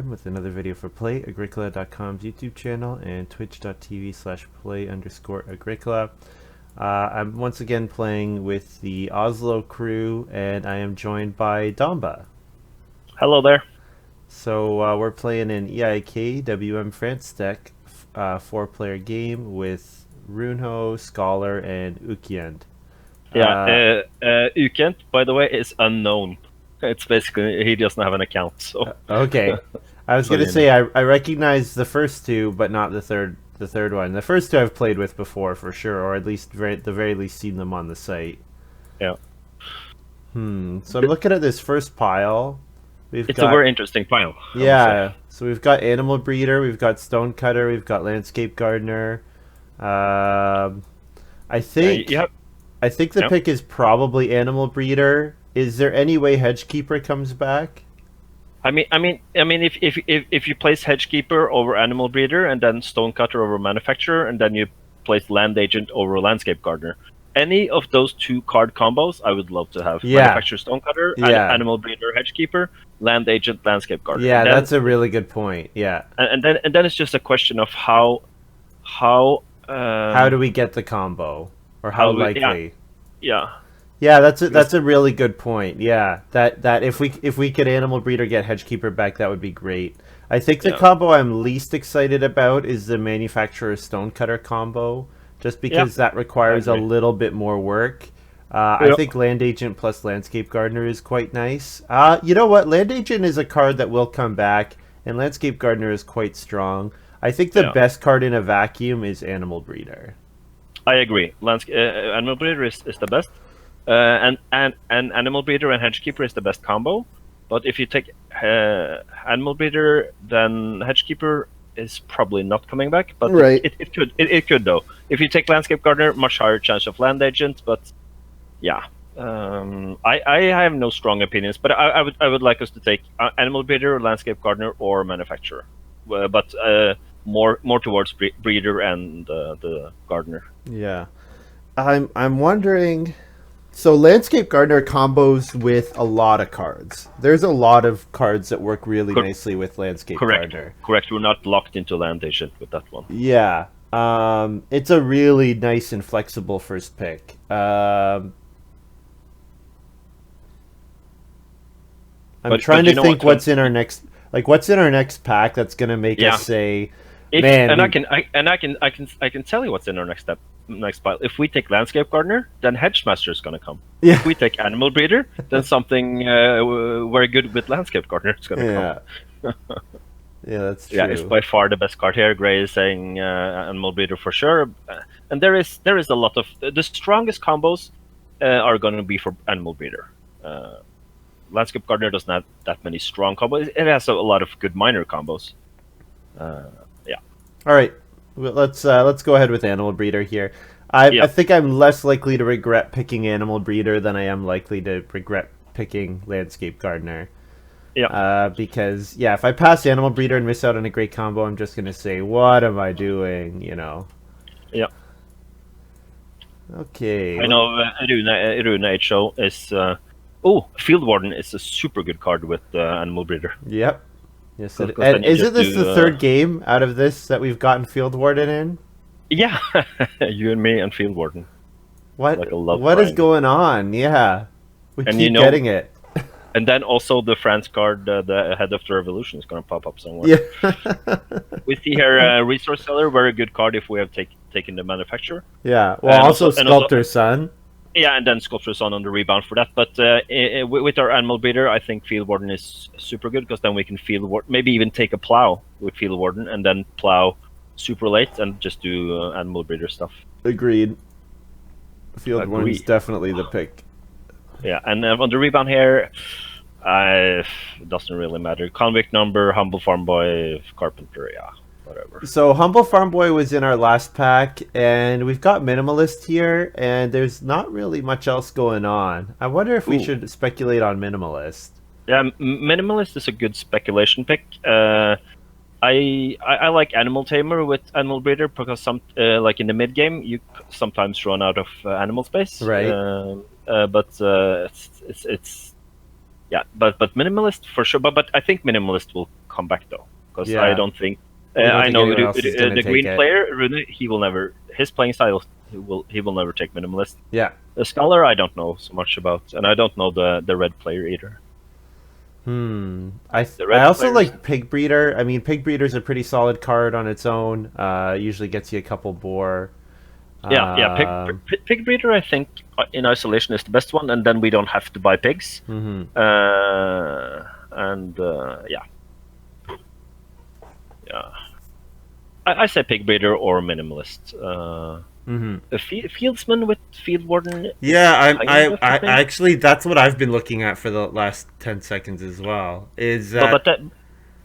again with another video for Play-agricola.com's YouTube channel and twitch.tv/play_agricola. I'm once again playing with the Oslo crew, and I am joined by Domba. Hello there. So we're playing an EIKWmFr deck, 4-player game with runeho, scholar, and ukjent. Yeah, ukjent, by the way, is unknown. It's basically he doesn't have an account. So okay, I was gonna say I recognize the first two, but not the third. The third one. The first two I've played with before for sure, or at least the very least seen them on the site. Yeah. So I'm looking at this first pile. It's a very interesting pile. Yeah. So we've got animal breeder, we've got stonecutter, we've got landscape gardener. I think the pick is probably animal breeder. Is there any way hedgekeeper comes back? I mean, if you place hedgekeeper over animal breeder and then stonecutter over manufacturer and then you place land agent over landscape gardener, any of those two card combos I would love to have. Yeah. Manufacturer stonecutter, animal breeder hedgekeeper, land agent landscape gardener. Yeah, that's a really good point. Yeah. And then it's just a question of how do we get the combo, or how likely? Yeah. Yeah, that's a really good point. Yeah, that if we could animal breeder get hedgekeeper back, that would be great. I think the combo I'm least excited about is the manufacturer stonecutter combo, just because that requires a little bit more work. I think land agent plus landscape gardener is quite nice. You know what? Land agent is a card that will come back, and landscape gardener is quite strong. I think the best card in a vacuum is animal breeder. I agree. Animal breeder is the best. And animal breeder and hedgekeeper is the best combo, but if you take animal breeder, then hedgekeeper is probably not coming back. But it could though. If you take landscape gardener, much higher chance of land agent. But yeah, I have no strong opinions. But I would like us to take animal breeder, landscape gardener, or manufacturer. But more towards breeder and the gardener. Yeah, I'm wondering. So landscape gardener combos with a lot of cards. There's a lot of cards that work really nicely with landscape gardener. Correct. We're not locked into land agent with that one. Yeah. It's a really nice and flexible first pick. I'm trying to think what's in our next pack that's gonna make us say, man. And I can tell you what's in our next pile. If we take landscape gardener, then hedgemaster is going to come. Yeah. If we take animal breeder, then something very good with landscape gardener is going to come. Yeah, that's true. Yeah, it's by far the best card here. Gray is saying animal breeder for sure, and there is a lot of the strongest combos are going to be for animal breeder. Landscape gardener doesn't have that many strong combos. It has a lot of good minor combos. All right. Well, let's go ahead with animal breeder here. I think I'm less likely to regret picking animal breeder than I am likely to regret picking landscape gardener. Yeah. Because if I pass animal breeder and miss out on a great combo, I'm just gonna say, what am I doing? You know. Yeah. Okay. I know Rune HO is. Field Warden is a super good card with animal breeder. Yep. Yes, and isn't this the third game out of this that we've gotten Field Warden in? Yeah, you and me and Field Warden. What is going on? Yeah, we keep getting it. And then also the France card, the Head of the Revolution, is going to pop up somewhere. Yeah. We see here Resource Seller, very good card if we have taken the manufacturer. Yeah, well, also Sculptor's Son. Yeah, and then Sculptor's Son on the rebound for that. But with our Animal Breeder, I think Field Warden is super good, because then we can Field Warden, maybe even take a plow with Field Warden, and then plow super late and just do Animal Breeder stuff. Agreed. Field Warden is definitely the pick. Yeah, and on the rebound here, it doesn't really matter. Convict Number, Humble Farm Boy, Carpenter, whatever. So Humble Farm Boy was in our last pack, and we've got Minimalist here, and there's not really much else going on. I wonder if we should speculate on Minimalist. Yeah, Minimalist is a good speculation pick. I like Animal Tamer with Animal Breeder, because like in the mid game you sometimes run out of animal space. Right. But it's Minimalist for sure. But I think Minimalist will come back though, because Yeah. I don't think. We don't I think know anyone else is gonna the take green it. player Rune. He will never. His playing style. He will never take minimalist. Yeah. The scholar I don't know so much about, and I don't know the red player either. I The red also players- like Pig Breeder. I mean, Pig Breeder's a pretty solid card on its own. Usually gets you a couple boar. Yeah. Pig breeder, I think in isolation is the best one, and then we don't have to buy pigs. Mm-hmm. Yeah. I say pig breeder or minimalist. A fieldsman with field warden. Yeah, kind of I the thing. actually that's what I've been looking at for the last 10 seconds as well. Is that But that,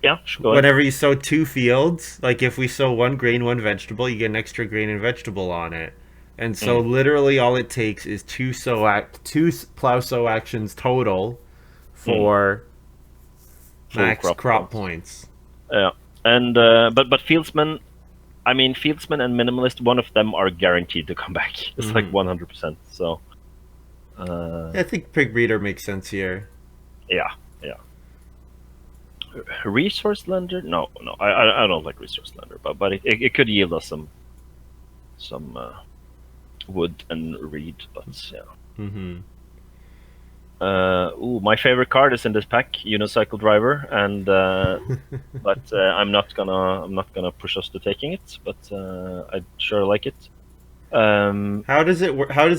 yeah, go ahead. whenever you sow 2 fields, like if we sow 1 grain, 1 vegetable, you get an extra grain and vegetable on it. And so literally all it takes is 2 plow sow actions total for Full max crop points. Yeah, and but fieldsman. I mean, fieldsman and minimalist. One of them are guaranteed to come back. It's like 100%. So. I think Pig Breeder makes sense here. Yeah. Resource lender? No. I don't like resource lender, but it could yield us some wood and reed. But yeah. My favorite card is in this pack, Unicycle Driver, and but I'm not gonna push us to taking it, but I sure like it. How does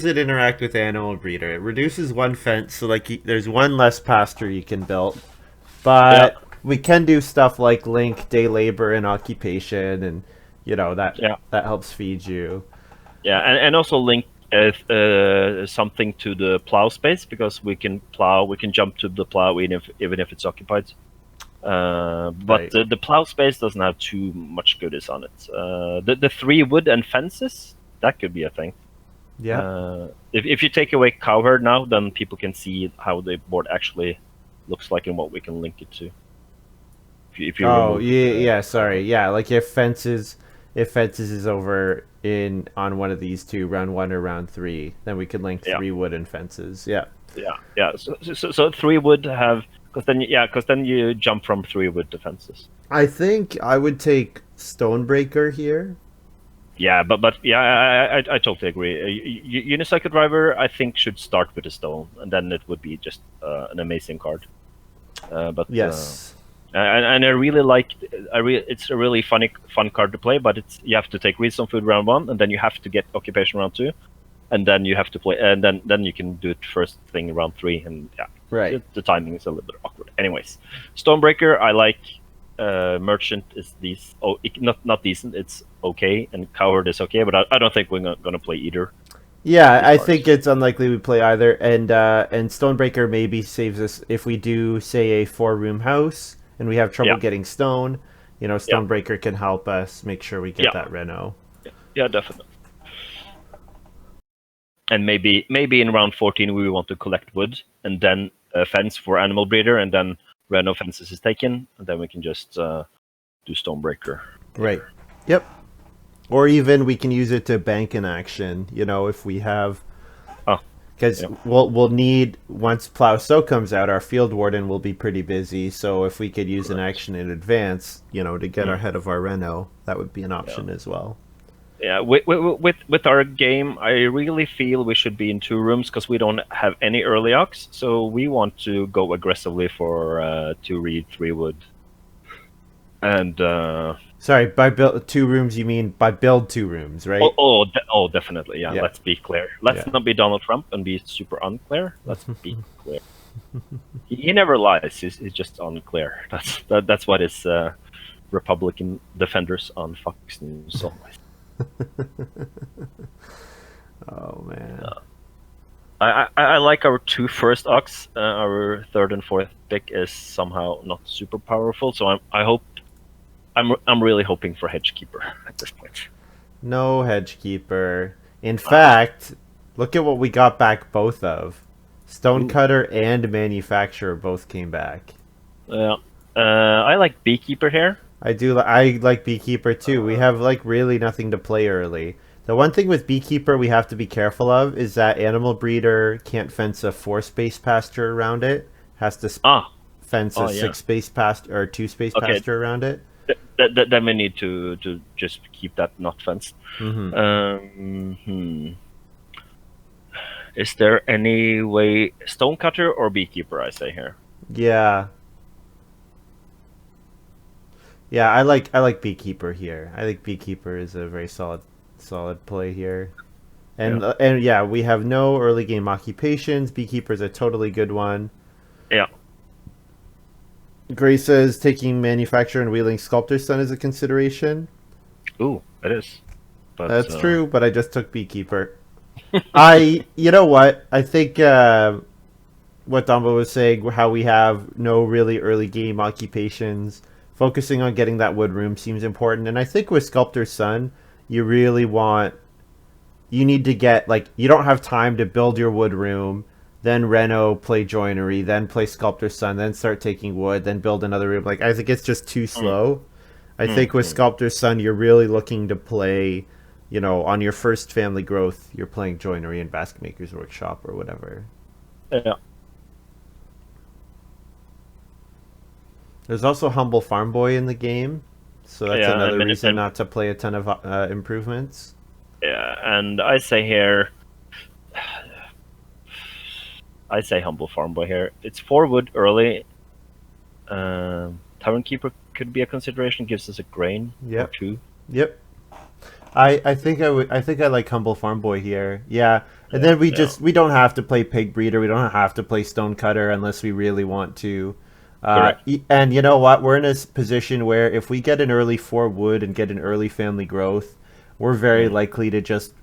it interact with Animal Breeder? It reduces 1 fence, so like There's one less pasture you can build, but we can do stuff like link day labor and occupation, and that helps feed you. Yeah, and also link something to the plow space, because we can jump to the plow even if it's occupied. But the plow space doesn't have too much goodies on it. The 3 wood and fences, that could be a thing. Yeah. If you take away cowherd now, then people can see how the board actually looks like and what we can link it to. If you sorry. Yeah, like if fences is over on one of these two, round 1 or round 3, then we could link 3 wood and fences. Yeah. So 3 would have, because then you jump from 3 wood to fences. I think I would take Stonebreaker here. Yeah, but I totally agree. Unicycle Driver, I think, should start with a stone, and then it would be just an amazing card. But yes. And I really like. It's a really fun card to play, but you have to take Redstone Food round 1, and then you have to get Occupation round 2, and then you have to play, and then you can do it first thing round 3, and right. The timing is a little bit awkward. Anyways, Stonebreaker, I like. Merchant is not decent. It's okay, and Coward is okay, but I don't think we're gonna play either. Yeah, I think it's unlikely we play either, and Stonebreaker maybe saves us if we do, say, a 4-room house and we have trouble getting stone. Stonebreaker can help us make sure we get that reno. Yeah, definitely. And maybe in round 14 we want to collect wood, and then a fence for Animal Breeder, and then reno fences is taken, and then we can just do Stonebreaker. Right. Yep. Or even we can use it to bank an action, if we have... Because we'll need, once Plow Sow comes out, our Field Warden will be pretty busy, so if we could use an action in advance, to get ahead of our reno, that would be an option as well. Yeah, with our game, I really feel we should be in 2 rooms, because we don't have any early ox, so we want to go aggressively for 2 reed, 3 wood. And sorry, by build 2 rooms, you mean by build 2 rooms, right? Oh, definitely. Yeah, let's be clear. Let's not be Donald Trump and be super unclear. Let's be clear. He never lies. He's just unclear. That's what his Republican defenders on Fox News always. Oh man. I like our 2 first ox. Our 3rd and 4th pick is somehow not super powerful, so I'm really hoping for Hedgekeeper at this point. No Hedgekeeper. In fact, look at what we got back both of. Stonecutter and Manufacturer both came back. Yeah. I like Beekeeper here. I like Beekeeper too. We have really nothing to play early. The one thing with Beekeeper we have to be careful of is that Animal Breeder can't fence a 4-space pasture around it. Has to fence fence a 6-space past or 2-space pasture around it. Then we need to just keep that not fenced. Is there any way stonecutter or beekeeper? I say here. Yeah. Yeah, I like beekeeper here. I think beekeeper is a very solid play here. And yeah, we have no early game occupations. Beekeeper is a totally good one. Yeah. Gray says taking manufacturer and wheeling sculptor's son is a consideration. Ooh, it is. But, that's true, but I just took beekeeper. You know what? I think what Dumbo was saying, how we have no really early game occupations, focusing on getting that wood room seems important. And I think with Sculptor's Son, you need to get, like, you don't have time to build your wood room, then reno, play joinery, then play Sculptor's Son, then start taking wood, then build another room. Like, I think it's just too slow. I think with Sculptor's Son, you're really looking to play, you know, on your first family growth, you're playing joinery and basket maker's workshop or whatever. Yeah. There's also Humble Farm Boy in the game, so that's another reason not to play a ton of improvements. Yeah, and I say here, I say Humble Farm Boy here. It's 4 wood early. Tavern Keeper could be a consideration. Gives us a grain or 2. Yep. I think I like Humble Farm Boy here. Yeah. And then we don't have to play Pig Breeder. We don't have to play Stonecutter unless we really want to. And you know what? We're in a position where if we get an early 4 wood and get an early family growth, we're very likely to just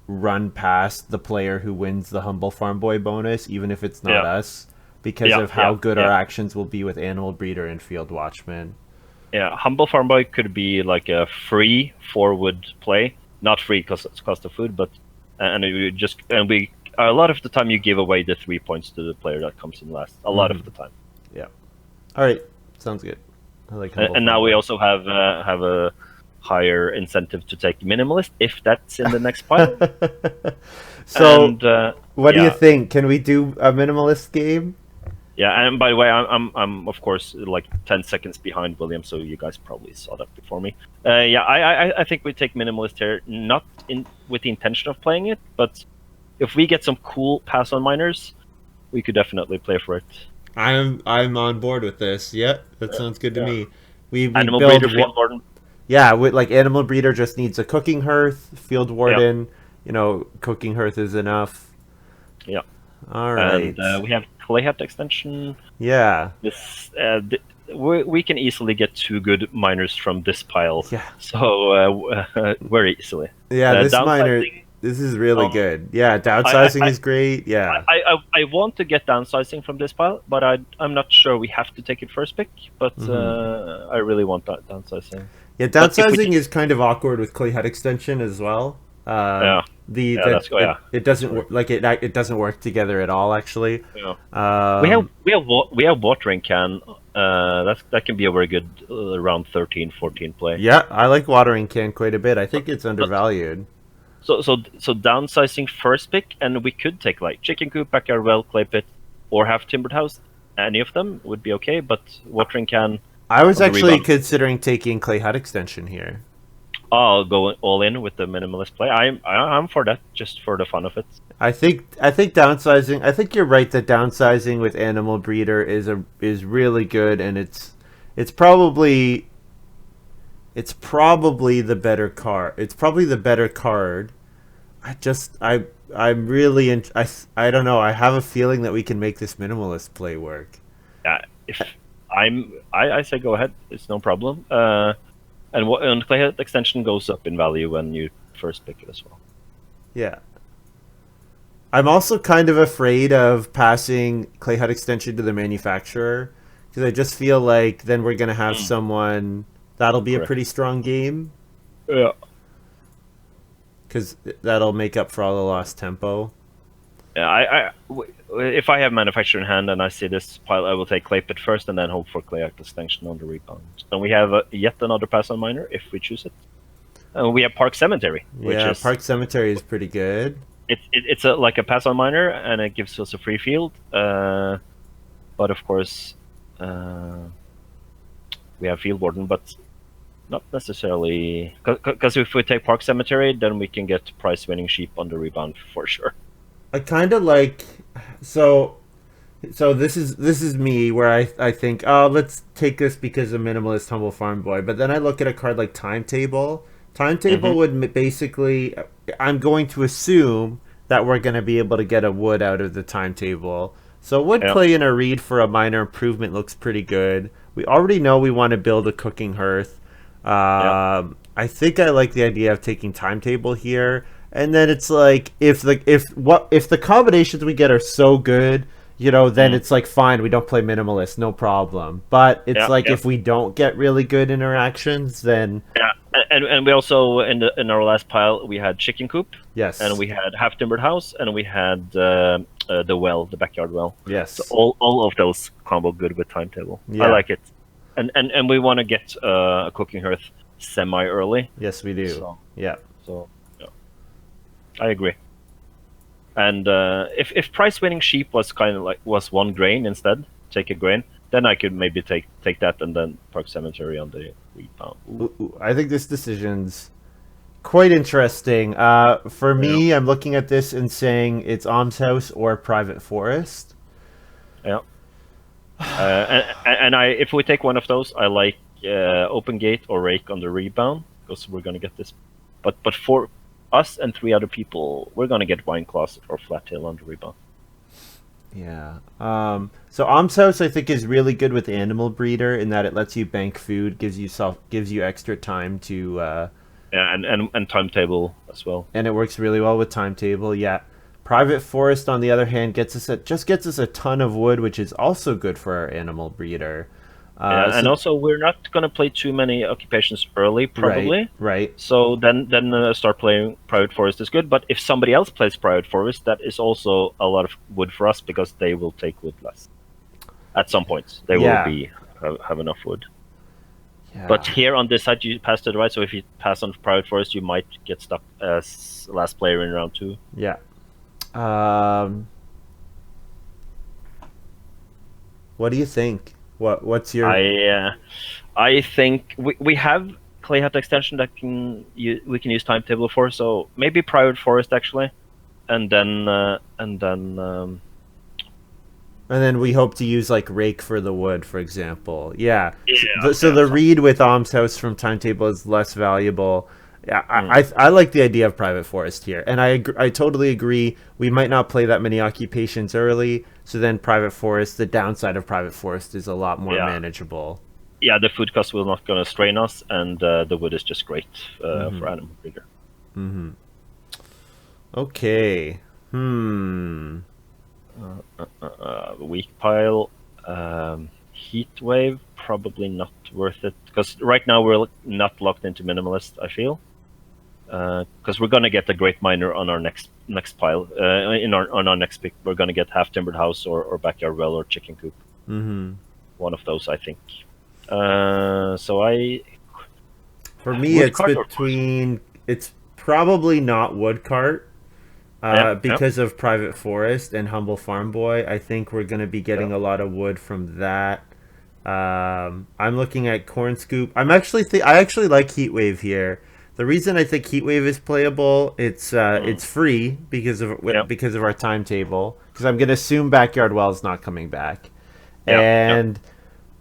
run past the player who wins the Humble Farm Boy bonus, even if it's not us, because of how good our actions will be with Animal Breeder and Field Watchman. Yeah, Humble Farm Boy could be like a free 4 wood play. Not free because it's cost of food, but a lot of the time you give away the 3 points to the player that comes in last. A lot of the time. Yeah. All right, sounds good. I like Humble and now we also have a higher incentive to take minimalist if that's in the next pile. So, what do you think? Can we do a minimalist game? Yeah, and by the way, I'm of course like 10 seconds behind William, so you guys probably saw that before me. I think we take minimalist here, not with the intention of playing it, but if we get some cool pass on miners, we could definitely play for it. I'm on board with this. Yep, that sounds good to me. We Animal build Breeder, Field Warden. Yeah, like Animal Breeder just needs a cooking hearth. Field Warden, you know, cooking hearth is enough. Yeah. All right. And we have Clay Hut extension. Yeah. This we can easily get 2 good miners from this pile. Yeah. So very easily. Yeah, this miner. This is really good. Yeah, downsizing is great. Yeah. I want to get downsizing from this pile, but I'm not sure we have to take it first pick. But I really want that downsizing. Yeah, downsizing is kind of awkward with Clay Hut extension as well. It doesn't work. Like it doesn't work together at all. Actually. Yeah. We have watering can. That can be a very good around 13-14 play. Yeah, I like watering can quite a bit. I think it's undervalued. So downsizing first pick, and we could take like chicken coop, backyard well, clay pit, or half timbered house. Any of them would be okay, but watering can. I was actually considering taking Clay Hut extension here. I'll go all in with the minimalist play. I'm for that, just for the fun of it. I think downsizing. I think you're right that downsizing with Animal Breeder is really good, and it's probably the better card. It's probably the better card. I'm really I don't know. I have a feeling that we can make this minimalist play work. Yeah, I say go ahead. It's no problem. And Clay Hut extension goes up in value when you first pick it as well. Yeah. I'm also kind of afraid of passing Clay Hut extension to the manufacturer, because I just feel like then we're gonna have someone. That'll be a pretty strong game. Yeah. Because that'll make up for all the lost tempo. Yeah, if I have manufacturer in hand and I see this pile, I will take clay pit first and then hope for Clay Hut extension on the rebound. And we have yet another pass on miner if we choose it. And we have Park Cemetery. Park Cemetery is pretty good. It's like a pass on miner, and it gives us a free field. But of course, we have Field Warden, but not necessarily, because if we take Park Cemetery, then we can get prize-winning sheep on the rebound for sure. I kind of like so this is me where I think, oh, let's take this because of minimalist humble farm boy, but then I look at a card like timetable. Timetable would basically, I'm going to assume that we're going to be able to get a wood out of the timetable. So wood clay in a reed for a minor improvement looks pretty good. We already know we want to build a cooking hearth. I think I like the idea of taking timetable here. And then it's like, if the combinations we get are so good, then it's like, fine, we don't play minimalist, no problem. But it's if we don't get really good interactions, then and we also in our last pile we had chicken coop, yes, and we had half timbered house, and we had the backyard well. Yes, so all of those combo good with timetable. Yeah. I like it, and we want to get a cooking hearth semi early. Yes, we do. So yeah. I agree. And if price winning sheep was kind of like was 1 grain instead, take a grain, then I could maybe take that and then Park Cemetery on the rebound. Ooh, I think this decision's quite interesting. For me, I'm looking at this and saying it's almshouse or private forest. Yeah. And if we take one of those, I like open gate or rake on the rebound, because we're gonna get this. But for us and 3 other people, we're gonna get wine closet or flat tail on the rebound. Yeah. So almshouse I think is really good with animal breeder in that it lets you bank food, gives you extra time to and timetable as well. And it works really well with timetable. Yeah. Private forest on the other hand gets us a ton of wood, which is also good for our animal breeder. And also we're not gonna play too many occupations early, probably. Right. So then start playing private forest is good. But if somebody else plays private forest, that is also a lot of wood for us, because they will take wood less. At some points, they will have enough wood. Yeah. But here on this side, you pass to the right. So if you pass on private forest, you might get stuck as last player in round 2. Yeah. What do you think? What's your? I think we have clay hut extension that we can use timetable for. So maybe private forest actually, and then we hope to use like rake for the wood, for example. Yeah. Yeah. So the reed with almshouse from timetable is less valuable. Yeah, I like the idea of private forest here, and I totally agree. We might not play that many occupations early, so then private forest. The downside of private forest is a lot more manageable. Yeah, the food cost will not gonna strain us, and the wood is just great for animal breeder. Okay. Weak pile, heat wave, probably not worth it, because right now we're not locked into minimalist, I feel. Because we're gonna get a great miner on our next pile. On our next pick, we're gonna get half timbered house or backyard well or chicken coop. One of those, I think. For me, it's probably not woodcart. Because of private forest and humble farm boy, I think we're going to be getting a lot of wood from that. I'm looking at corn scoop. I actually like heatwave here. The reason I think heatwave is playable, it's free because of our timetable. Because I'm going to assume backyard well is not coming back. Now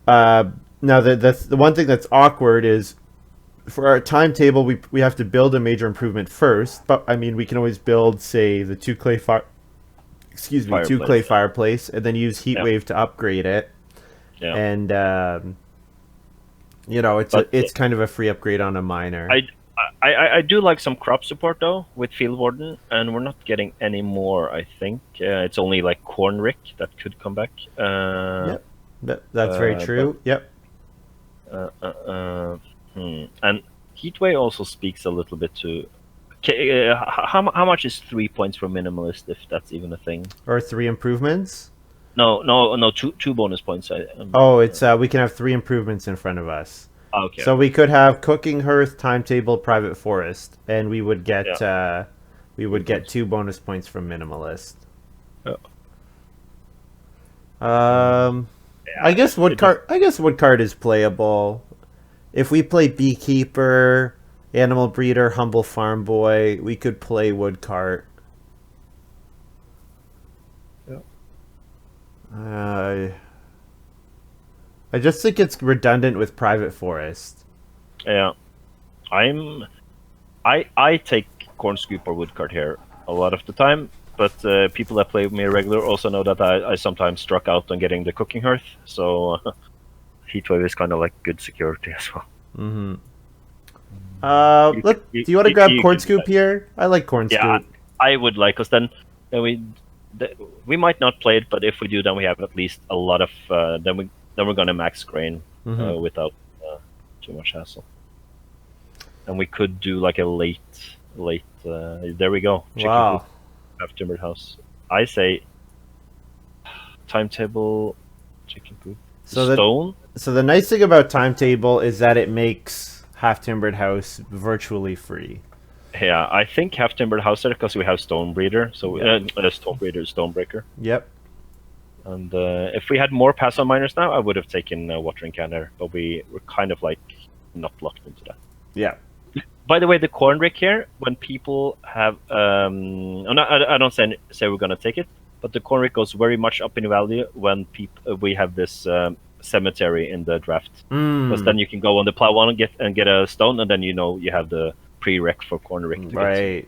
the one thing that's awkward is, for our timetable, we have to build a major improvement first, but I mean we can always build, say, the 2 clay fireplace, and then use heatwave to upgrade it. Yeah. And it's kind of a free upgrade on a miner. I do like some crop support though with field warden, and we're not getting any more. I think it's only like corn rick that could come back. Yep, that's very true. And Heatwave also speaks a little bit to how much is 3 points for minimalist, if that's even a thing, or 3 improvements. No, two bonus points. We can have 3 improvements in front of us. Okay. So we could have cooking hearth, timetable, private forest, and we would get 2 bonus points from minimalist. I guess woodcart is playable. If we play beekeeper, animal breeder, humble farm boy, we could play woodcart. Yeah. I just think it's redundant with private forest. Yeah, I take corn scoop or woodcart here a lot of the time, but people that play with me regular also know that I sometimes struck out on getting the cooking hearth, so heatwave is kind of like good security as well. Mm-hmm. Do you want to grab corn scoop here? I like corn scoop. Yeah, I would like, because then we might not play it, but if we do, then we have at least a lot of then we're gonna max grain without too much hassle. And we could do like a late. There we go. Wow. Half timbered house. I say timetable, chicken coop, stone. So the nice thing about timetable is that it makes half timbered house virtually free. Yeah, I think half timbered house there because we have stone breeder. So stone breeder, stone breaker. Yep. And if we had more pass on miners now, I would have taken watering can there, but we're kind of like not locked into that. Yeah. By the way, the corn rick here, when people have, I don't say we're gonna take it, but the corn rick goes very much up in value when we have this cemetery in the draft, because then you can go on the plow one and get a stone, and then you have the pre-rec for corn rick. Right.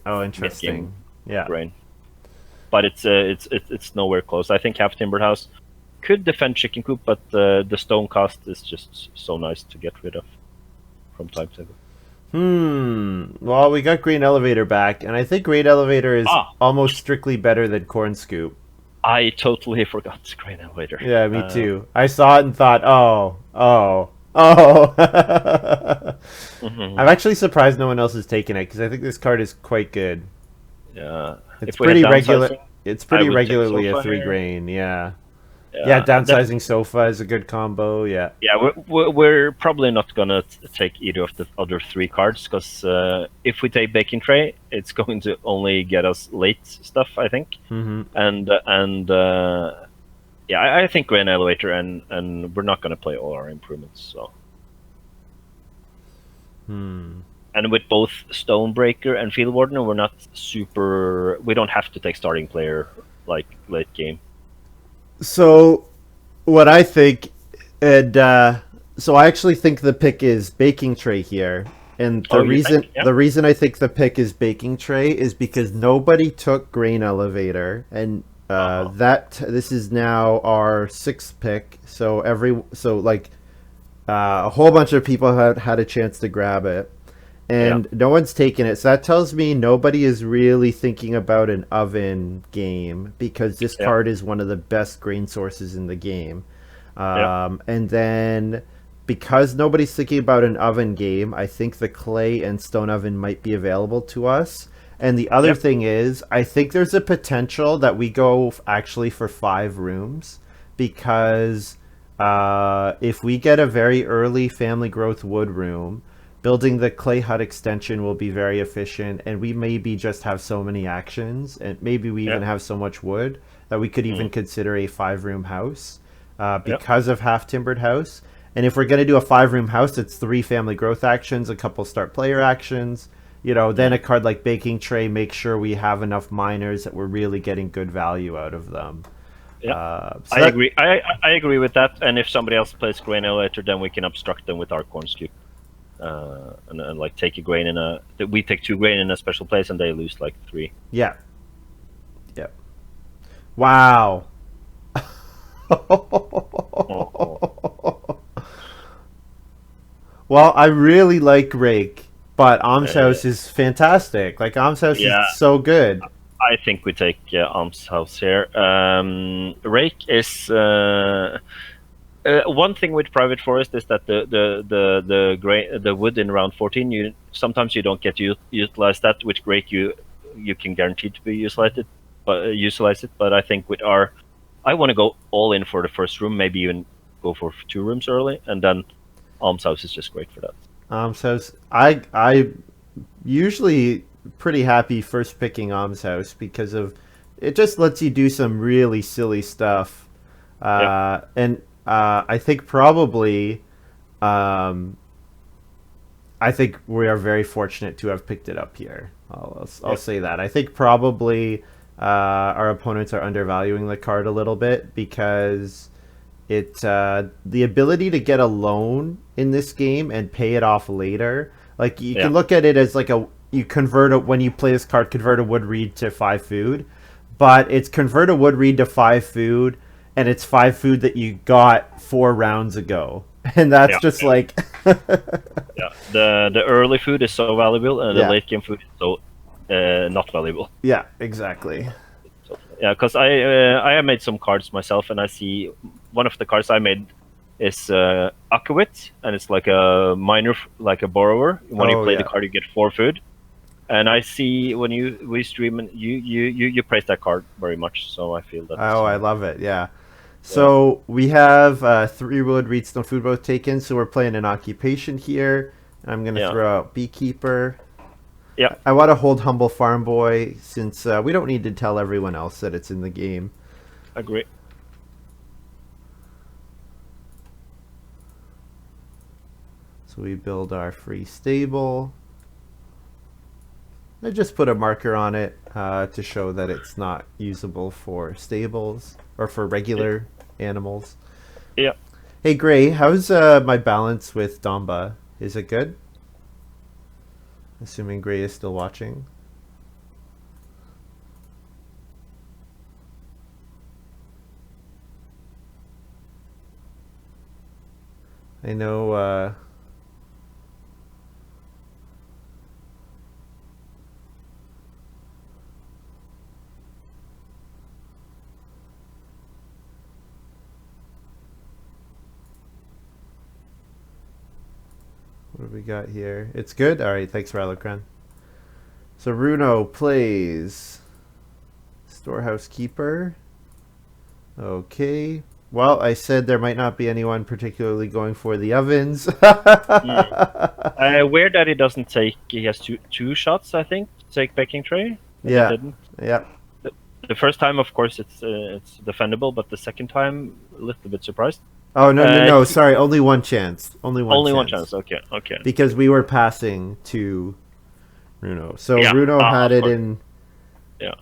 Oh, interesting. Yeah. Grain. But it's nowhere close. I think half timbered house could defend chicken coop, but the stone cost is just so nice to get rid of from timetable. Well, we got grain elevator back, and I think grain elevator is almost strictly better than corn scoop. I totally forgot grain elevator. Yeah, me too. I saw it and thought, oh. I'm actually surprised no one else has taken it, because I think this card is quite good. Yeah, it's pretty regular. It's pretty regularly a 3 grain. Yeah, downsizing sofa is a good combo. Yeah. Yeah, we're probably not gonna take either of the other 3 cards, because if we take baking tray, it's going to only get us late stuff, I think. And I think grain elevator, and we're not gonna play all our improvements. So. And with both Stonebreaker and Field Warden, we don't have to take starting player like late game. So, what I think, so I actually think the pick is baking tray here, and the reason I think the pick is baking tray is because nobody took grain elevator, and this is now our 6th pick. So a whole bunch of people had a chance to grab it. And no one's taken it. So that tells me nobody is really thinking about an oven game, because this card is one of the best grain sources in the game. And then because nobody's thinking about an oven game, I think the clay and stone oven might be available to us. And the other thing is, I think there's a potential that we go actually for 5 rooms, because if we get a very early family growth wood room, building the clay hut extension will be very efficient, and we maybe just have so many actions, and maybe we even have so much wood that we could even consider a 5-room house because of half timbered house. And if we're going to do a 5-room house, it's 3 family growth actions, a couple start player actions. Then a card like baking tray makes sure we have enough miners that we're really getting good value out of them. I agree. I agree with that. And if somebody else plays grain elevator, then we can obstruct them with our corn scoop. And like take a grain we take 2 grain in a special place, and they lose like 3. Yeah. Wow. Well, I really like Rake, but Almshouse is fantastic. Like, Almshouse is so good. I think we take Almshouse here. Rake is one thing with private forest is that the wood in round 14, sometimes you don't get to utilize that. With Rake, you can guarantee to be utilize it. But I think with I want to go all in for the first room, maybe even go for 2 rooms early, and then Almshouse is just great for that. Almshouse, I usually pretty happy first picking Almshouse, because of it just lets you do some really silly stuff. And I think probably, um, I think we are very fortunate to have picked it up here. I'll say that. I think probably our opponents are undervaluing the card a little bit because the ability to get a loan in this game and pay it off later. Like you can look at it as like you convert when you play this card, convert a wood reed to 5 food, but it's convert a wood reed to 5 food, and it's 5 food that you got 4 rounds ago, and that's just like. The early food is so valuable, and the late game food is so not valuable. Yeah, exactly. Yeah, because I have made some cards myself, and I see one of the cards I made is ukjent, and it's like a miner, like a borrower. When you play the card, you get 4 food. And I see when we stream, and you praise that card very much, so I feel that. Oh, I love it. Yeah. So we have 3 wood, reedstone, food both taken. So we're playing an occupation here. I'm gonna throw out beekeeper. Yeah. I want to hold humble farm boy since we don't need to tell everyone else that it's in the game. Agree. So we build our free stable. I just put a marker on it to show that it's not usable for stables or for regular animals. Yeah. Hey Gray, how's my balance with Domba? Is it good? Assuming Gray is still watching. I know what do we got here? It's good? Alright, thanks, Ralocran. So Runo plays Storehouse Keeper. Okay. Well, I said there might not be anyone particularly going for the ovens. Weird that he doesn't take. He has two shots, I think, to take baking tray. Yeah. He didn't. Yeah. The first time, of course, it's defendable, but the second time, a little bit surprised. Oh no! Sorry, only one chance. Only one chance. Okay. Because we were passing to Runo, so Yeah. Runo had it course. in. Yeah.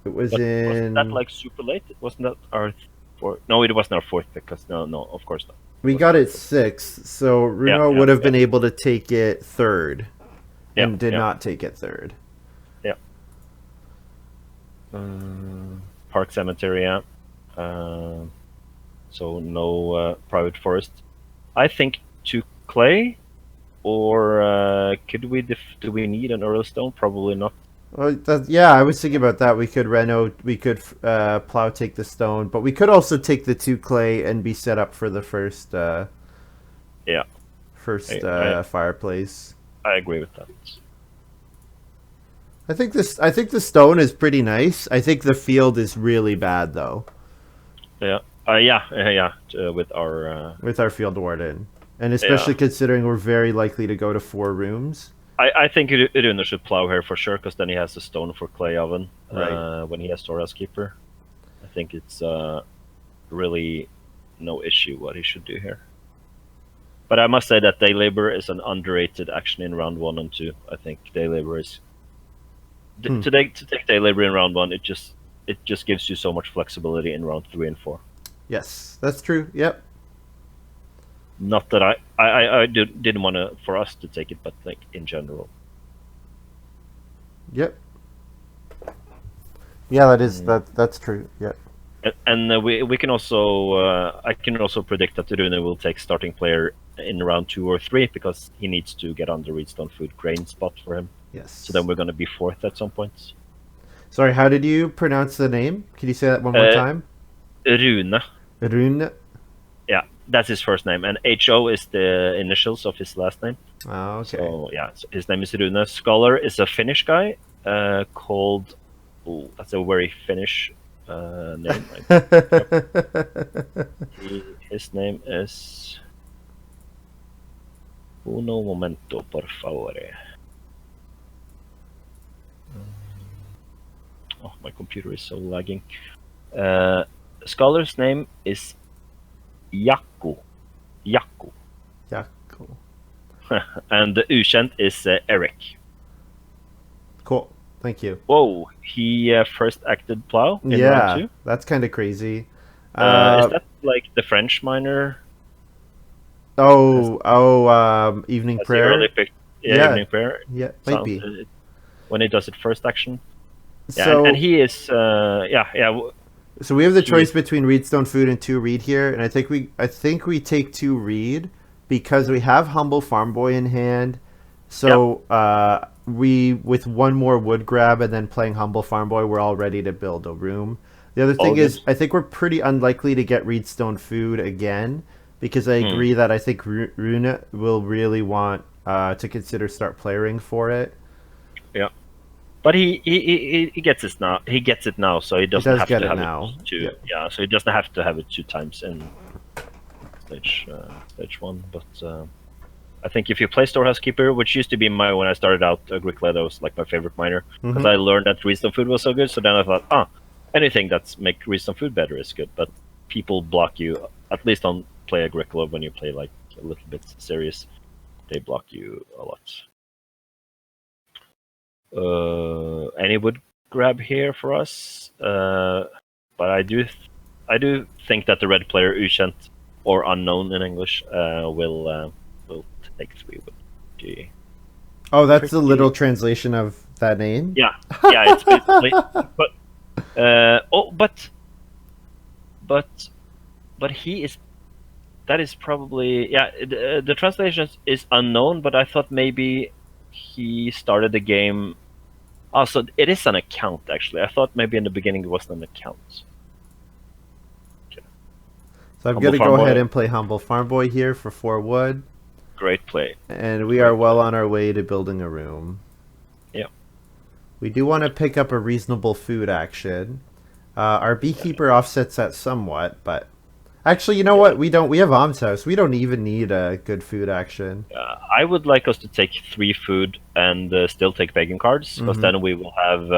It was But in. wasn't that like super late? Wasn't that our fourth? No, it wasn't our fourth because no, of course not. We got it 6th, so Runo would have been able to take it 3rd, and did not take it 3rd. Yeah. Park Cemetery, yeah. So no private forest. I think to clay, or do we need an Earlstone? Probably not. Well, I was thinking about that. We could plow take the stone, but we could also take the 2 clay and be set up for the first fireplace. I agree with that. I think the stone is pretty nice. I think the field is really bad though. Yeah. With our field warden, and especially considering we're very likely to go to 4 rooms. I think Rune should plow here for sure, because then he has a stone for clay oven when he has Storehouse Keeper. I think it's really no issue what he should do here. But I must say that day labor is an underrated action in round 1 and 2. I think day labor is to take day labor in round 1. It just gives you so much flexibility in round 3 and 4. Yes, that's true. Yep. Not that I didn't want for us to take it, but like in general. Yep. Yeah, that's true. Yep. And we can also I can also predict that Rune will take starting player in round 2 or 3, because he needs to get on the Reedstone Food grain spot for him. Yes. So then we're going to be 4th at some point. Sorry, how did you pronounce the name? Can you say that one more time? Rune. Rune. Yeah, that's his first name, and HO is the initials of his last name. Oh, okay. So yeah, so his name is Rune. Scholar is a Finnish guy called. Oh, that's a very Finnish name. His name is. Uno momento, por favore. Oh, my computer is so lagging. scholar's name is Jakko. Jakko. Yeah, cool. And the ukjent is Eric. Cool. Thank you. Whoa, he first acted plow in round 2. That's kind of crazy. Is that like the French miner? Evening Has he prayer. early picked? Yeah, evening prayer. Yeah, might be. When he does it first action. Yeah, So and he is yeah. So we have the choice between Reedstone Food and 2 Reed here, and I think we take 2 Reed because we have Humble Farm Boy in hand. So we with 1 more wood grab and then playing Humble Farm Boy, we're all ready to build a room. The other thing is, I think we're pretty unlikely to get Reedstone Food again because I agree that I think Rune will really want to consider start playing for it. Yeah. But he gets it now. He gets it now, so he doesn't have to have it 2. Yeah, so he doesn't have to have it 2 times in stage 1. But I think if you play Storehouse Keeper, which used to be when I started out, Agricola, that was like my favorite miner because I learned that Reedstone Food was so good. So then I thought, anything that's make Reedstone Food better is good. But people block you, at least on Play Agricola, when you play like a little bit serious, they block you a lot. Any wood grab here for us, but I do think that the red player ukjent or unknown in English will take 3 wood. Oh, that's the literal translation of that name. Yeah, it's basically. But he is. That is probably the translation is unknown, but I thought maybe he started the game. Oh, so it is an account, actually. I thought maybe in the beginning it wasn't an account. Okay. So I'm going to go ahead and play Humble Farm Boy here for 4 wood. Great play. And we are well on our way to building a room. Yeah. We do want to pick up a reasonable food action. Our beekeeper offsets that somewhat, but... Actually, you know what? We have Om's house. We don't even need a good food action. I would like us to take 3 food and still take begging cards, because then we will have.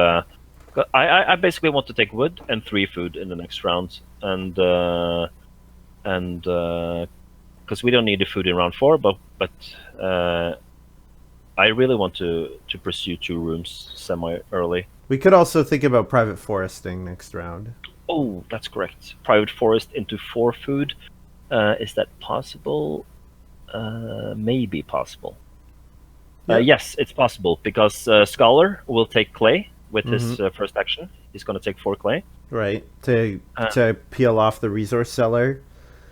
I basically want to take wood and 3 food in the next round, and because we don't need the food in round 4, but I really want to pursue 2 rooms semi early. We could also think about private foresting next round. Oh, that's correct. Private forest into 4 food. Is that possible? Maybe possible. Yeah. Yes, it's possible because Scholar will take clay with his first action. He's going to take 4 clay. Right, to peel off the resource cellar.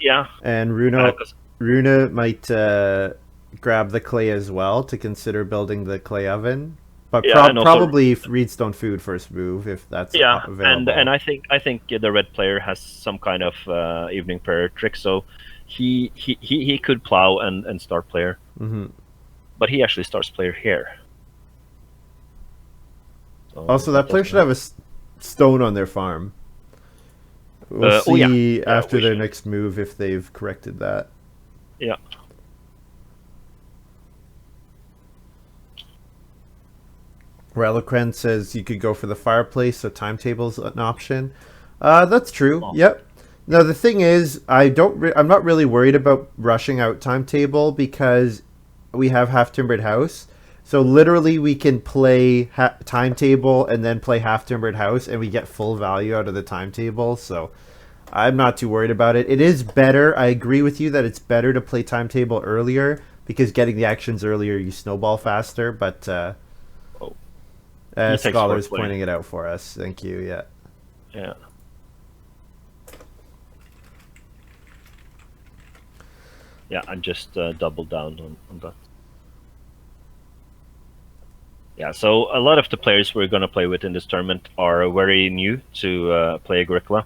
Yeah. And Rune might grab the clay as well to consider building the clay oven. But probably Reedstone Food first move if that's available. and I think the red player has some kind of evening prayer trick, so he could plow and start player. But he actually starts player here. So also, that player should have a stone on their farm. We'll see after their next move if they've corrected that. Yeah. Relicren says you could go for the fireplace, so timetable's an option. That's true. Oh. Yep. Now the thing is, I'm not really worried about rushing out timetable because we have Half Timbered House. So literally, we can play timetable and then play Half Timbered House, and we get full value out of the timetable. So I'm not too worried about it. It is better. I agree with you that it's better to play timetable earlier because getting the actions earlier, you snowball faster. But Scholar's pointing it out for us. Thank you. Yeah. Yeah. Yeah, I just doubled down on that. Yeah, so a lot of the players we're going to play with in this tournament are very new to Play Agricola.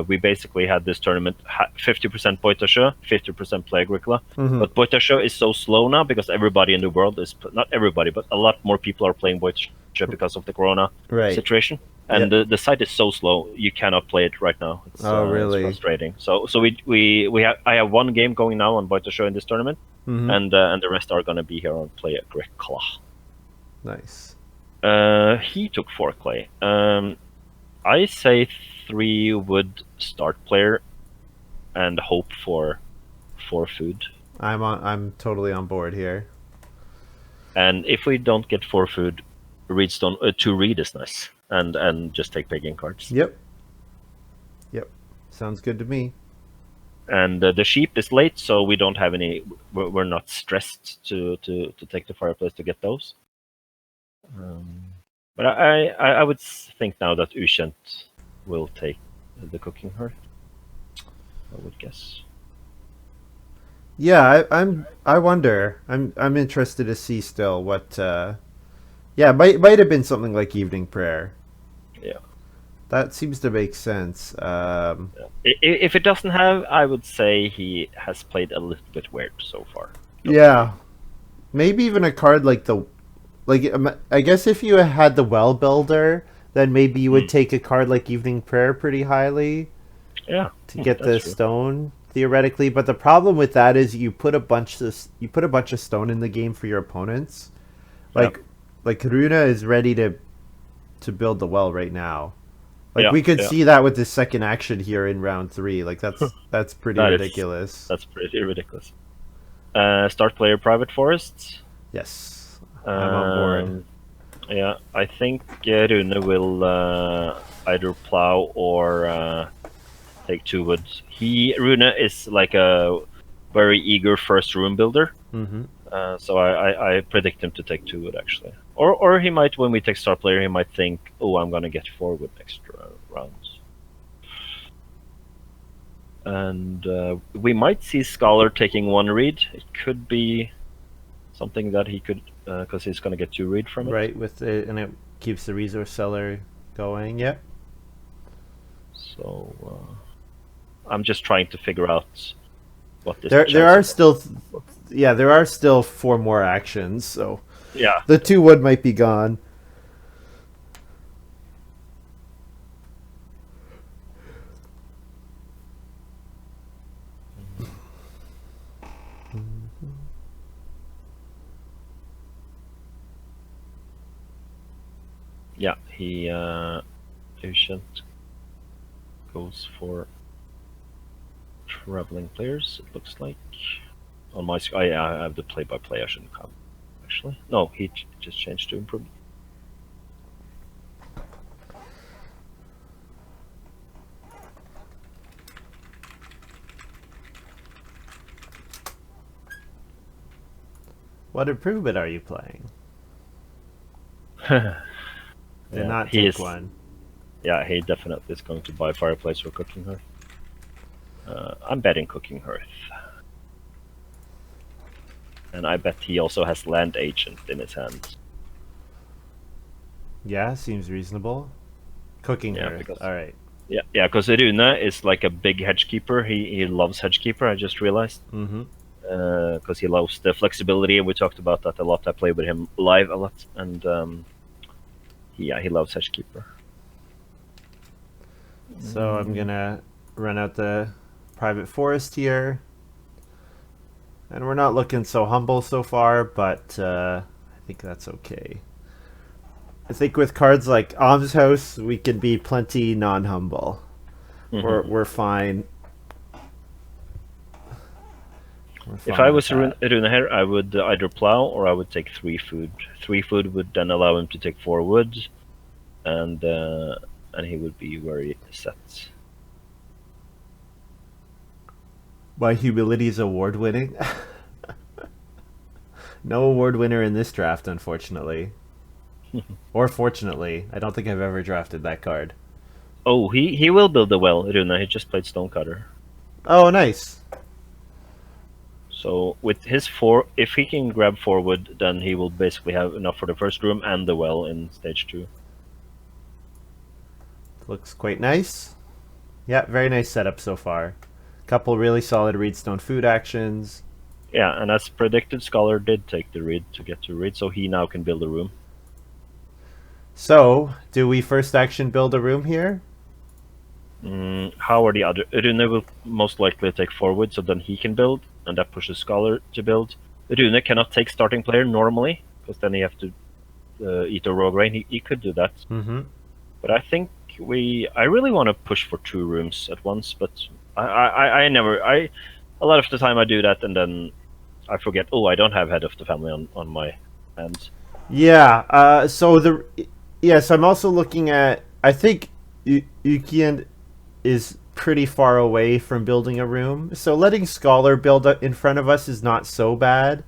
We basically had this tournament 50% Boitasjö, 50% Play Agricola. But Boitasjö is so slow now because everybody in the world is, not everybody, but a lot more people are playing Boitasjö because of the Corona situation. And the site is so slow, you cannot play it right now. It's, really? It's frustrating. So I have 1 game going now on Boitasjö in this tournament, and the rest are going to be here on Play Agricola. Nice. He took 4 clay. I say 3 wood start player and hope for 4 food. I'm totally on board here. And if we don't get 4 food, Reedstone 2 read is nice, and just take pagan cards. Yep. Sounds good to me. And the sheep is late, so we don't have any. We're not stressed to take the fireplace to get those. But I would think now that ukjent will take the cooking hearth. I would guess. Yeah, I wonder. I'm interested to see still what. Yeah, might have been something like evening prayer. Yeah. That seems to make sense. If it doesn't have, I would say he has played a little bit weird so far. Yeah, maybe even a card like I guess if you had the Well Builder, then maybe you would take a card like Evening Prayer pretty highly. Yeah, to get the stone theoretically, but the problem with that is you put a bunch of stone in the game for your opponents. Like Runa is ready to build the well right now. Like we could see that with the second action here in round 3. Like that's pretty ridiculous. That's pretty ridiculous. Start player private forests. Yes, I'm on board. Yeah, I think Rune will either plow or take 2 wood. Rune is like a very eager first room builder. Mm-hmm. So I predict him to take 2 wood actually. Or he might, when we take star player, he might think, oh, I'm gonna get 4 wood next rounds. And we might see Scholar taking 1 read. It could be something that he could, because he's gonna get 2 read from it. Right, and it keeps the resource seller going. Yep. So I'm just trying to figure out what this. There are still 4 more actions, so yeah, the 2 wood might be gone. Yeah, he ukjent goes for traveling players. It looks like on my screen. I have the play-by-play. I shouldn't come. Actually, no, he just changed to improvement. What improvement are you playing? Did not he take is, one. Yeah, he definitely is going to buy fireplace or cooking hearth. I'm betting cooking hearth. And I bet he also has land agent in his hand. Yeah, seems reasonable. Cooking hearth. All right. Yeah, because Rune is like a big hedgekeeper. He loves hedgekeeper, I just realized. Mm-hmm. Because he loves the flexibility. We talked about that a lot. I played with him live a lot, and he loves hedgekeeper. So I'm gonna run out the private forest here, and we're not looking so humble so far, but I think that's okay. I think with cards like Om's House, we can be plenty non-humble. Mm-hmm. We're fine. If I was Rune here, I would either plow or I would take 3 food. 3 food would then allow him to take 4 wood, and he would be very set. My humility is award-winning. No award winner in this draft, unfortunately. Or fortunately. I don't think I've ever drafted that card. Oh, he will build a well, Rune. He just played Stonecutter. Oh, nice. So with his 4, if he can grab 4 wood, then he will basically have enough for the first room and the well in stage 2. Looks quite nice. Yeah, very nice setup so far. Couple really solid Reedstone food actions. Yeah, and as predicted, Scholar did take the read to get to read, so he now can build a room. So, do we first action build a room here? How are the other? Rune will most likely take 4 wood, so then he can build, and that pushes Scholar to build. Rune cannot take starting player normally, because then he have to eat a rogue rain. He could do that. Mm-hmm. But I think I really want to push for 2 rooms at once, but I never a lot of the time I do that and then I forget. Oh, I don't have head of the family on my hands. Yeah. Yes, I'm also looking at. I think ukjent is pretty far away from building a room, so letting Scholar build in front of us is not so bad.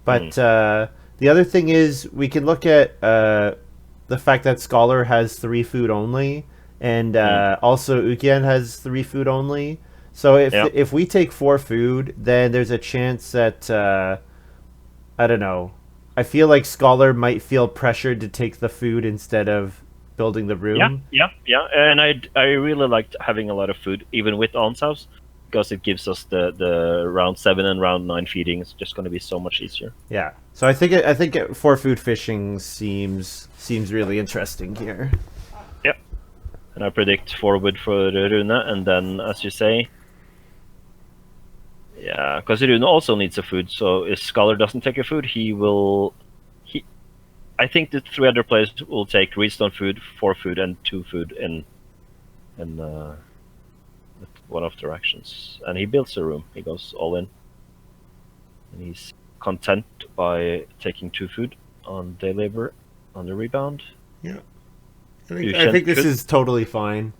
But the other thing is, we can look at the fact that Scholar has 3 food only, and also ukjent has 3 food only. So if we take 4 food, then there's a chance that I don't know. I feel like Scholar might feel pressured to take the food instead of building the room. Yeah. And I really liked having a lot of food, even with almshouse, because it gives us the round 7 and round 9 feeding. It's just going to be so much easier. Yeah. So I think 4 food fishing seems really interesting here. Yep. And I predict 4 wood for Rune, and then, as you say, yeah, because Rune also needs a food. So if Scholar doesn't take a food, he will. I think the 3 other players will take redstone food, 4 food, and 2 food in one of their actions. And he builds a room. He goes all in. And he's content by taking 2 food on day labor on the rebound. Yeah. I think this is totally fine.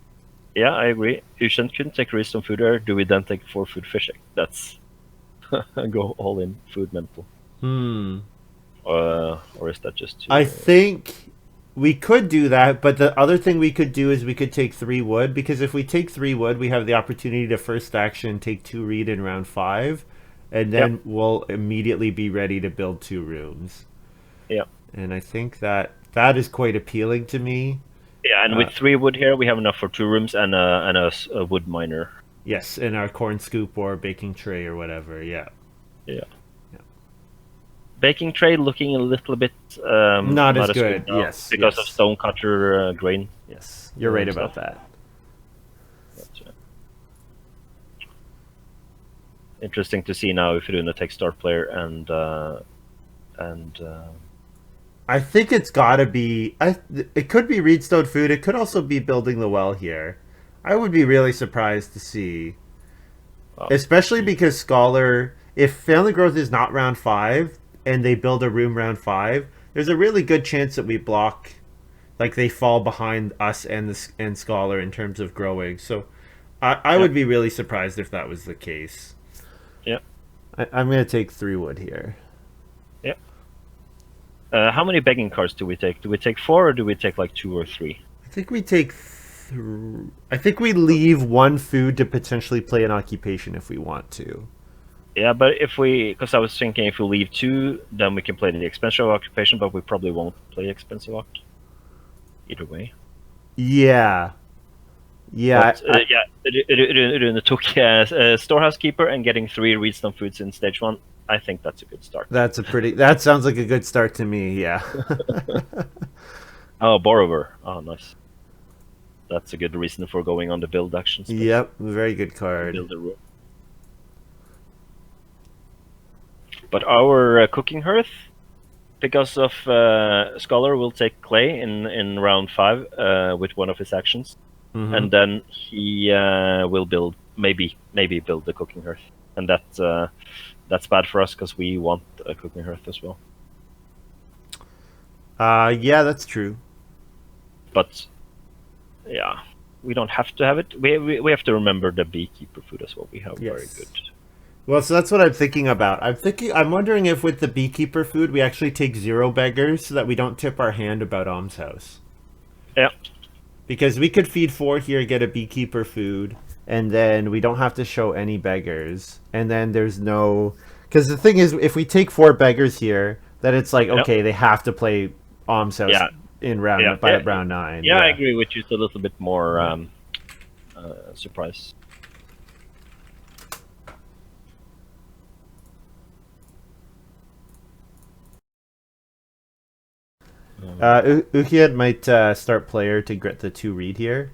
Yeah, I agree. Ukjent couldn't take redstone food there. Do we then take 4 food fishing? That's go all in food mental. Or is that just too... I think we could do that, but the other thing we could do is we could take 3 wood, because if we take 3 wood, we have the opportunity to first action take 2 reed in round 5, and then we'll immediately be ready to build 2 rooms. Yeah. And I think that is quite appealing to me. Yeah, and with 3 wood here, we have enough for 2 rooms and a wood miner. Yes, in our corn scoop or baking tray or whatever, yeah. Baking tray looking a little bit not as good now, yes, because of stone cutter grain. Yes, you're right about that. That's right. Interesting to see now if Rune takes start player and I think it's gotta be. It could be Reedstone food. It could also be building the well here. I would be really surprised to see, especially because Scholar. If family growth is not round 5 and they build a room round 5, there's a really good chance that we block, like they fall behind us and Scholar in terms of growing. So, I would be really surprised if that was the case. Yeah, I'm gonna take 3 wood here. Yeah. How many begging cards do we take? Do we take 4 or do we take like 2 or 3? I think we take. I think we leave 1 food to potentially play an occupation if we want to. Yeah, but because I was thinking if we leave 2, then we can play the expensive occupation, but we probably won't play expensive oct. Either way. Yeah. Yeah. But, Rune took storehouse keeper and getting 3 redstone foods in stage 1. I think that's a good start. That sounds like a good start to me, yeah. Oh, borrower. Oh, nice. That's a good reason for going on the build actions. Yep, very good card. Build a room. But our cooking hearth, because of Scholar will take clay in round 5 with one of his actions. And then he will build, maybe build the cooking hearth. And that's bad for us because we want a cooking hearth as well. Yeah, that's true. But yeah, we don't have to have it. We have to remember the beekeeper food as well. We have very good. Well, so that's what I'm thinking about. I'm wondering if with the beekeeper food we actually take 0 beggars so that we don't tip our hand about almshouse. Yeah. Because we could feed 4 here, get a beekeeper food, and then we don't have to show any beggars. And then there's no... Because the thing is, if we take 4 beggars here, then it's like, okay, they have to play almshouse in round 9. Yeah, I agree with you. It's a little bit more surprise. Ukjent might start player to get the 2 read here.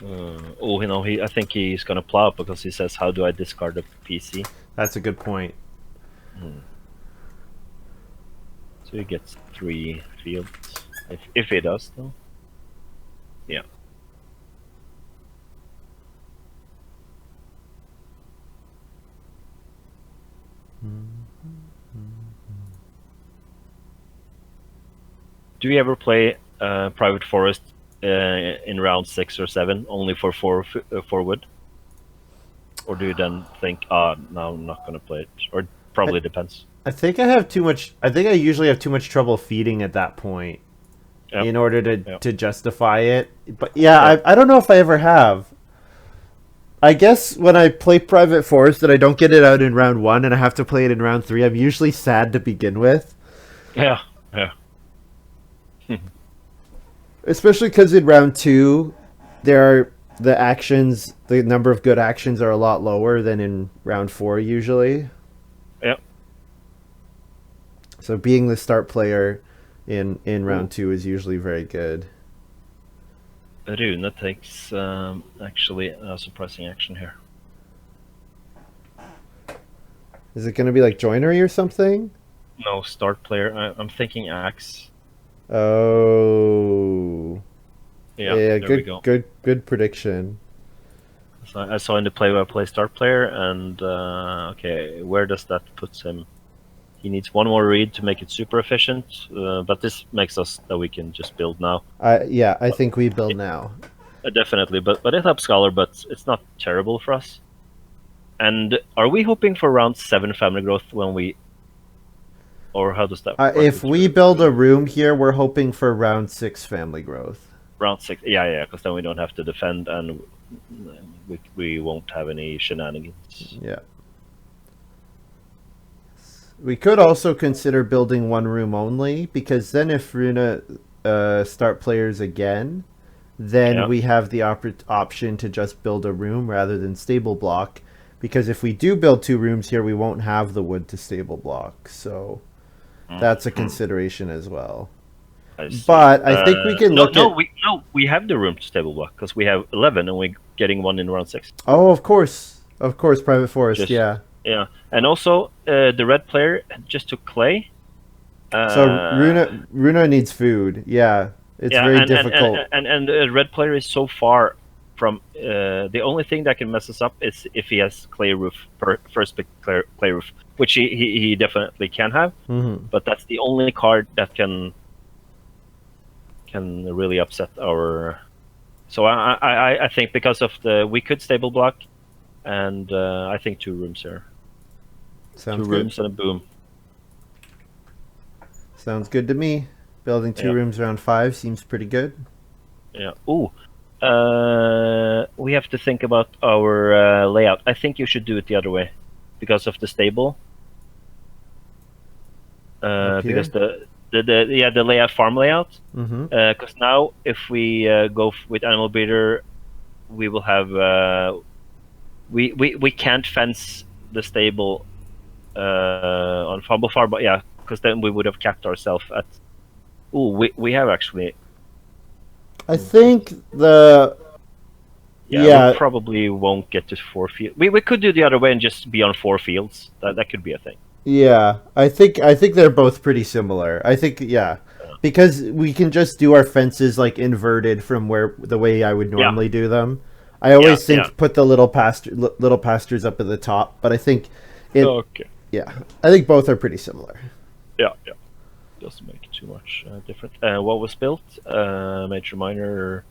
I think he's gonna plow up because he says, "How do I discard a PC?" That's a good point. So he gets 3 fields if he does, though. Yeah. Do you ever play Private Forest in round 6 or 7 only for 4 wood? Or do you then think, no, I'm not going to play it? Or probably depends. I think I have too much. I think I usually have too much trouble feeding at that point Yep. in order to Yep. to justify it. But yeah, Yep. I don't know if I ever have. I guess when I play Private Forest and I don't get it out in round 1 and I have to play it in round 3, I'm usually sad to begin with. Yeah, yeah. Especially because in round 2, the number of good actions are a lot lower than in round 4 usually. Yep. So being the start player in round 2 is usually very good. Rune takes actually a surprising action here. Is it going to be like joinery or something? No, start player. I'm thinking axe. Oh. Yeah, Yeah, there we go. good prediction. So I saw in the play-by-play start player, and okay, where does that put him? He needs one more read to make it super efficient, but this makes us that we can just build now. I think we build now. Definitely, but it helps Scholar, but it's not terrible for us. And are we hoping for round 7 family growth when we, or how does that work? If we build a room here, we're hoping for round 6 family growth. Round 6, yeah, because then we don't have to defend, and we won't have any shenanigans. Yeah. We could also consider building one room only, because then if Runa start players again, then we have the option to just build a room rather than stable block. Because if we do build 2 rooms here, we won't have the wood to stable block. So that's a consideration as well. But I think we can look at... we have the room to stable block, because we have 11 and we're getting one in round 6. Oh, of course, Private Forest, yeah. Yeah, and also the red player just took clay. So Runa needs food. Yeah, it's very difficult. And the red player is so far from the only thing that can mess us up is if he has clay roof first pick clay roof, which he definitely can have. Mm-hmm. But that's the only card that can really upset our. So I think because of we could stable block, and I think 2 rooms here. Sounds 2 good. rooms and a boom. Sounds good to me. Building 2 rooms around 5 seems pretty good. Yeah. Ooh. We have to think about our layout. I think you should do it the other way, because of the stable. Because the layout farm layout. Because now if we go with animal breeder, we will have we can't fence the stable on Fumble Farm, but yeah, because then we would have capped ourselves at. Ooh, we have actually. I think the. We probably won't get to 4 fields. We could do the other way and just be on 4 fields. That could be a thing. Yeah, I think they're both pretty similar. I think because we can just do our fences like inverted from the way I would normally do them. I always think put the little pastures up at the top, but I think I think both are pretty similar. Yeah. Doesn't make too much difference. What was built? Major, minor.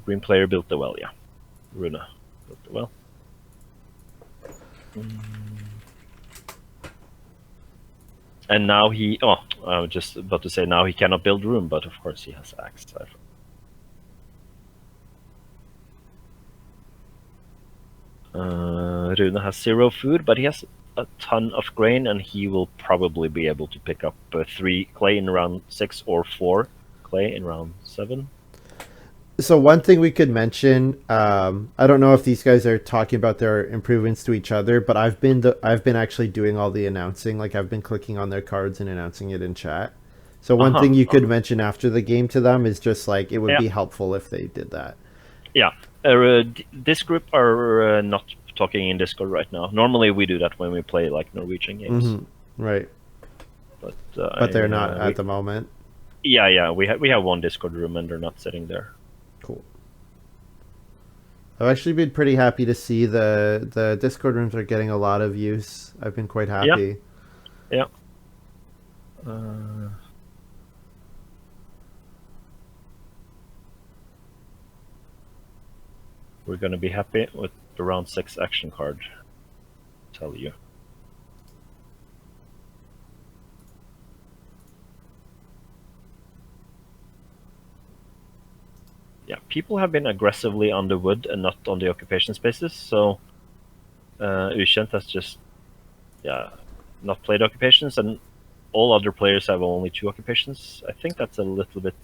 Green player built the well. Yeah, Runa built the well. And now I was just about to say now he cannot build room, but of course he has axe. Rune has 0 food, but he has a ton of grain, and he will probably be able to pick up 3 clay in round 6 or 4 clay in round 7. So one thing we could mention, I don't know if these guys are talking about their improvements to each other, but I've been actually doing all the announcing. Like I've been clicking on their cards and announcing it in chat. So one thing you could mention after the game to them is just like it would be helpful if they did that. Yeah. This group are not talking in Discord right now. Normally we do that when we play like Norwegian games. Right. But they're not at the moment. Yeah. We have one Discord room, and they're not sitting there. Cool. I've actually been pretty happy to see the Discord rooms are getting a lot of use. I've been quite happy. Yeah. We're gonna be happy with the round 6 action card. Tell you. Yeah, people have been aggressively on the wood and not on the occupation spaces, so ukjent has just not played occupations, and all other players have only 2 occupations. I think that's a little bit.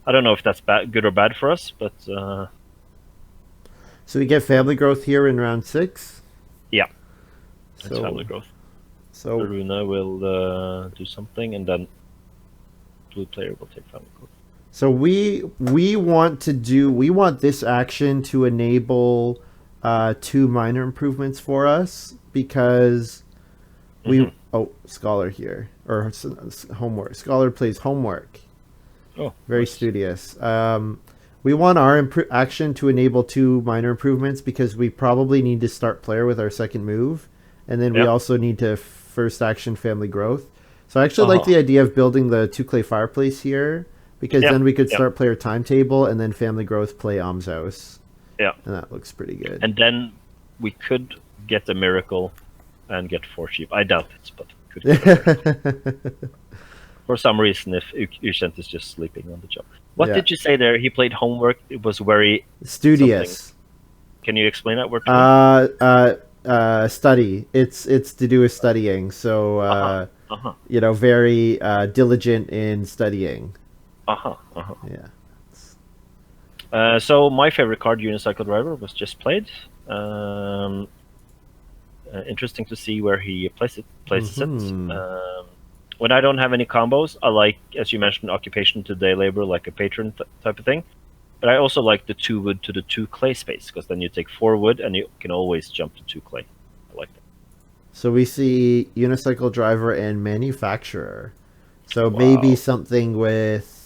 I don't know if that's good or bad for us, but So we get family growth here in round 6. yeah, it's So family growth. so Rune will do something, and then blue player will take family growth. So we want this action to enable 2 minor improvements for us because we Scholar here or homework. Scholar plays homework. Oh, Very nice. studious. We want our action to enable 2 minor improvements because we probably need to start player with our second move, and then we also need to first action family growth. So I actually like the idea of building the 2 clay fireplace here. Because then we could start player timetable and then family growth play House. Yeah. And that looks pretty good. And then we could get a miracle and get 4 sheep. I doubt it, but could get a miracle. For some reason, if ukjent is just sleeping on the job. What did you say there? He played homework. It was very studious. Something. Can you explain that word? Study. It's to do with studying. So very diligent in studying. Yeah. So my favorite card, Unicycle Driver, was just played. Interesting to see where he places it. When I don't have any combos, I like, as you mentioned, occupation to day labor, like a patron type of thing. But I also like the 2 wood to the 2 clay space, because then you take 4 wood and you can always jump to 2 clay. I like that. So we see Unicycle Driver and Manufacturer. So maybe something with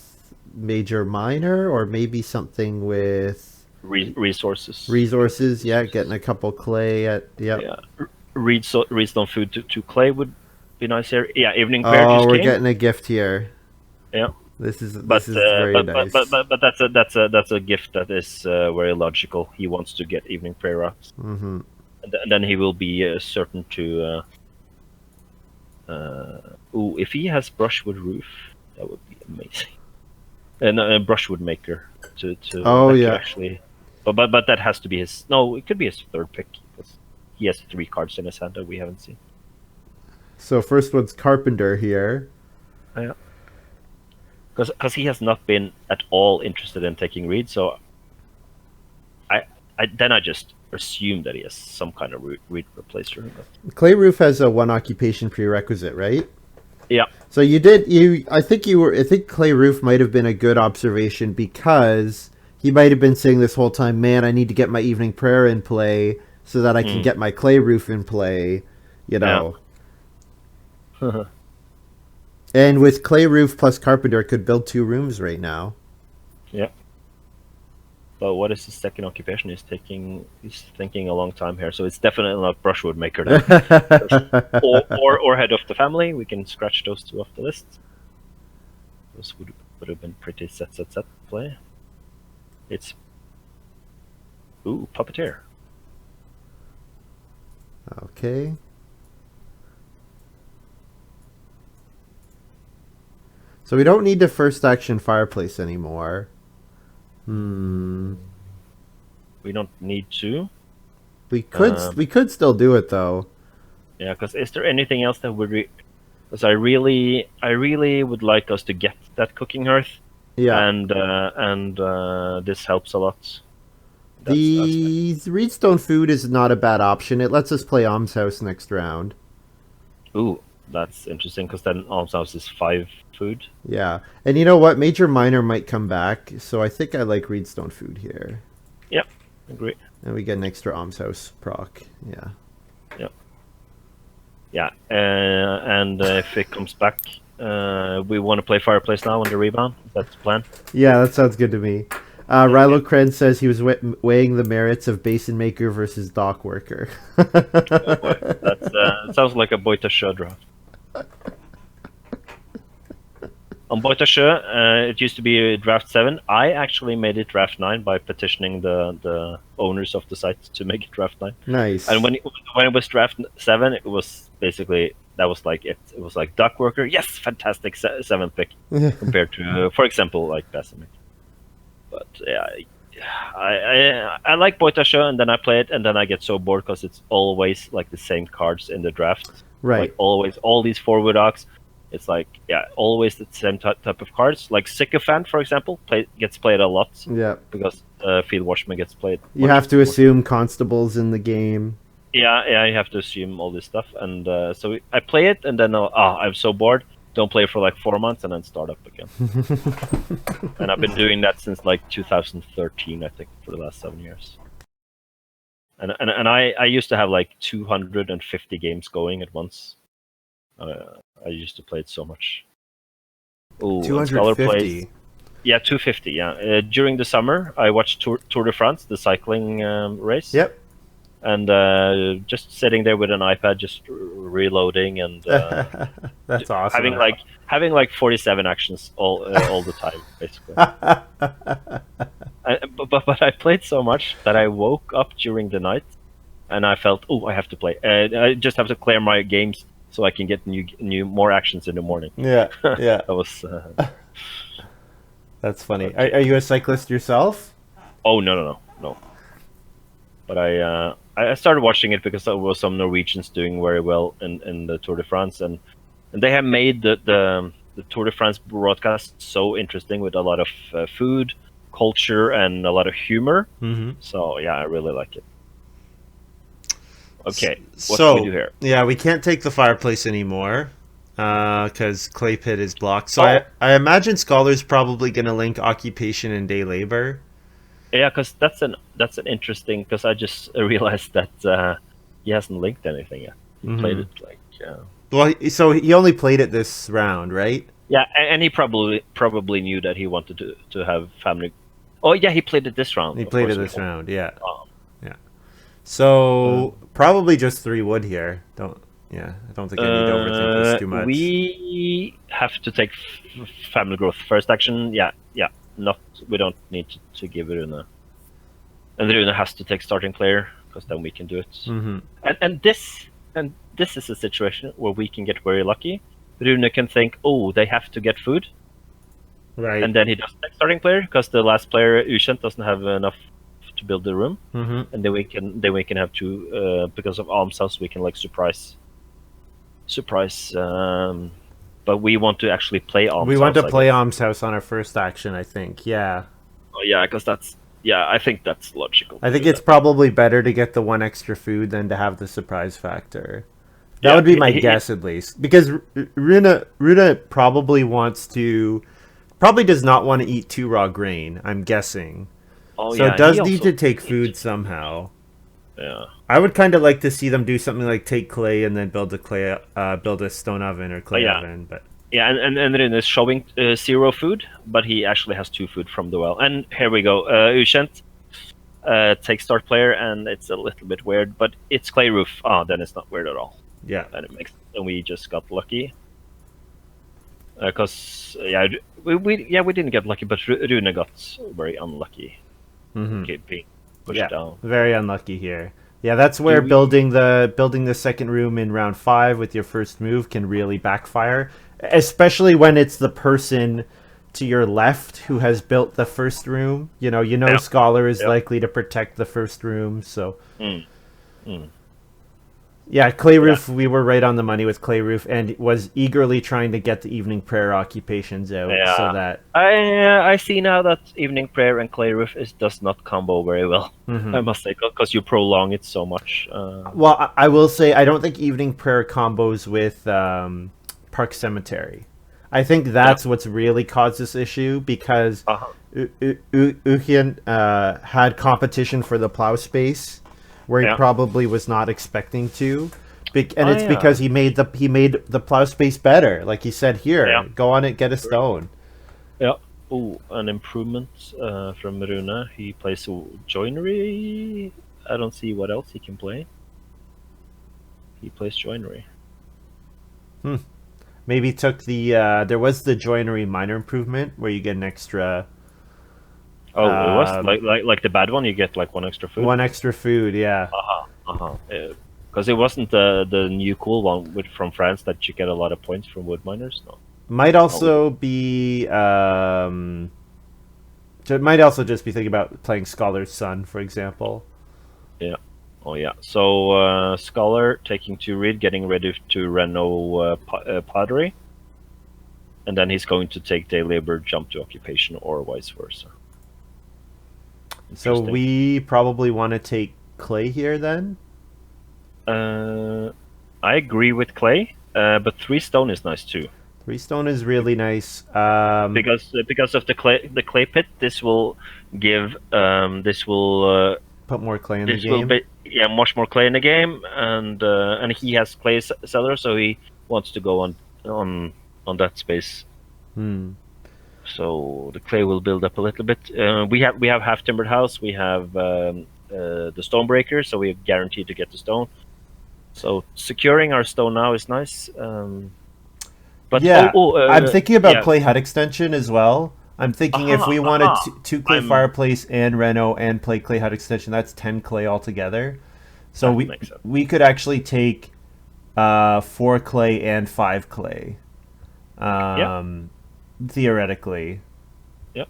major minor, or maybe something with resources. Getting a couple clay at Redstone food to clay would be nice here. Yeah, evening prayer. We're getting a gift here. Yeah, this is very nice. But that's a gift that is very logical. He wants to get evening prayer out, and then he will be certain to. If he has brushwood roof, that would be amazing. And a brushwood maker to actually, but that has to be his. No, it could be his 3rd pick because he has 3 cards in his hand that we haven't seen. So first one's Carpenter here. Yeah, because he has not been at all interested in taking read. So I just assume that he has some kind of read replacer. Clay roof has a 1 occupation prerequisite, right? Yeah. So I think Clay Roof might have been a good observation because he might have been saying this whole time, man, I need to get my evening prayer in play so that I can get my Clay Roof in play, Yeah. And with Clay Roof plus Carpenter, could build 2 rooms right now. Yeah. But what is his second occupation? He's thinking a long time here, so it's definitely not brushwood maker now. or head of the family. We can scratch those 2 off the list. Those would have been pretty set play. It's puppeteer. Okay. So we don't need the first action fireplace anymore. We don't need to. We could still do it though. Yeah, because is there anything else that would because I really would like us to get that cooking hearth. Yeah. And this helps a lot. The Reedstone food is not a bad option. It lets us play Alms House next round. Ooh, that's interesting because then Alms House is 5 food. Yeah, and you know what? Major Minor might come back, so I think I like Reedstone food here. Yeah, agree. And we get an extra Alms House proc. Yeah. Yeah. Yeah, and if it comes back, We want to play Fireplace now on the rebound. That's the plan. Yeah, that sounds good to me. Rilo Kren says he was weighing the merits of Basin Maker versus Dock Worker. Oh boy, that sounds like a Boita Sjö draft. On Boita Sjö, it used to be draft 7. I actually made it draft 9 by petitioning the owners of the site to make it draft 9. Nice. And when it was draft 7, it was basically that was like it. It was like Duck Worker, yes, fantastic 7 pick compared to, for example, like Basin. But yeah, I like Boita Sjö, and then I play it, and then I get so bored because it's always like the same cards in the draft. Right. Like always, all these forward dogs. It's like, yeah, always the same type of cards. Like Sycophant, for example, gets played a lot. Yeah. Because Field Watchman gets played. You have to assume constables in the game. Yeah, you have to assume all this stuff. And so I play it, and then I'm so bored. Don't play for like 4 months, and then start up again. And I've been doing that since like 2013, I think, for the last 7 years. And I used to have like 250 games going at once. I used to play it so much. Ooh, 250. Yeah, 250. Yeah, during the summer, I watched Tour de France, the cycling race. Yep. And just sitting there with an iPad, just reloading and that's awesome. Having like 47 actions all the time, basically. But I played so much that I woke up during the night, and I felt, I have to play. I just have to clear my games so I can get more actions in the morning. Yeah. That was. That's funny. Are you a cyclist yourself? Oh no. But I started watching it because there was some Norwegians doing very well in the Tour de France, and they have made the Tour de France broadcast so interesting with a lot of food, culture, and a lot of humor. Mm-hmm. So yeah, I really like it. Okay, what so do we do here? Yeah, we can't take the fireplace anymore because Clay Pit is blocked. So I imagine Scholar's probably going to link occupation and day labor. Yeah, because that's an interesting. Because I just realized that he hasn't linked anything yet. He played it like. Well, so he only played it this round, right? Yeah, and he probably knew that he wanted to have family. Oh yeah, he played it this round. He played it this round, yeah. Yeah. So probably just 3 wood here. I don't think I need to overthink this too much. We have to take family growth first action. Yeah. We don't need to give Rune. And Rune has to take starting player because then we can do it. Mm-hmm. And this is a situation where we can get very lucky. Rune can think, they have to get food, right? And then he doesn't take starting player because the last player ukjent doesn't have enough to build the room. Mm-hmm. And then we can have to because of almshouse we can like surprise. But we want to actually play almshouse. We want to play almshouse on our first action, I think. Yeah. Oh yeah, because I think that's logical. I think it's probably better to get the 1 extra food than to have the surprise factor. That would be my guess, at least, because Rune probably does not want to eat 2 raw grain. I'm guessing. So it does need to take food somehow. Yeah. I would kind of like to see them do something like take clay and then build a stone oven or clay oven. But yeah, and Rune is showing 0 food, but he actually has 2 food from the well. And here we go, ukjent takes start player, and it's a little bit weird, but it's clay roof. Then it's not weird at all. Yeah, and we just got lucky. Because we didn't get lucky, but Rune got very unlucky. Mm-hmm. Being pushed down. Very unlucky here. Yeah, that's where building the second room in round 5 with your first move can really backfire, especially when it's the person to your left who has built the first room. Scholar is likely to protect the first room, so. Yeah, clay roof. We were right on the money with clay roof, and was eagerly trying to get the evening prayer occupations out. Yeah. So that I see now that evening prayer and clay roof does not combo very well. Mm-hmm. I must say, because you prolong it so much. Well, I will say I don't think evening prayer combos with Park Cemetery. I think that's what's really caused this issue, because ukjent had competition for the plow space, where he probably was not expecting to. And it's because he made the plow space better. Like he said here, Yeah. go on it, get a stone. Yeah. Oh, an improvement from Rune. He plays joinery. I don't see what else he can play. He plays joinery. Maybe took the there was the joinery minor improvement where you get an extra. Oh, it was like the bad one. You get like one extra food. One extra food, yeah. Because it wasn't the new cool one from France that you get a lot of points from wood miners. No. Might also be. So it might also just be thinking about playing Scholar's Son, for example. Yeah. Oh yeah. So Scholar taking 2 read, getting ready to reno pottery, and then he's going to take day labor, jump to occupation, or vice versa. So we probably want to take clay here then. I agree with clay, but 3 stone is nice too. 3 stone is really nice. Because of the clay pit, this will give put more clay in the this game. will be much more clay in the game, and he has clay cellar, so he wants to go on that space. So the clay will build up a little bit. We have half timbered house. We have the stone breaker, so we are guaranteed to get the stone. So securing our stone now is nice. But yeah, I'm thinking about clay hut extension as well. I'm thinking if we wanted 2 clay fireplace and reno and play clay hut extension, that's 10 clay altogether. So we could actually take 4 clay and 5 clay. Theoretically. Yep.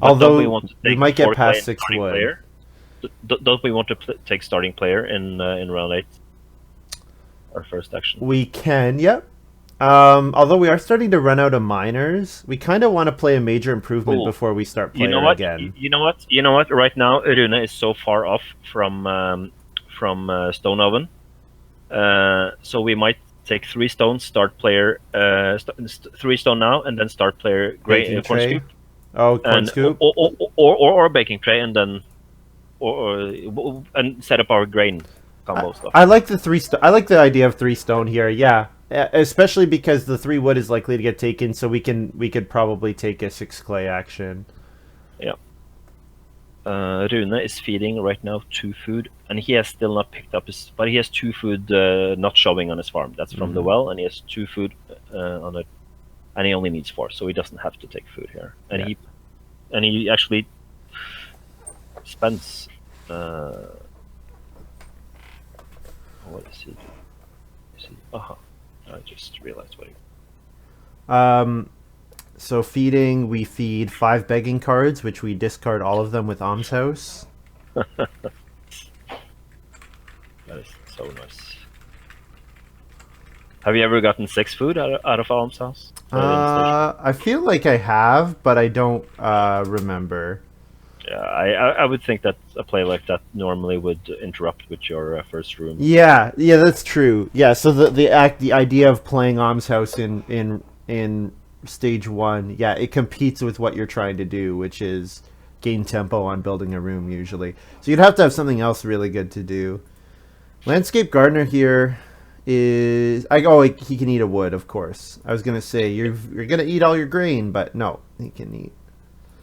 Although we want to take we might get past 6 wood. Don't we want to take starting player in round 8? Our first action. We can, yep. Although we are starting to run out of miners, we kind of want to play a major improvement before we start playing again. You know what? Right now, Rune is so far off from Stone Oven. So we might take 3 stones, start player 3 stone now, and then start player corn scoop. Oh, corn scoop. Or baking tray, and then and set up our grain combo stuff. I like the I like the idea of 3 stone here. Yeah, especially because the 3 wood is likely to get taken, so we could probably take a 6 clay action. Yeah. Rune is feeding right now 2 food, and he has still not picked up but he has 2 food not showing on his farm. That's from the well, and he has 2 food on it, and he only needs 4, so he doesn't have to take food here. And he actually spends. What is he doing? I just realized what he. So feeding, we feed 5 begging cards, which we discard all of them with almshouse. That is so nice. Have you ever gotten 6 food out of almshouse? I feel like I have, but I don't remember. Yeah, I would think that a play like that normally would interrupt with your first room. Yeah, that's true. Yeah, so the idea of playing almshouse in stage 1, yeah, it competes with what you're trying to do, which is gain tempo on building a room usually. So you'd have to have something else really good to do. Landscape gardener here is he can eat a wood, of course. I was gonna say you're gonna eat all your grain, but no, he can eat.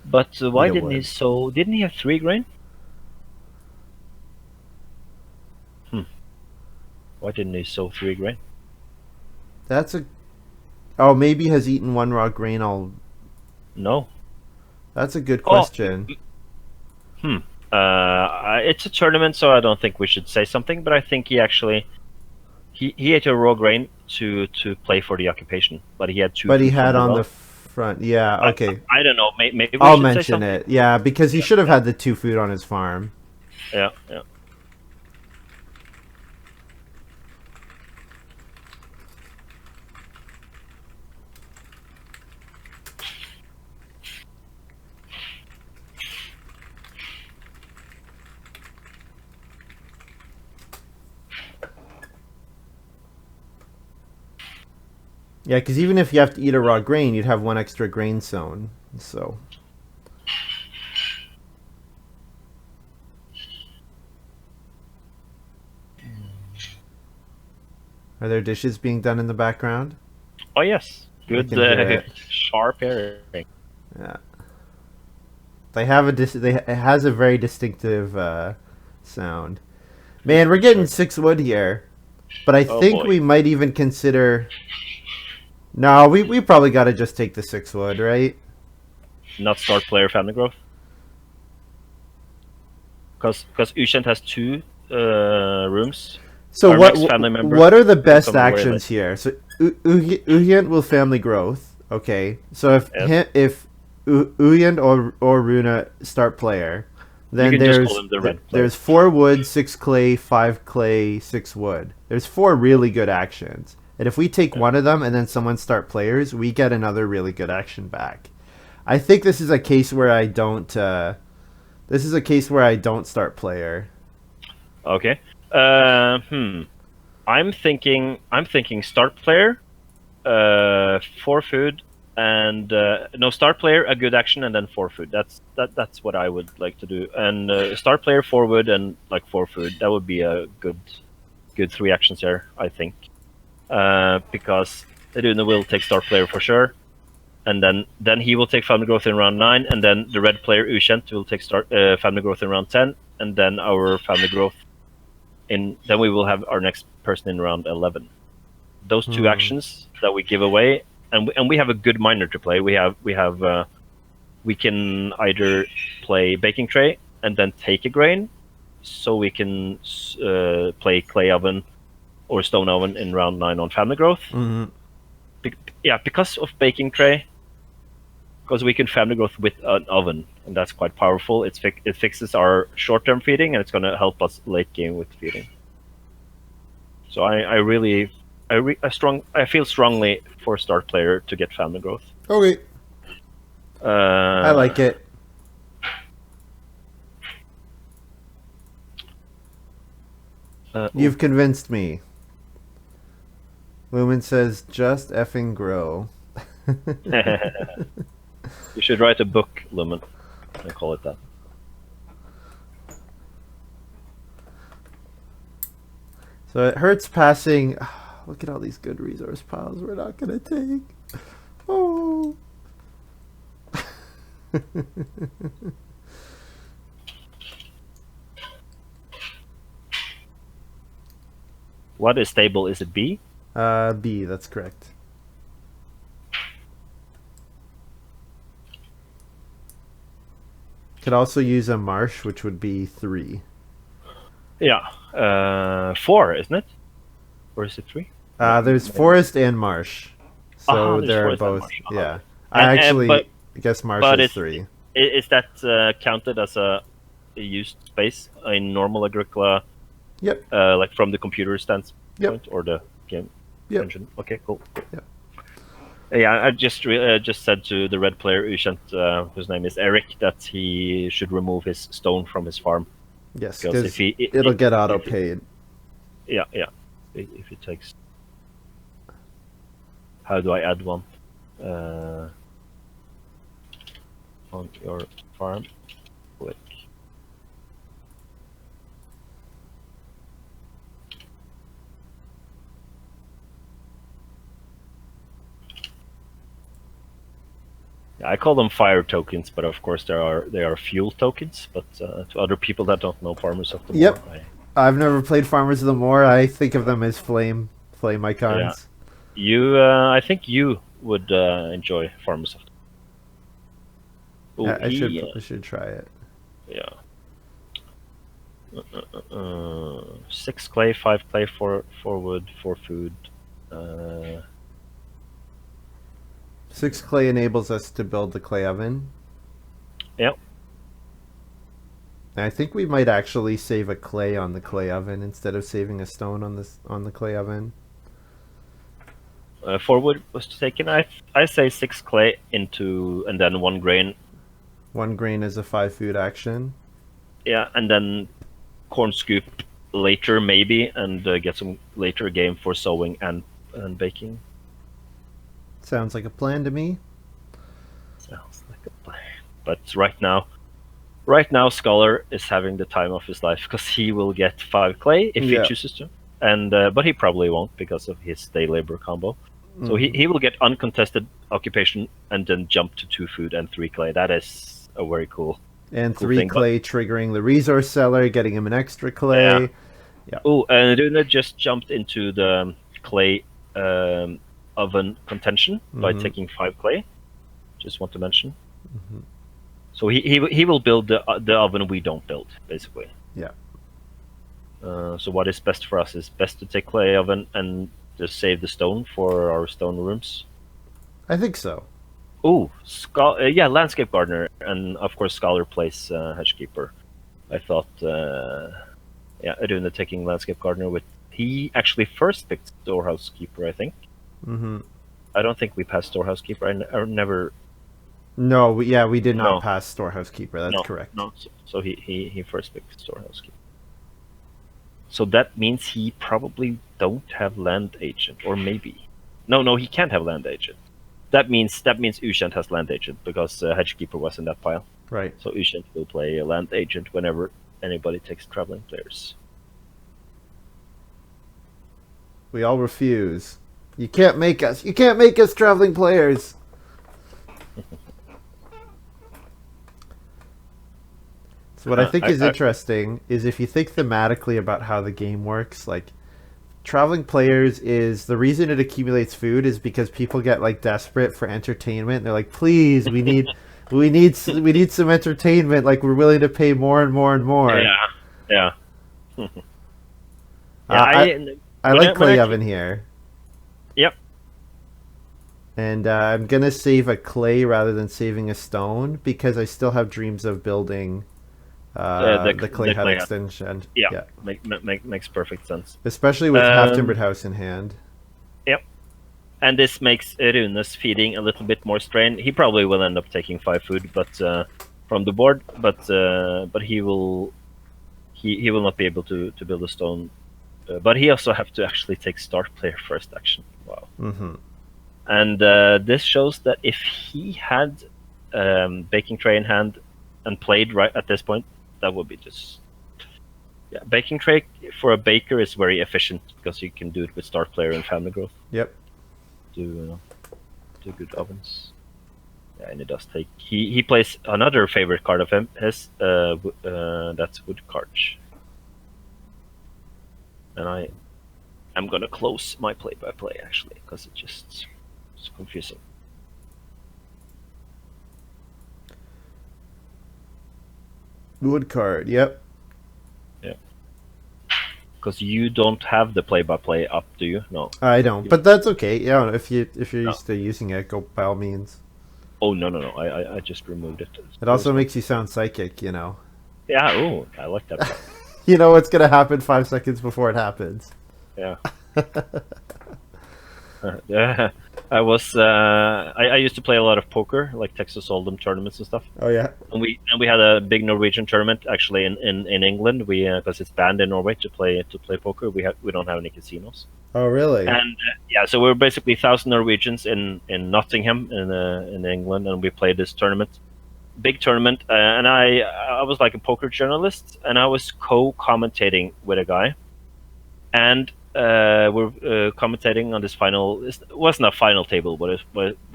But why didn't he? Didn't he have 3 grain? Why didn't he sow 3 grain? That's a. Oh, maybe he has eaten 1 raw grain all. No. That's a good question. It's a tournament, so I don't think we should say something. But I think he actually he ate a raw grain to play for the occupation, but he had 2. But he had on the front. Yeah. Okay. I don't know. Maybe we I'll should mention say something. it. Yeah, because he should have had the 2 food on his farm. Yeah. Yeah, because even if you have to eat a raw grain, you'd have 1 extra grain sown. So. Are there dishes being done in the background? Oh yes, good can hear it. sharp hearing. Yeah. They have it has a very distinctive sound. Man, we're getting 6 wood here. But I Oh, think boy. we might even consider... No, we probably got to just take the 6 wood, right? Not start player family growth. Because ukjent has 2 rooms. So Our next family member what are the will best come very actions late. here? So Ukjent will family growth. Okay. So if Ukjent or Runa start player, then You can just call him the red player. there's 4 wood, 6 clay, 5 clay, 6 wood. There's 4 really good actions. And if we take one of them and then someone start players, we get another really good action back. I think this is a case where I don't start player. Okay. I'm thinking start player, 4 food, and no, start player, a good action, and then 4 food. That's what I would like to do. And start player, 4 wood, and like 4 food. That would be a good 3 actions there, I think. Because Rune will take start player for sure, and then he will take family growth in round 9, and then the red player ukjent will take family growth in round 10, and then our family growth then we will have our next person in round 11. Those 2 actions that we give away, and we have a good miner to play. We can either play baking tray and then take a grain, so we can play clay oven or stone oven in round 9 on family growth. Mm-hmm. Because of baking tray, because we can family growth with an oven, and that's quite powerful. It fixes our short-term feeding, and it's going to help us late game with feeding. So I feel strongly for start player to get family growth. Okay. I like it. You've convinced me. Lumen says, just effing grow. You should write a book, Lumen. I call it that. So it hurts passing. Look at all these good resource piles we're not going to take. Oh. What is stable? Is it B? B, that's correct. Could also use a marsh, which would be 3. Yeah. 4, isn't it? Or is it 3? There's forest and marsh. So there's there are forest and both. marsh. Yeah. I guess marsh but is 3. Is that counted as a used space in normal Agricola? Yep. Like from the computer standpoint or the game engine? Okay, cool. Yep. Yeah, I just said to the red player ukjent, whose name is Eric, that he should remove his stone from his farm. Yes, because it'll get auto paid. Yeah. If it takes. How do I add one? On your farm, click. I call them fire tokens, but of course they are fuel tokens. But to other people that don't know Farmers of the Moor, Yep. I've never played Farmers of the Moor. I think of them as flame icons. Yeah. I think you would enjoy Farmers of the Moor. I should try it. Yeah. 6 clay, 5 clay, 4 wood, 4 food. 6 clay enables us to build the clay oven. Yep. And I think we might actually save a clay on the clay oven instead of saving a stone on the clay oven. 4 wood was taken. I say 6 clay into and then 1 grain. 1 grain is a 5 food action. Yeah, and then corn scoop later maybe, and get some later game for sowing and baking. Sounds like a plan to me. Sounds like a plan. But right now, Scholar is having the time of his life because he will get 5 clay if he chooses to. and but he probably won't because of his day labor combo. So he will get uncontested occupation and then jump to 2 food and 3 clay. That is a very cool. And cool 3 thing, clay triggering the resource seller, getting him an extra clay. Yeah. Oh, and Rune just jumped into the clay oven contention by taking 5 clay. Just want to mention. So he will build the oven we don't build, basically. Yeah. So what is best for us is best to take clay oven and just save the stone for our stone rooms. I think so. Oh, landscape gardener, and of course scholar plays hedgekeeper. I thought, Rune taking landscape gardener with he actually first picked storehouse keeper. I think. I don't think we passed storehouse keeper. I never. No, we did not pass storehouse keeper. That's correct. No, so he first picked storehouse keeper. So that means he probably don't have land agent, or maybe. No, he can't have land agent. That means ukjent has land agent because hedgekeeper was in that pile. Right. So ukjent will play a land agent whenever anybody takes traveling players. We all refuse. You can't make us. You can't make us traveling players. So what I think is interesting is if you think thematically about how the game works, like traveling players is the reason it accumulates food is because people get like desperate for entertainment. They're like, please, we need some entertainment. Like we're willing to pay more and more and more. Yeah. I like clay oven here. Yep. And I'm gonna save a clay rather than saving a stone because I still have dreams of building the clay hut extension. Yeah. Makes perfect sense. Especially with half timbered house in hand. Yep. And this makes Rune's feeding a little bit more strain. He probably will end up taking 5 food, but from the board, but he will not be able to build a stone. But he also have to actually take start player first action. Wow. And this shows that if he had baking tray in hand and played right at this point, that would be just baking tray for a baker is very efficient because you can do it with start player and family growth. Yep. Do good ovens. Yeah, and it does take. He plays another favorite card of him. His that's wood carch. And I'm gonna close my play-by-play actually because it's confusing. Wood card, yep. Yeah. Because you don't have the play-by-play up, do you? No. I don't, but that's okay. Yeah, if you're used to using it, go by all means. Oh no! I just removed it. It also makes you sound psychic, you know. Yeah. Oh, I like that. You know what's gonna happen 5 seconds before it happens. Yeah. Yeah. I was I used to play a lot of poker, like Texas Hold'em tournaments and stuff. Oh yeah. And we had a big Norwegian tournament actually in England. We because it's banned in Norway to play poker. We don't have any casinos. Oh really? And so we were basically 1,000 Norwegians in Nottingham in England, and we played this tournament, big tournament. And I was like a poker journalist, and I was co-commentating with a guy, and we're commentating on this final. It wasn't a final table, but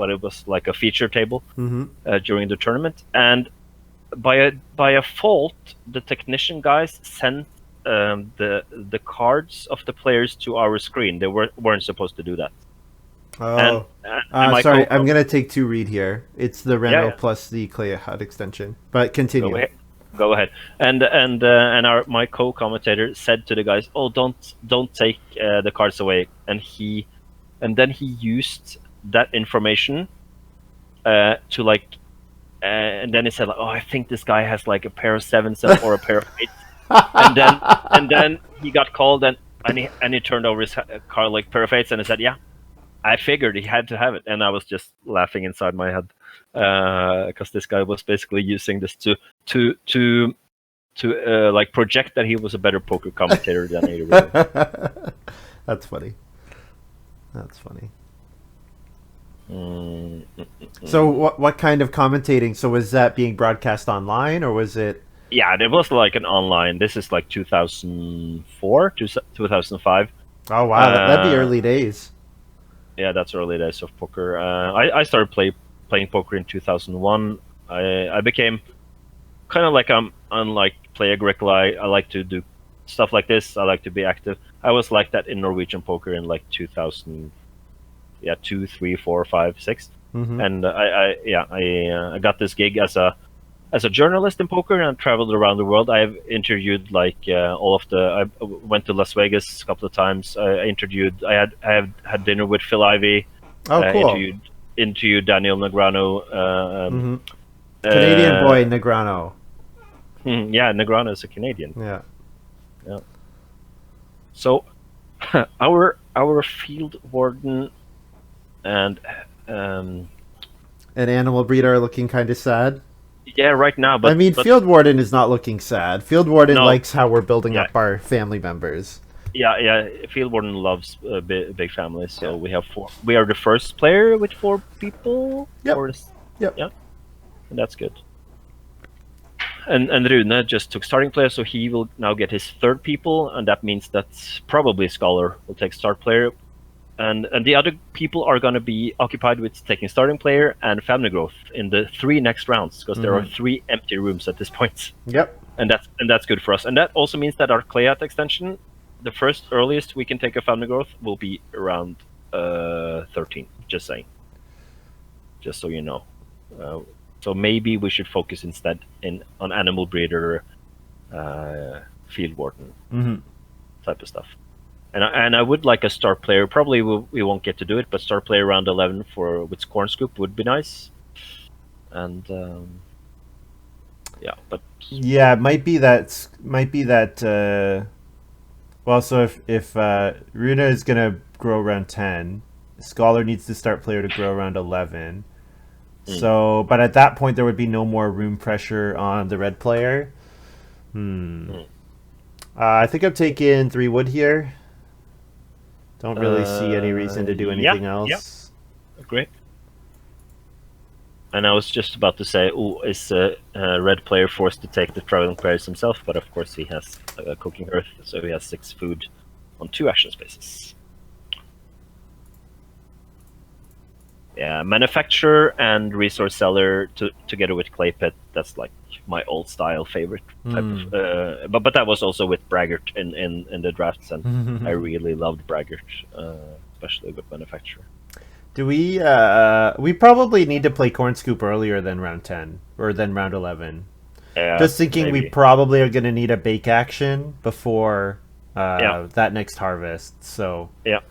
it was like a feature table during the tournament. And by a fault, the technician guys sent the cards of the players to our screen. They weren't supposed to do that. Oh, sorry. I'm gonna take 2 read here. It's the runeho plus the clay hut extension. But continue. Go ahead. And my co-commentator said to the guys, "Oh, don't take the cards away." And then he used that information to like, and then he said, like, "Oh, I think this guy has like a pair of 7s or a pair of 8s." and then he got called and he turned over his card like pair of 8s and he said, "Yeah, I figured he had to have it." And I was just laughing inside my head because this guy was basically using this to like project that he was a better poker commentator than he really was. That's funny. So what kind of commentating? So was that being broadcast online or was it? Yeah, there was like an online. This is like 2004, 2005. Oh wow, that'd be early days. Yeah, that's early days of poker. I started playing poker in 2001. I became kind of like unlike Play-agricola. I like to do stuff like this. I like to be active. I was like that in Norwegian poker in like 2000. Yeah, 2, 3, 4, 5, 6. Mm-hmm. And I got this gig as a journalist in poker and traveled around the world. I've interviewed like all of the. I went to Las Vegas a couple of times. I interviewed. I have had dinner with Phil Ivey. Oh, cool. Interviewed Daniel Negreanu. Mm-hmm. Canadian boy Negreanu. Yeah, Negreanu is a Canadian. Yeah. Yeah. So, our field warden and an animal breeder are looking kind of sad. Yeah, right now. But I mean, Field Warden is not looking sad. Field Warden No. likes how we're building up our family members. Yeah. Field warden loves big families, so we have 4. We are the first player with 4 people. Yep. Yep. Yeah, and that's good. And Rune just took starting player, so he will now get his 3rd people, and that means that probably Scholar will take start player, and the other people are going to be occupied with taking starting player and family growth in the 3 next rounds, because there are 3 empty rooms at this point. Yep. And that's good for us. And that also means that our Clayat extension, the first earliest we can take a family growth will be around 13. Just saying. Just so you know. So maybe we should focus instead on animal breeder, field warden, type of stuff. And I would like a start player. Probably we won't get to do it, but start player around 11 with corn scoop would be nice. And yeah, but yeah, it might be that. Well, so if Runa is gonna grow around 10, Scholar needs to start player to grow around 11. So, but at that point, there would be no more room pressure on the red player. I think I'm taking 3 wood here. Don't really see any reason to do anything else. Yeah. Great. And I was just about to say, is a red player forced to take the traveling players himself? But of course, he has a cooking earth, so he has 6 food on 2 action spaces. Yeah, manufacturer and resource seller together with clay pit. That's like my old style favorite type of. But that was also with Braggart in the drafts, and I really loved Braggart, especially with manufacturer. Do we? We probably need to play corn scoop earlier than round 10 or than round 11. Just thinking, maybe. We probably are going to need a bake action before that next harvest. So yeah,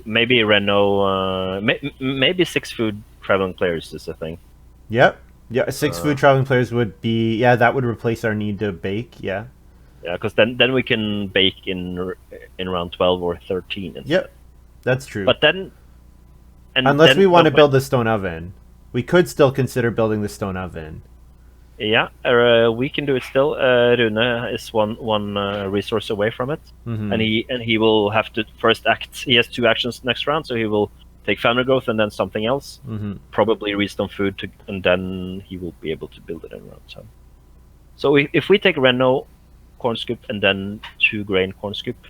maybe Renault. Maybe 6 food traveling players is a thing. Yep. Yeah, 6 food traveling players would be. Yeah, that would replace our need to bake. Yeah. Yeah, because then we can bake in round 12 or 13. Instead. Yep, that's true. But then. Unless we want to build the stone oven, we could still consider building the stone oven. Yeah, we can do it still. Rune is one resource away from it, and he will have to first act. He has 2 actions next round, so he will take family growth and then something else, probably redstone food, and then he will be able to build it in round 10. So if we take Renault corn scoop and then 2 grain corn scoop,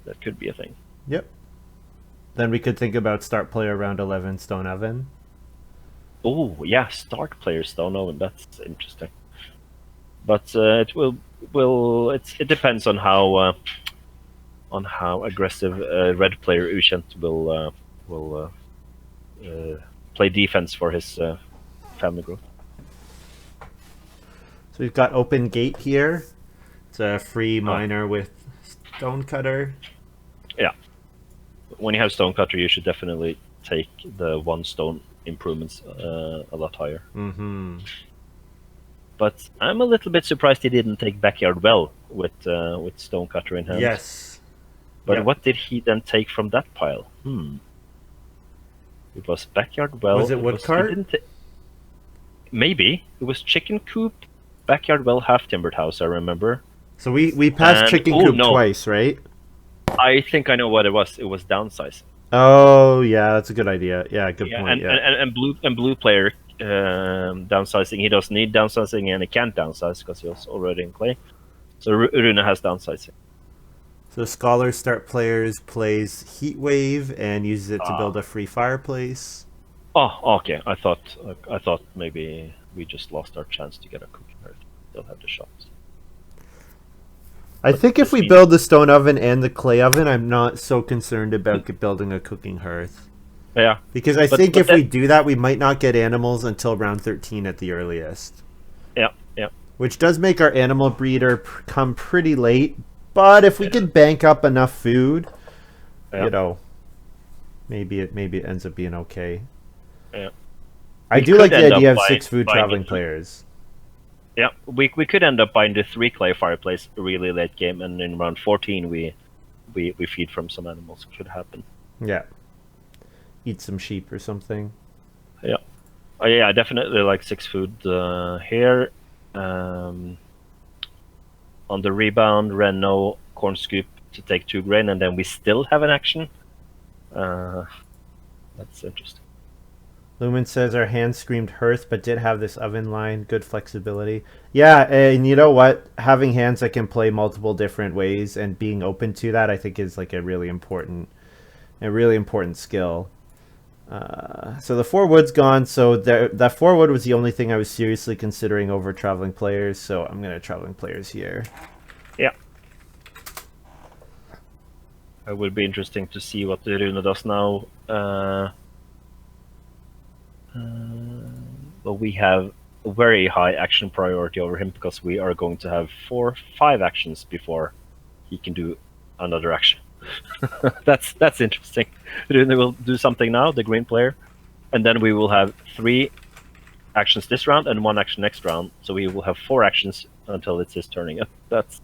that could be a thing. Yep. Then we could think about start player round 11 stone oven. Oh yeah, start player stone oven. That's interesting. But it it depends on how aggressive red player ukjent will play defense for his family growth. So we've got open gate here. It's a free miner with stone cutter. Yeah. When you have stone cutter, you should definitely take the 1 stone improvements a lot higher. But I'm a little bit surprised he didn't take backyard well with stone cutter in hand. Yes. But what did he then take from that pile? It was backyard well. Was it wood cart? Maybe it was chicken coop, backyard well, half timbered house. I remember. So we passed chicken coop twice, right? I think I know what it was. It was downsizing. Oh yeah, that's a good idea. Yeah, good point. And blue player downsizing. He doesn't need downsizing, and he can't downsize because he was already in clay. So Rune has downsizing. So Scholar Start Players plays Heat Wave and uses it to build a free fireplace. Oh, okay. I thought maybe we just lost our chance to get a cooking hearth. Still have the shops. I think if we build the stone oven and the clay oven, I'm not so concerned about building a cooking hearth. Yeah. Because I think if we do that, we might not get animals until round 13 at the earliest. Yeah, yeah. Which does make our animal breeder come pretty late. But if we could bank up enough food, you know, maybe it ends up being okay. Yeah. I do like the idea of 6 food traveling players. Yeah, we could end up buying the 3 clay fireplace really late game, and in round 14 we feed from some animals. Could happen. Yeah. Eat some sheep or something. Yeah. Oh yeah, I definitely like 6 food here. On the rebound, Renault, corn scoop to take 2 grain, and then we still have an action. That's interesting. Lumen says our hand screamed hearth, but did have this oven line. Good flexibility. Yeah, and you know what? Having hands that can play multiple different ways and being open to that, I think, is like a really important skill. So the 4 wood's gone. So that 4 wood was the only thing I was seriously considering over traveling players. So I'm gonna traveling players here. Yeah. It would be interesting to see what the Rune does now. But we have a very high action priority over him because we are going to have 4, 5 actions before he can do another action. That's interesting. Rune will do something now, the green player, and then we will have 3 actions this round and 1 action next round. So we will have 4 actions until it's his turn again. That's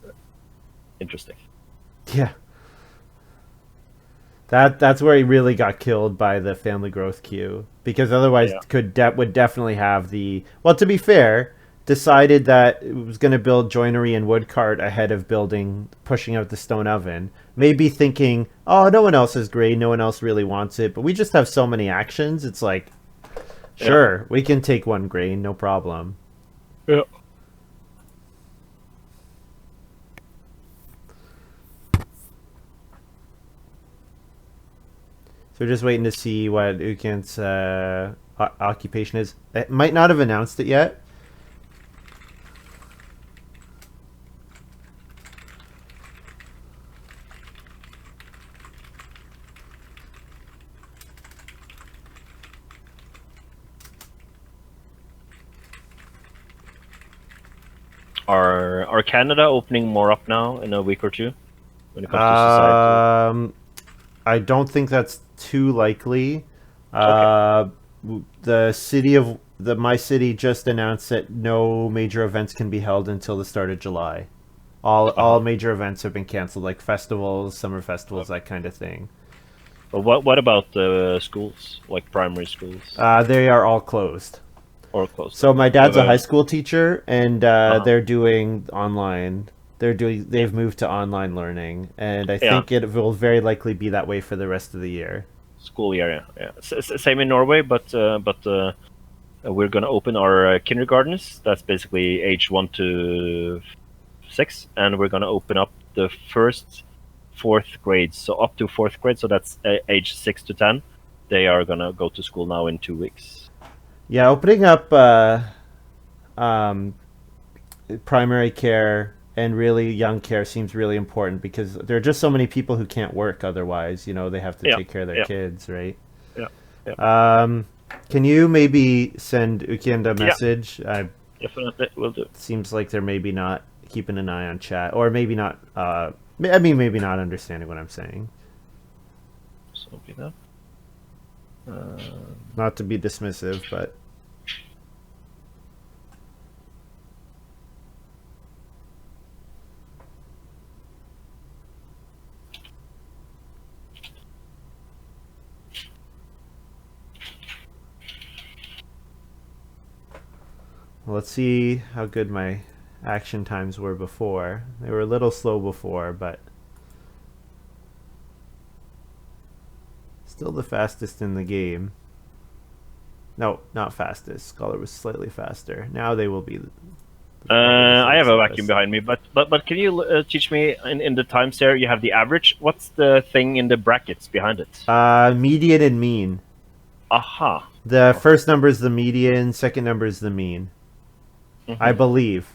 interesting. Yeah. That's where he really got killed by the family growth queue, because otherwise would definitely have the, well, to be fair, decided that it was going to build joinery and woodcart ahead of pushing out the stone oven. Maybe thinking, oh, no one else has grain, no one else really wants it, but we just have so many actions. It's like, sure, we can take 1 grain, no problem. Yeah. So we're just waiting to see what ukjent's occupation is. It might not have announced it yet. Are Canada opening more up now in a week or 2 when it comes to society? I don't think that's too likely. Okay. The city of my city just announced that no major events can be held until the start of July. All major events have been canceled, like festivals, summer festivals, that kind of thing. But what about the schools, like primary schools? They are all closed. Or closed. So my dad's a high school teacher, and they're doing online. They've moved to online learning, and I think it will very likely be that way for the rest of the year. School year, yeah. Same in Norway, but we're gonna open our kindergartens. That's basically age 1 to 6, and we're gonna open up the first 4th grades, so up to 4th grade. So that's age 6 to 10. They are gonna go to school now in 2 weeks. Yeah, opening up primary care and really young care seems really important, because there are just so many people who can't work otherwise. You know, they have to take care of their kids, right? Yeah. Can you maybe send ukjent a message? Definitely will do. Seems like they're maybe not keeping an eye on chat, or maybe not. Maybe not understanding what I'm saying. So be that. Not to be dismissive, but let's see how good my action times were before. They were a little slow before, but still the fastest in the game. No, not fastest. Scholar was slightly faster. Now they will be. I have a vacuum behind me, but can you teach me in the times there? You have the average. What's the thing in the brackets behind it? Median and mean. Aha. The first number is the median. Second number is the mean. I believe,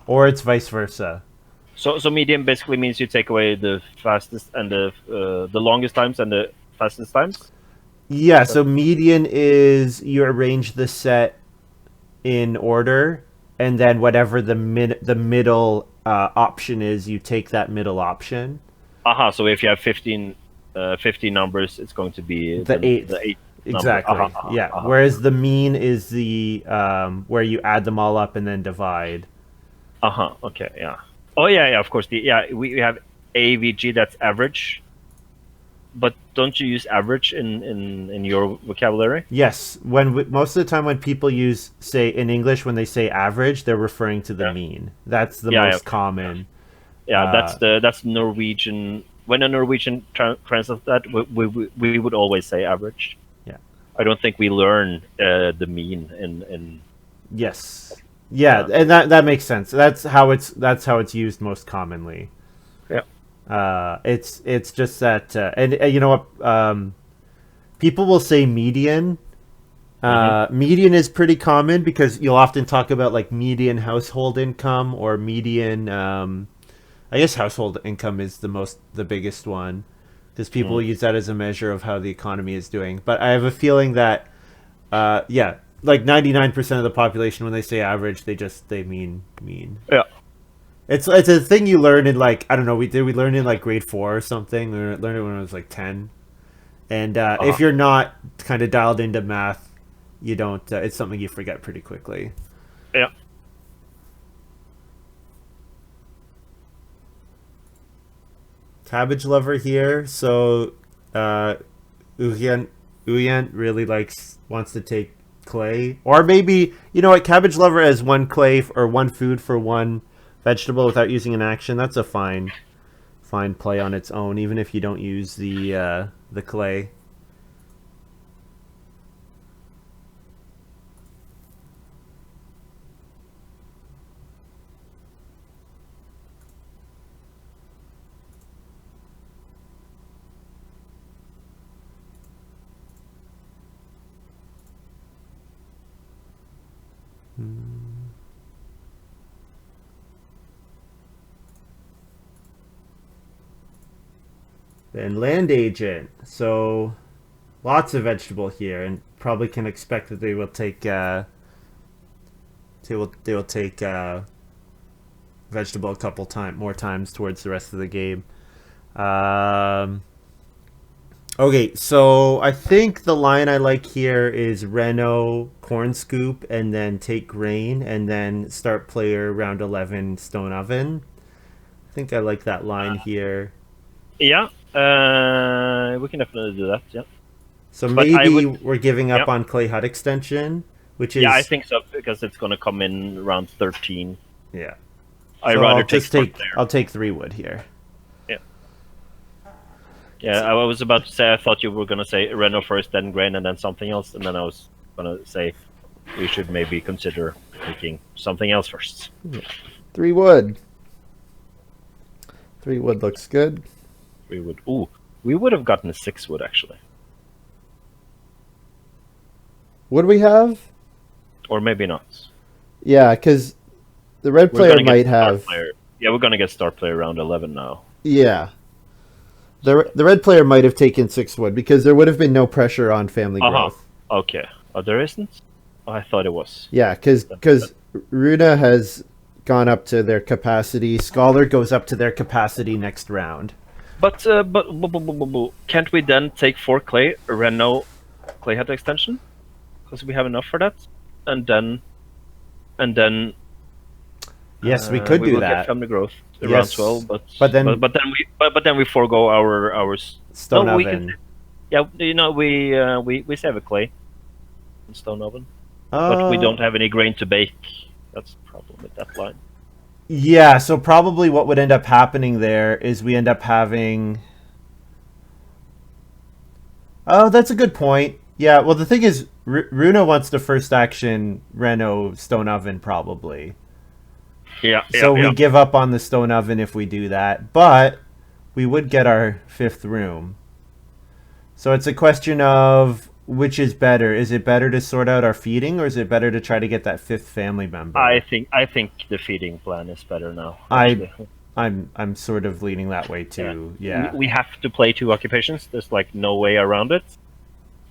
or it's vice versa. So median basically means you take away the fastest and the longest times and the fastest times. Yeah. So median is you arrange the set in order. And then whatever the middle option is, you take that middle option. Aha, so if you have 15 numbers, it's going to be the eighth. Exactly. Yeah. Whereas the mean is the where you add them all up and then divide. Okay. Yeah. Oh yeah. Of course. We have AVG. That's average. But don't you use average in your vocabulary? Yes. Most of the time when people say in English when they say average, they're referring to the mean. That's the most common. Yeah, that's Norwegian. When a Norwegian translates that, we would always say average. Yeah. I don't think we learn the mean in. Yes. Yeah, and that makes sense. That's how it's used most commonly. It's just that, and you know what? People will say median. Median is pretty common because you'll often talk about like median household income or median. I guess household income is the biggest one because people use that as a measure of how the economy is doing. But I have a feeling that, like 99% of the population when they say average, they mean mean. Yeah. It's a thing you learn in like, I don't know, we learn in like grade 4 or something. We learned it when I was like 10. And if you're not kind of dialed into math, you don't. It's something you forget pretty quickly. Yeah. Cabbage lover here. So ukjent really wants to take clay, or maybe you know what, cabbage lover has one clay or one food for one vegetable without using an action. That's a fine play on its own, even if you don't use the clay. Then land agent. So lots of vegetable here, and probably can expect that they will take vegetable a couple more times towards the rest of the game. Okay, so I think the line I like here is Reno, corn scoop, and then take grain, and then start player round 11 stone oven. I think I like that line here. Yeah, we can definitely do that, yeah. So maybe we're giving up on clay hut extension, which is... Yeah, I think so, because it's going to come in around 13. Yeah. I'll take 3 wood here. Yeah, I was about to say, I thought you were going to say Reno first, then grain, and then something else, and then I was going to say we should maybe consider making something else first. 3 wood. 3 wood looks good. 3 wood. Ooh, we would have gotten a 6 wood, actually. Would we have? Or maybe not. Yeah, because the red player might have... Yeah, we're going to get start player round 11 now. Yeah. The red player might have taken 6 wood because there would have been no pressure on family growth. Okay. Oh, there isn't? Oh, I thought it was. Yeah, because Runa has gone up to their capacity. Scholar goes up to their capacity next round. But can't we then take 4 clay, Reno clay hut extension? Because we have enough for that, and then. Yes, we could do that. Get family growth around 12, but then we forego our stone oven. We save a clay in stone oven, but we don't have any grain to bake. That's the problem with that line. Yeah, so probably what would end up happening there is we end up having... Oh, that's a good point. Yeah, well, the thing is, Runa wants the first action Reno stone oven probably. Yeah. So we give up on the stone oven if we do that, but we would get our 5th room. So it's a question of which is better. Is it better to sort out our feeding, or is it better to try to get that 5th family member? I think the feeding plan is better now. I'm sort of leaning that way too. Yeah. We have to play 2 occupations. There's like no way around it.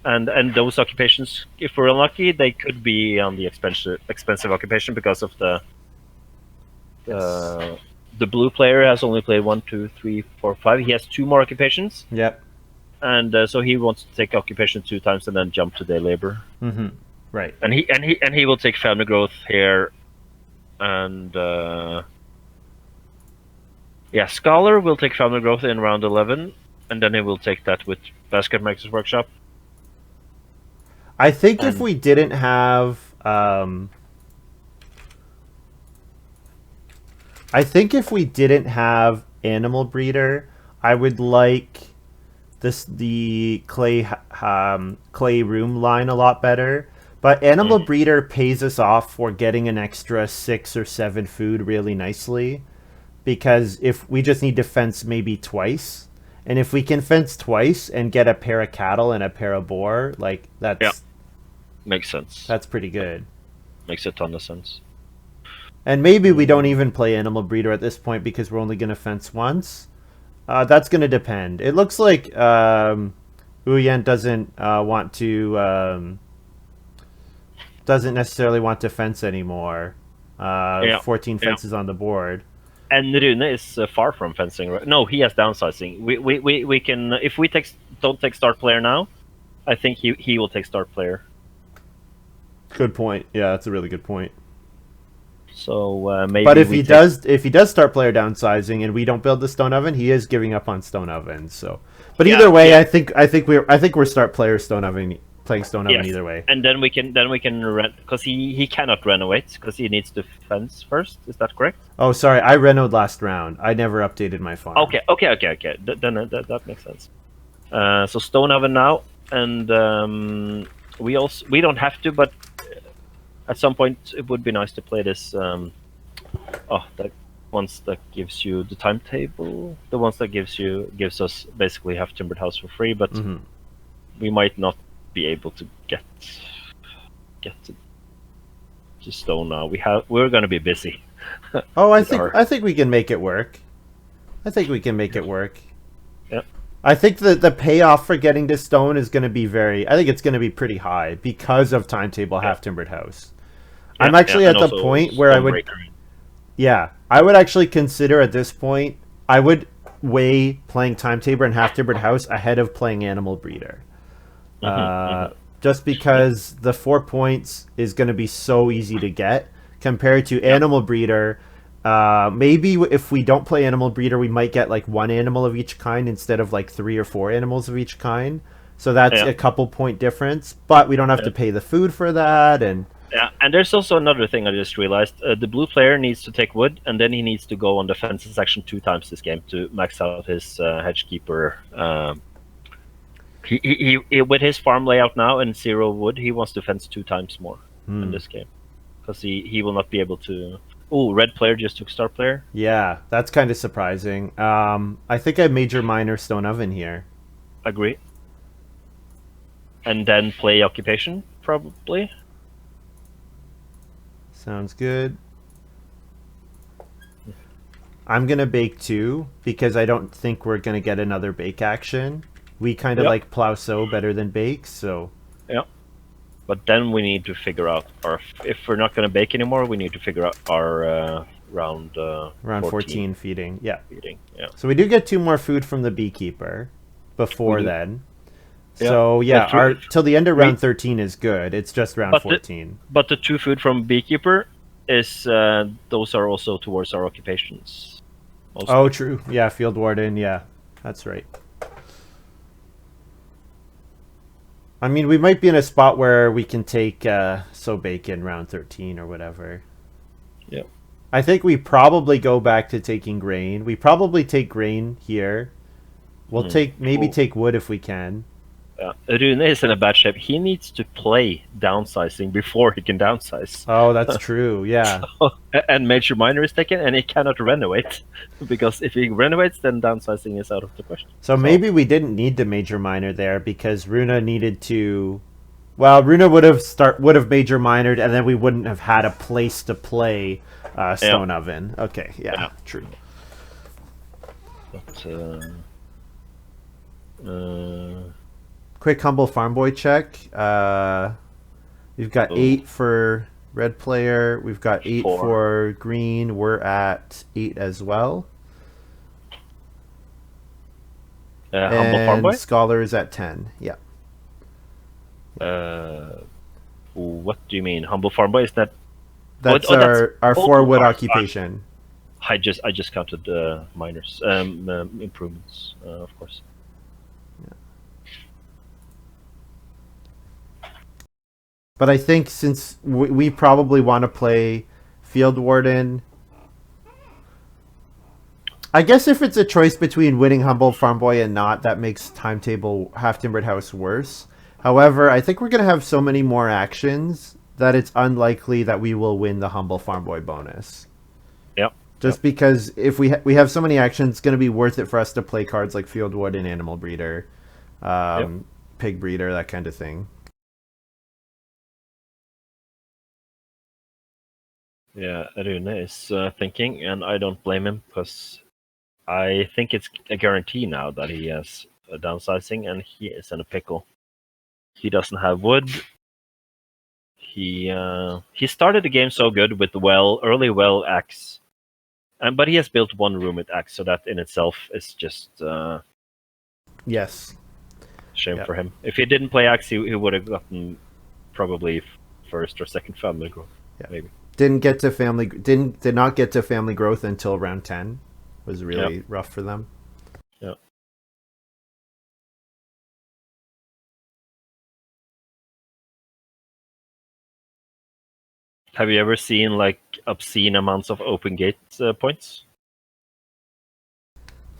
And those occupations, if we're unlucky, they could be on the expensive occupation because of the blue player has only played 1, 2, 3, 4, 5. He has 2 more occupations. Yep. And so he wants to take occupation 2 times and then jump to day labor. Mm-hmm. Right. And he will take family growth here, and Scholar will take family growth in round 11, and then he will take that with Basket Maker's Workshop. I think if we didn't have, Animal Breeder, I would like the clay room line a lot better. But Animal Breeder pays us off for getting an extra 6 or 7 food really nicely, because if we just need to fence maybe twice, and if we can fence twice and get a pair of cattle and a pair of boar, like that's makes sense. That's pretty good. Makes a ton of sense. And maybe we don't even play Animal Breeder at this point because we're only going to fence once. That's going to depend. It looks like Ukjent doesn't necessarily want to fence anymore. 14 fences on the board. And Rune is far from fencing. Right? No, he has downsizing. We can, if we don't take start player now, I think he will take start player. Good point. Yeah, that's a really good point. So maybe. But if he does start player downsizing and we don't build the stone oven, he is giving up on stone oven. So, but either way, I think we're start player stone oven playing stone oven either way. And then we can rent, because he cannot renovate because he needs to fence first. Is that correct? Oh, sorry, I renoed last round. I never updated my farm. Okay. Then that makes sense. So stone oven now, and we don't have to, but at some point it would be nice to play this. That ones that gives you the timetable, the ones that gives us basically half timbered house for free, but we might not be able to get to stone now. We're going to be busy. I think we can make it work. I think we can make it work. Yep. I think the payoff for getting to stone is going to be I think it's going to be pretty high because of timetable half timbered house. I'm actually at the point where I would actually consider at this point, I would weigh playing timetable and half timbered house ahead of playing Animal Breeder. Just because the 4 points is going to be so easy to get compared to Animal Breeder. Maybe if we don't play Animal Breeder, we might get like 1 animal of each kind instead of like 3 or 4 animals of each kind. So that's a couple point difference, but we don't have to pay the food for that. And there's also another thing I just realized. The blue player needs to take wood, and then he needs to go on the fences section 2 times this game to max out his hedgekeeper. He with his farm layout now and 0 wood, he wants to fence 2 times more in this game, because he will not be able to. Oh, red player just took star player. Yeah, that's kind of surprising. I think I major minor stone oven here. Agree. And then play occupation, probably. Sounds good. I'm going to bake 2 because I don't think we're going to get another bake action. We kind of like plow sow better than bake, so... Yeah. But then we need to figure out if we're not going to bake anymore, we need to figure out our round 14 feeding. Yeah. Yeah. So we do get 2 more food from the beekeeper before then. So till the end of round 13 is good. It's just round 14. But the 2 food from beekeeper is those are also towards our occupations. Also. Oh, true. Yeah, field warden. Yeah, that's right. I mean, we might be in a spot where we can take sow bacon round 13 or whatever. Yeah. I think we probably go back to taking grain. We probably take grain here. We'll take wood if we can. Rune is in a bad shape. He needs to play downsizing before he can downsize. Oh, that's true. Yeah. And Major Minor is taken, and he cannot renovate. Because if he renovates, then downsizing is out of the question. So maybe we didn't need the Major Minor there because Runa needed to. Well, Runa would have Major Minored, and then we wouldn't have had a place to play Stone Oven. Okay, yeah, true. But, quick humble farm boy check. We've got 8 for red player. We've got 8 for green. We're at 8 as well. humble farm boy. Scholar is at 10. Yeah. What do you mean, humble farm boy? Is that? That's our 4 wood occupation. I just counted miners improvements, of course. But I think since we probably want to play Field Warden, I guess if it's a choice between winning Humble Farm Boy and not, that makes Timetable Half Timbered House worse. However, I think we're going to have so many more actions that it's unlikely that we will win the Humble Farm Boy bonus. Yep. Just because if we have so many actions, it's going to be worth it for us to play cards like Field Warden, Animal Breeder, Pig Breeder, that kind of thing. Yeah, Rune is thinking, and I don't blame him because I think it's a guarantee now that he has a downsizing and he is in a pickle. He doesn't have wood. He started the game so good with early axe, but he has built 1 room with axe, so that in itself is just yes, shame for him. If he didn't play axe, he would have gotten probably first or second family growth, maybe. Did not get to family growth until round 10. Was really rough for them. Yeah. Have you ever seen like obscene amounts of open gate points?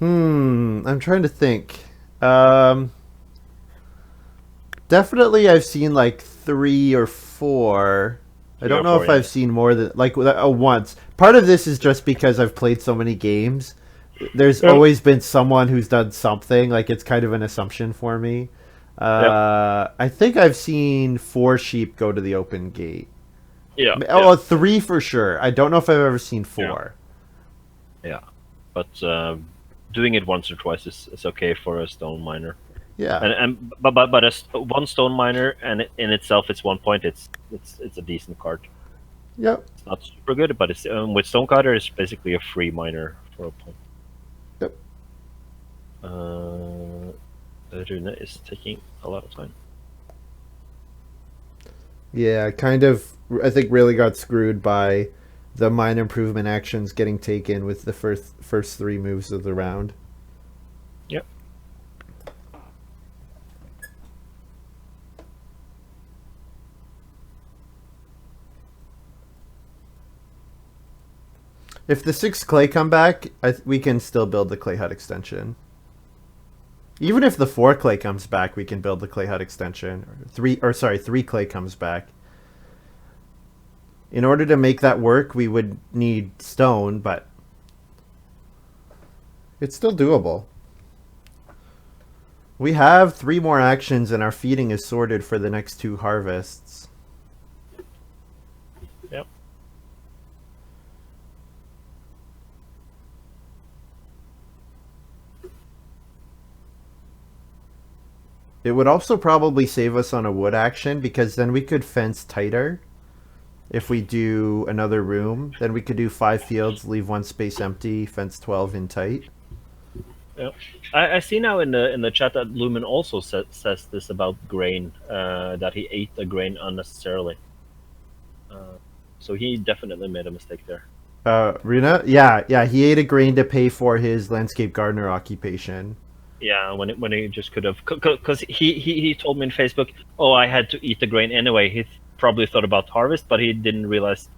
I'm trying to think. Definitely I've seen like 3 or 4. I don't know if I've seen more than once. Part of this is just because I've played so many games. There's always been someone who's done something. Like it's kind of an assumption for me. I think I've seen 4 sheep go to the open gate. Yeah. 3 for sure. I don't know if I've ever seen 4. Yeah. But doing it once or twice is okay for a stone miner. Yeah. But 1 stone miner and in itself it's 1 point. It's a decent card. Yep. It's not super good, but it's with Stonecutter it's basically a free miner for a point. Yep. Rune is taking a lot of time. Yeah, kind of. I think really got screwed by the mine improvement actions getting taken with the first 3 moves of the round. Yep. If the 6 clay come back, we can still build the clay hut extension. Even if the 4 clay comes back, we can build the clay hut extension. 3 clay comes back. In order to make that work, we would need stone, but it's still doable. We have 3 more actions and our feeding is sorted for the next 2 harvests. Yep. It would also probably save us on a wood action because then we could fence tighter. If we do another room, then we could do 5 fields, leave 1 space empty, fence 12 in tight. Yeah, I see now in the chat that Lumen also says this about grain, that he ate the grain unnecessarily. So he definitely made a mistake there. Runa? Yeah, he ate a grain to pay for his landscape gardener occupation. Yeah, when he just could have, because he told me in Facebook, oh, I had to eat the grain anyway. He probably thought about harvest, but he didn't realize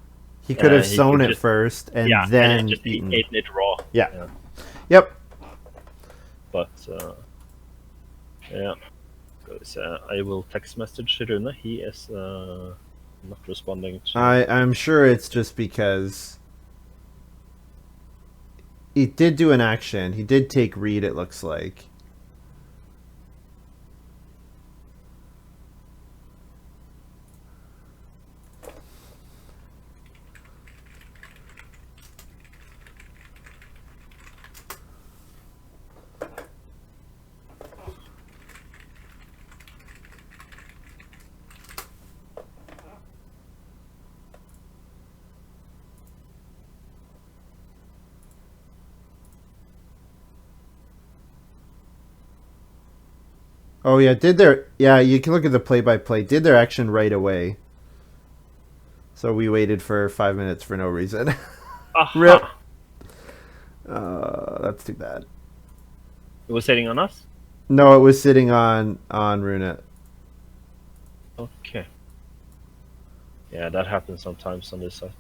he could have sown it first and then just eaten. eaten it raw. Yeah. Yep. But yeah, Because I will text message Rune. He is not responding to. I'm sure it's just because he did do an action. He did take read, it looks like. Oh yeah, you can look at the play-by-play. Did their action right away. So we waited for 5 minutes for no reason. Rip. That's too bad. It was sitting on us? No, it was sitting on Rune. Okay. Yeah, that happens sometimes on this site.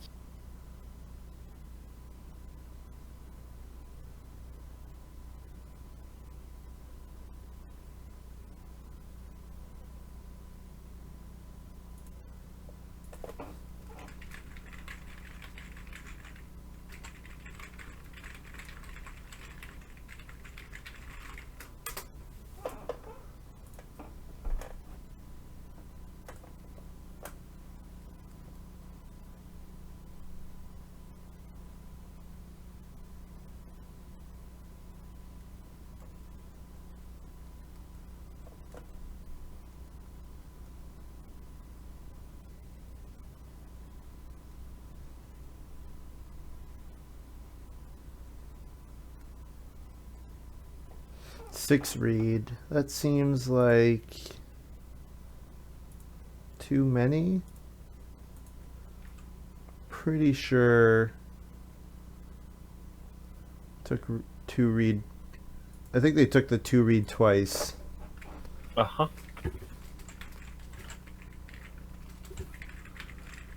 Six read. That seems like too many. Pretty sure took 2 read. I think they took the 2 read twice.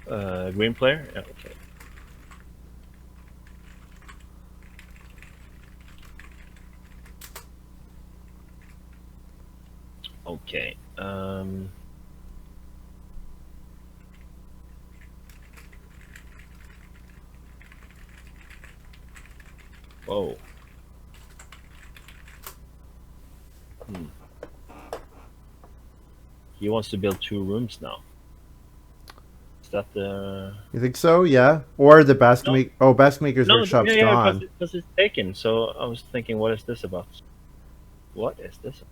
Green player? Yeah, okay. Okay. Whoa. He wants to build 2 rooms now. Is that the... You think so? Yeah. Or the basket No. make. Oh, basket maker's workshop's yeah, gone. because it's taken. So I was thinking, what is this about? What is this?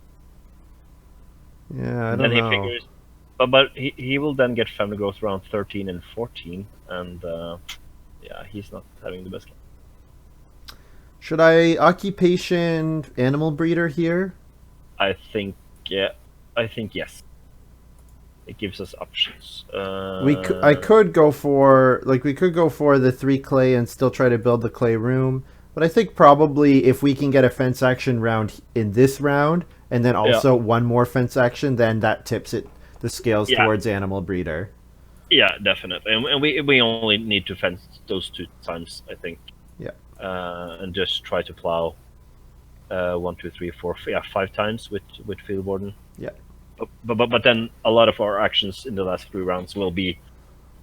Yeah, I And don't then know. he figures, but he will then get family growth around 13 and 14, and yeah, he's not having the best game. Should I occupation animal breeder here? I think yes. It gives us options. I could go for the 3 clay and still try to build the clay room. But I think probably if we can get a fence action round in this round, and then also one more fence action, then that tips the scales towards animal breeder. Yeah, definitely. And we only need to fence those 2 times, I think. Yeah. And just try to plow 1, 2, 3, 4, 5 times with field warden. Yeah. But then a lot of our actions in the last 3 rounds will be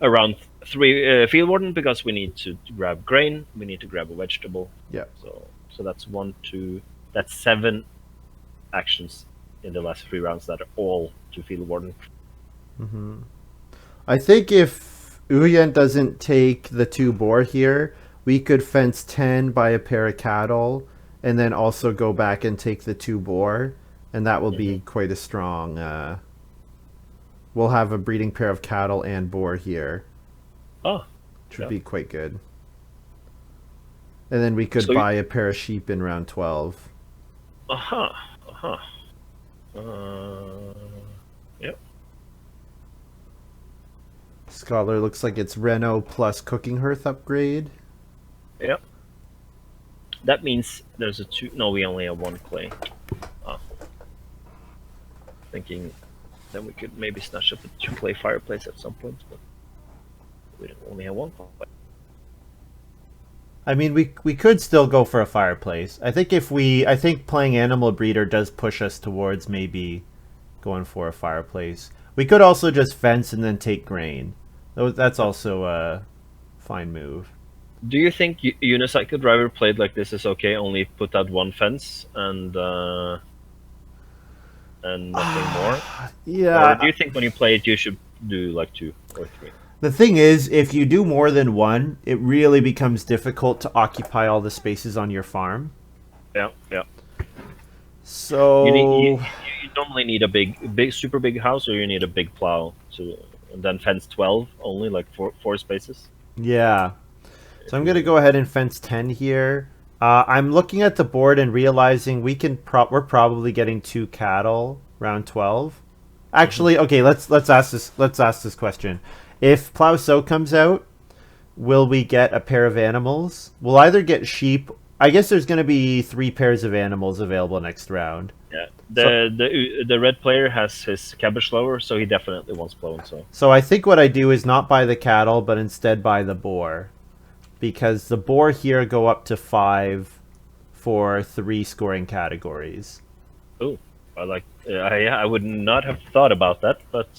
around 3 field warden, because we need to grab grain, we need to grab a vegetable. Yeah. So that's 1, 2. That's 7 actions in the last 3 rounds that are all to field warden. Mm-hmm. I think if Ukjent doesn't take the 2 boar here, we could fence 10 by a pair of cattle, and then also go back and take the 2 boar, and that will be quite a strong. We'll have a breeding pair of cattle and boar here. Oh, which would be quite good. And then we could buy a pair of sheep in round 12. Yep. Scholar looks like it's Reno plus cooking hearth upgrade. Yep. That means there's a 2. No, we only have 1 clay. Thinking then we could maybe snatch up a 2 clay fireplace at some point, but we only have 1 clay. I mean, we could still go for a fireplace. I think playing animal breeder does push us towards maybe going for a fireplace. We could also just fence and then take grain. That's also a fine move. Do you think unicycle driver played like this is okay? Only put out one fence and nothing more. Yeah. Or do you think when you play it, you should do like 2 or 3? The thing is, if you do more than one, it really becomes difficult to occupy all the spaces on your farm. Yeah, yeah. So You normally need a big, super big house, or you need a big plow and then fence 12 only, like four spaces. yeah. So I'm gonna go ahead and fence 10 here. I'm looking at the board and realizing we're probably getting 2 cattle round 12. Actually, okay, let's ask this question. If Plow Sow comes out, will we get a pair of animals? We'll either get sheep. I guess there's going to be 3 pairs of animals available next round. Yeah, the red player has his cabbage lower, so he definitely wants Plow and Sow. So I think what I do is not buy the cattle, but instead buy the boar, because the boar here go up to 5 for 3 scoring categories. Oh, I would not have thought about that, but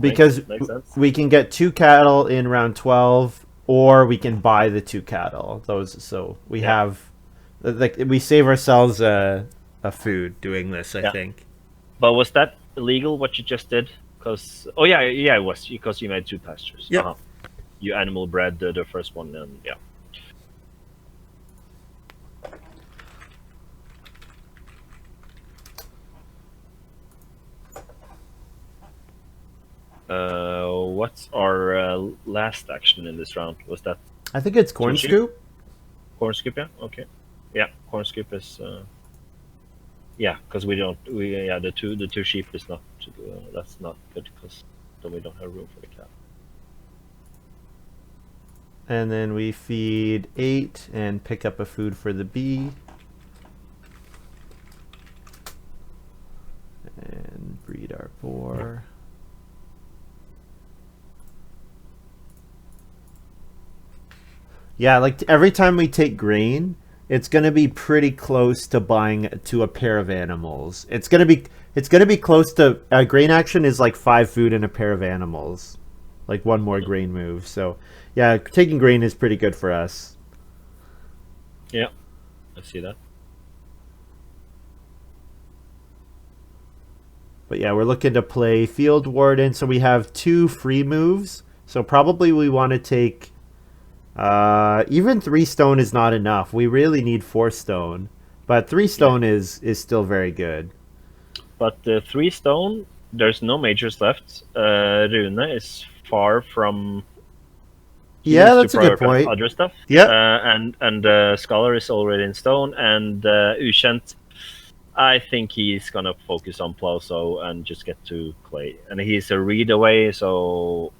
because makes sense. We can get 2 cattle in round 12, or we can buy the 2 cattle. So we have, like, we save ourselves a food doing this. I think. But was that illegal what you just did? Because yeah, it was, because you made 2 pastures. Yeah. You animal bred the first one, and yeah. What's our last action in this round? Was that? I think it's corn scoop. Corn scoop, yeah. Okay, yeah. Corn scoop is. Yeah, because the two sheep is not. That's not good, because then we don't have room for the cow. And then we feed 8 and pick up a food for the bee. And breed our boar. Yeah, like every time we take grain, it's gonna be pretty close to buying to a pair of animals. It's gonna be close to grain action is like 5 food and a pair of animals, like 1 more grain move. So yeah, taking grain is pretty good for us. Yeah, I see that. But yeah, we're looking to play Field Warden, so we have 2 free moves. So probably we want to take. Even 3 stone is not enough. We really need 4 stone, but 3 stone is still very good. But the 3 stone, there's no majors left. Rune is far from. Yeah, that's a good point. Other stuff. Yeah, and Scholar is already in stone, and ukjent, I think he's gonna focus on Plow Sow and just get to clay, and he's a read away, so.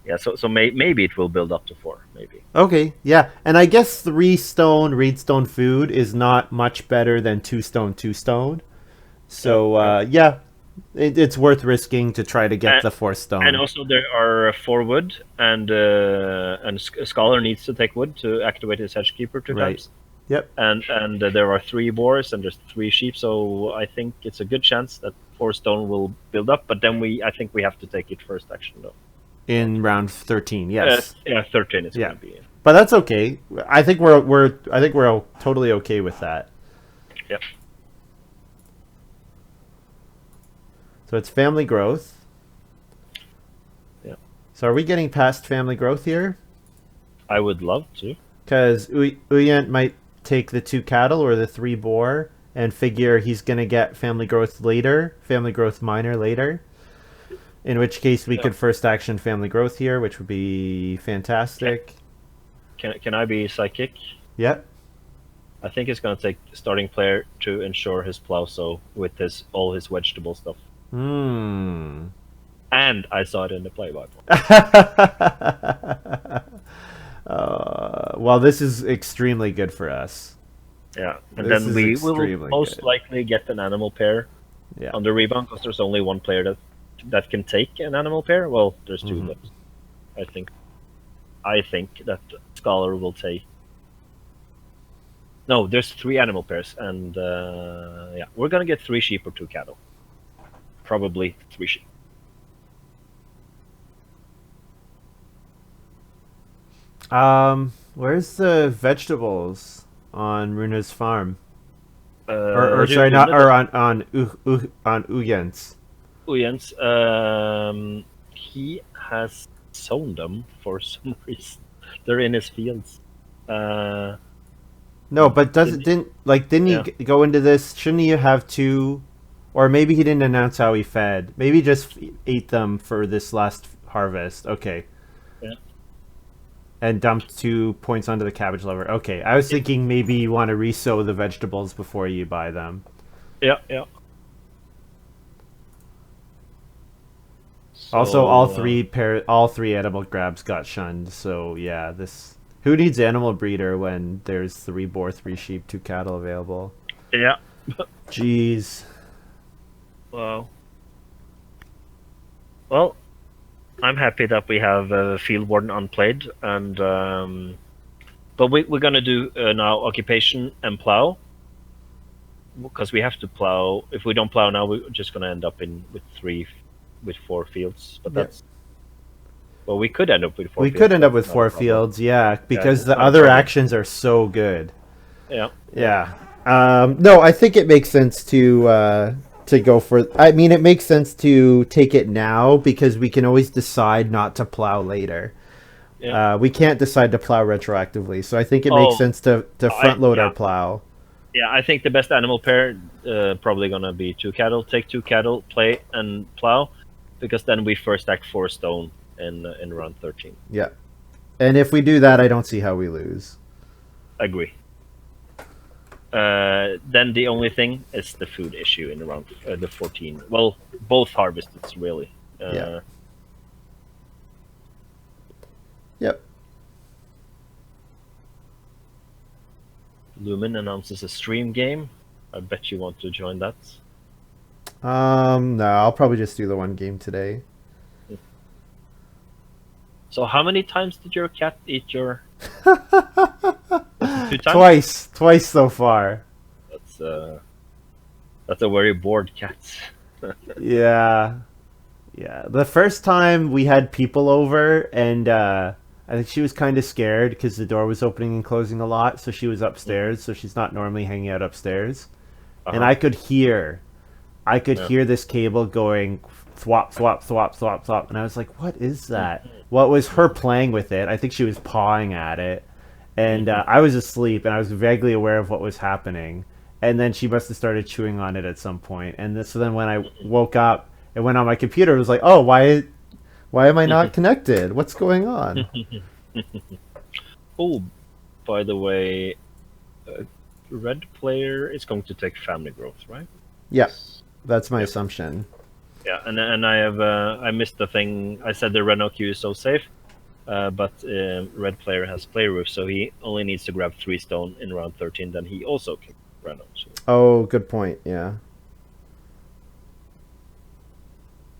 Yeah, so maybe it will build up to 4, maybe. Okay, yeah, and I guess 3 stone reedstone food is not much better than 2 stone 2 stone. So yeah, it's worth risking to try to get the 4 stone. And also there are 4 wood, and Scholar needs to take wood to activate his Hedgekeeper 2 times. Yep. And there are 3 boars and there's 3 sheep, so I think it's a good chance that 4 stone will build up. But then I think we have to take it first action though. In round 13, yes. Yeah, 13 is going to be. But that's okay. I think we're totally okay with that. Yep. So it's family growth. Yeah. So are we getting past family growth here? I would love to. Because Ukjent might take the 2 cattle or the 3 boar and figure he's going to get family growth later, family growth minor later. In which case we could first action family growth here, which would be fantastic. Can I be psychic? Yep. I think it's going to take starting player to ensure his Plow Sow with all his vegetable stuff. Hmm. And I saw it in the play-by-play. Well, this is extremely good for us. Yeah, and then we will most likely get an animal pair on the rebound, because there's only 1 player that can take an animal pair. Well, there's 2 but I think that Scholar will take. No, there's 3 animal pairs, and yeah, we're gonna get 3 sheep or 2 cattle. probably 3 sheep. Where's the vegetables on Runa's farm? Or Do sorry, you not remember or on Ugent's. Ujens? He has sown them for some reason. They're in his fields. No, but didn't he Yeah. go into this? Shouldn't he have two? Or maybe he didn't announce how he fed. Maybe he just ate them for this last harvest. Okay. Yeah. And dumped 2 points onto the cabbage lover. Okay, I was thinking maybe you want to resow the vegetables before you buy them. Yeah, yeah. So, Also, all three animal grabs got shunned. So yeah, this who needs animal breeder when there's 3 boar, 3 sheep, 2 cattle available? Yeah. Jeez. Wow. Well, I'm happy that we have Field Warden unplayed, and but we're gonna do now occupation and plow, because we have to plow. If we don't plow now, we're just gonna end up with 4 fields. But Yeah. that's well, we could end up with 4. We fields. could end up That's with not a 4 problem. fields, yeah, because it's the not a other problem. actions are so good. Yeah. Yeah. No, I think it makes sense to go for. I mean, it makes sense to take it now because we can always decide not to plow later. Yeah. We can't decide to plow retroactively, so I think it makes sense to front load our plow. Yeah, I think the best animal pair probably gonna be 2 cattle. Take 2 cattle, play and plow, because then we first act 4 stone in round 13. Yeah, and if we do that, I don't see how we lose. Agree. Then the only thing is the food issue in round the 14. Well, both harvests really. Yeah. Yep. Lumen announces a stream game. I bet you want to join that. No, I'll probably just do the one game today. So how many times did your cat eat your... 2 times? Twice so far. That's a very bored cat. Yeah. The first time we had people over, and I think she was kind of scared because the door was opening and closing a lot, so she was upstairs, so she's not normally hanging out upstairs. And I could hear this cable going thwop, thwop, thwop, thwop, thwop, and I was like, what is that? Well, it was her playing with it. I think she was pawing at it, and I was asleep, and I was vaguely aware of what was happening, and then she must have started chewing on it at some point, and so then when I woke up, it went on my computer, it was like, oh, why am I not connected? What's going on? Oh, by the way, red player is going to take family growth, right? Yeah, that's my assumption. Yeah, and I missed the thing. I said the Renault queue is so safe, but red player has play roof, so he only needs to grab 3 stone in round 13. Then he also can Renault. So. Oh, good point. Yeah.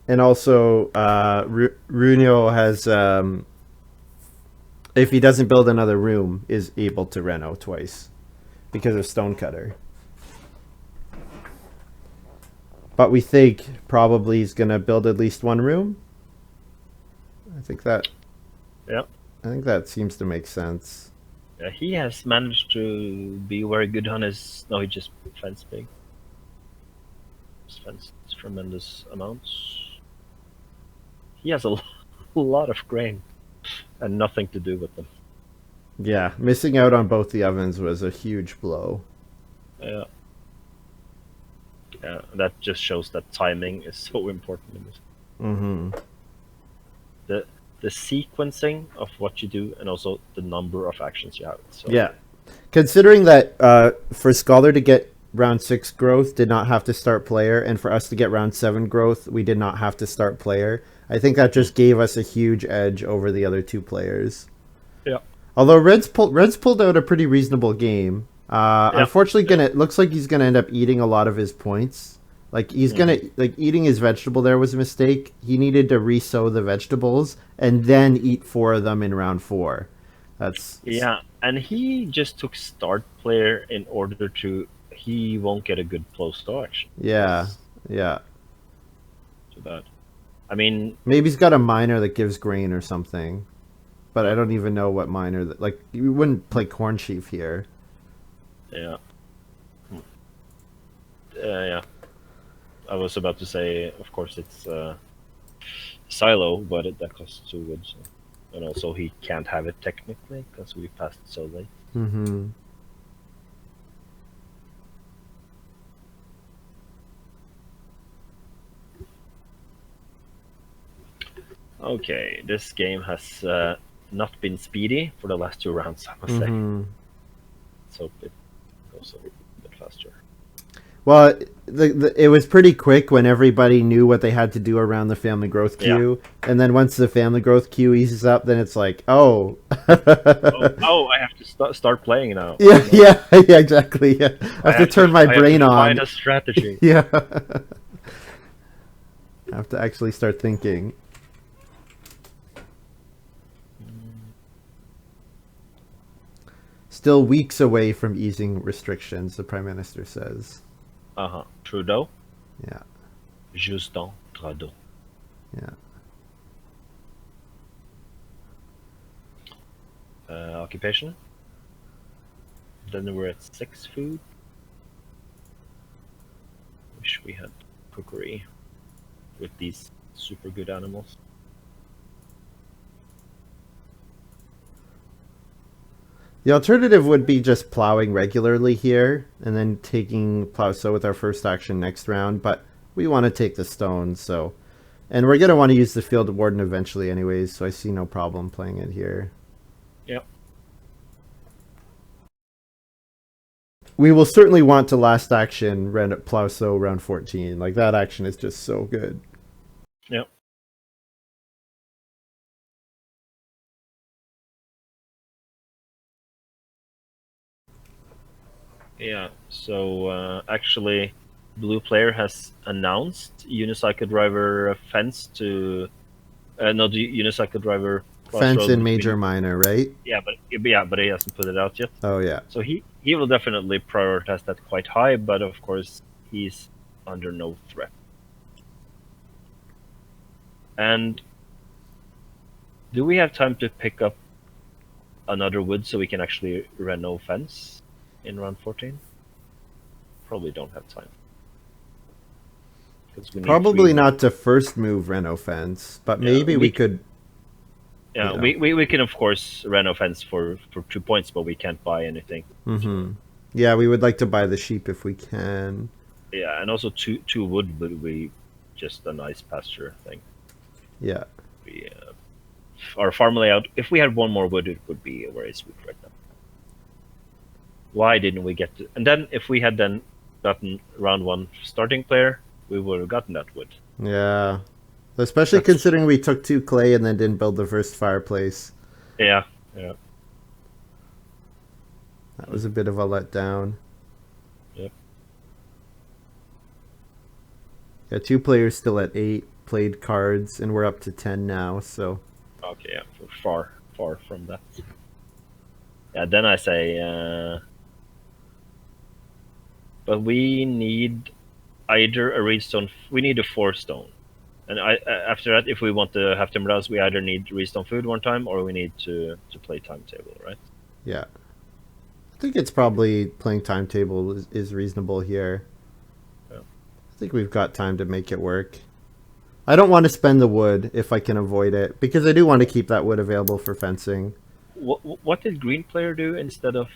And also, Runeho has, if he doesn't build another room, is able to Reno twice because of Stonecutter. But we think probably he's going to build at least 1 room. I think that seems to make sense. Yeah, he has managed to be very good on his... No, he just fence big. His fence tremendous amounts. He has a lot of grain and nothing to do with them. Yeah, missing out on both the ovens was a huge blow. Yeah. Yeah, that just shows that timing is so important in this. Mm-hmm. The sequencing of what you do and also the number of actions you have. So. Yeah. Considering that for Scholar to get round 6 growth did not have to start player, and for us to get round 7 growth, we did not have to start player. I think that just gave us a huge edge over the other 2 players. Yeah. Although Red's pulled out a pretty reasonable game. Unfortunately, it looks like he's gonna end up eating a lot of his points. Like he's gonna eating his vegetable there was a mistake. He needed to resow the vegetables and then eat 4 of them in round 4. And he just took start player in order to. He won't get a good close to action. Yeah. too bad. I mean, Maybe he's got a miner that gives grain or something. But I don't even know what miner that, like, you wouldn't play corn sheaf here. yeah. Yeah. I was about to say, of course, it's silo, but that costs 2 wood. So. And also, he can't have it technically because we passed it so late. Mm-hmm. Okay, this game has not been speedy for the last 2 rounds, I must say. Let's hope it goes a bit faster. Well, it was pretty quick when everybody knew what they had to do around the family growth queue. Yeah. And then once the family growth queue eases up, then it's like, oh. I have to start playing now. Yeah, exactly. Yeah. I have to turn my brain on. Find a strategy. Yeah. I have to actually start thinking. Still weeks away from easing restrictions, the Prime Minister says. Trudeau? Yeah. Justin Trudeau. Yeah. Occupation? Then we're at 6 food. Wish we had cookery with these super good animals. The alternative would be just plowing regularly here and then taking plow sow with our first action next round, but we want to take the stone, so. And we're going to want to use the field warden eventually anyways, so I see no problem playing it here. Yep. We will certainly want to last action plow sow round 14. Like, that action is just so good. Yep. Yeah, so actually, blue player has announced unicycle driver fence to, no, the unicycle driver fence in major minor, right? Yeah, but he hasn't put it out yet. Oh yeah. So he will definitely prioritize that quite high, but of course he's under no threat. And do we have time to pick up another wood so we can actually reno fence in round 14? Probably don't have time. Probably not to first move reno fence, but maybe we could. Yeah, we can of course reno fence for 2 points, but we can't buy anything. Mm-hmm. Yeah, we would like to buy the sheep if we can. Yeah, and also two wood would be just a nice pasture thing. Yeah. Our farm layout, if we had 1 more wood, it would be very sweet right now. Why didn't we get to... And then if we had then gotten round 1 starting player, we would have gotten that wood. Yeah. Especially considering we took 2 clay and then didn't build the first fireplace. Yeah. That was a bit of a letdown. Yep. Yeah, 2 players still at 8 played cards, and we're up to 10 now, so... Okay, yeah, we're far from that. Yeah, then I say... but we need either a redstone... We need a 4 stone. And after that, if we want to have timber, we either need redstone food 1 time, or we need to play timetable, right? Yeah. I think it's probably playing timetable is reasonable here. Yeah. I think we've got time to make it work. I don't want to spend the wood if I can avoid it, because I do want to keep that wood available for fencing. What did green player do instead of...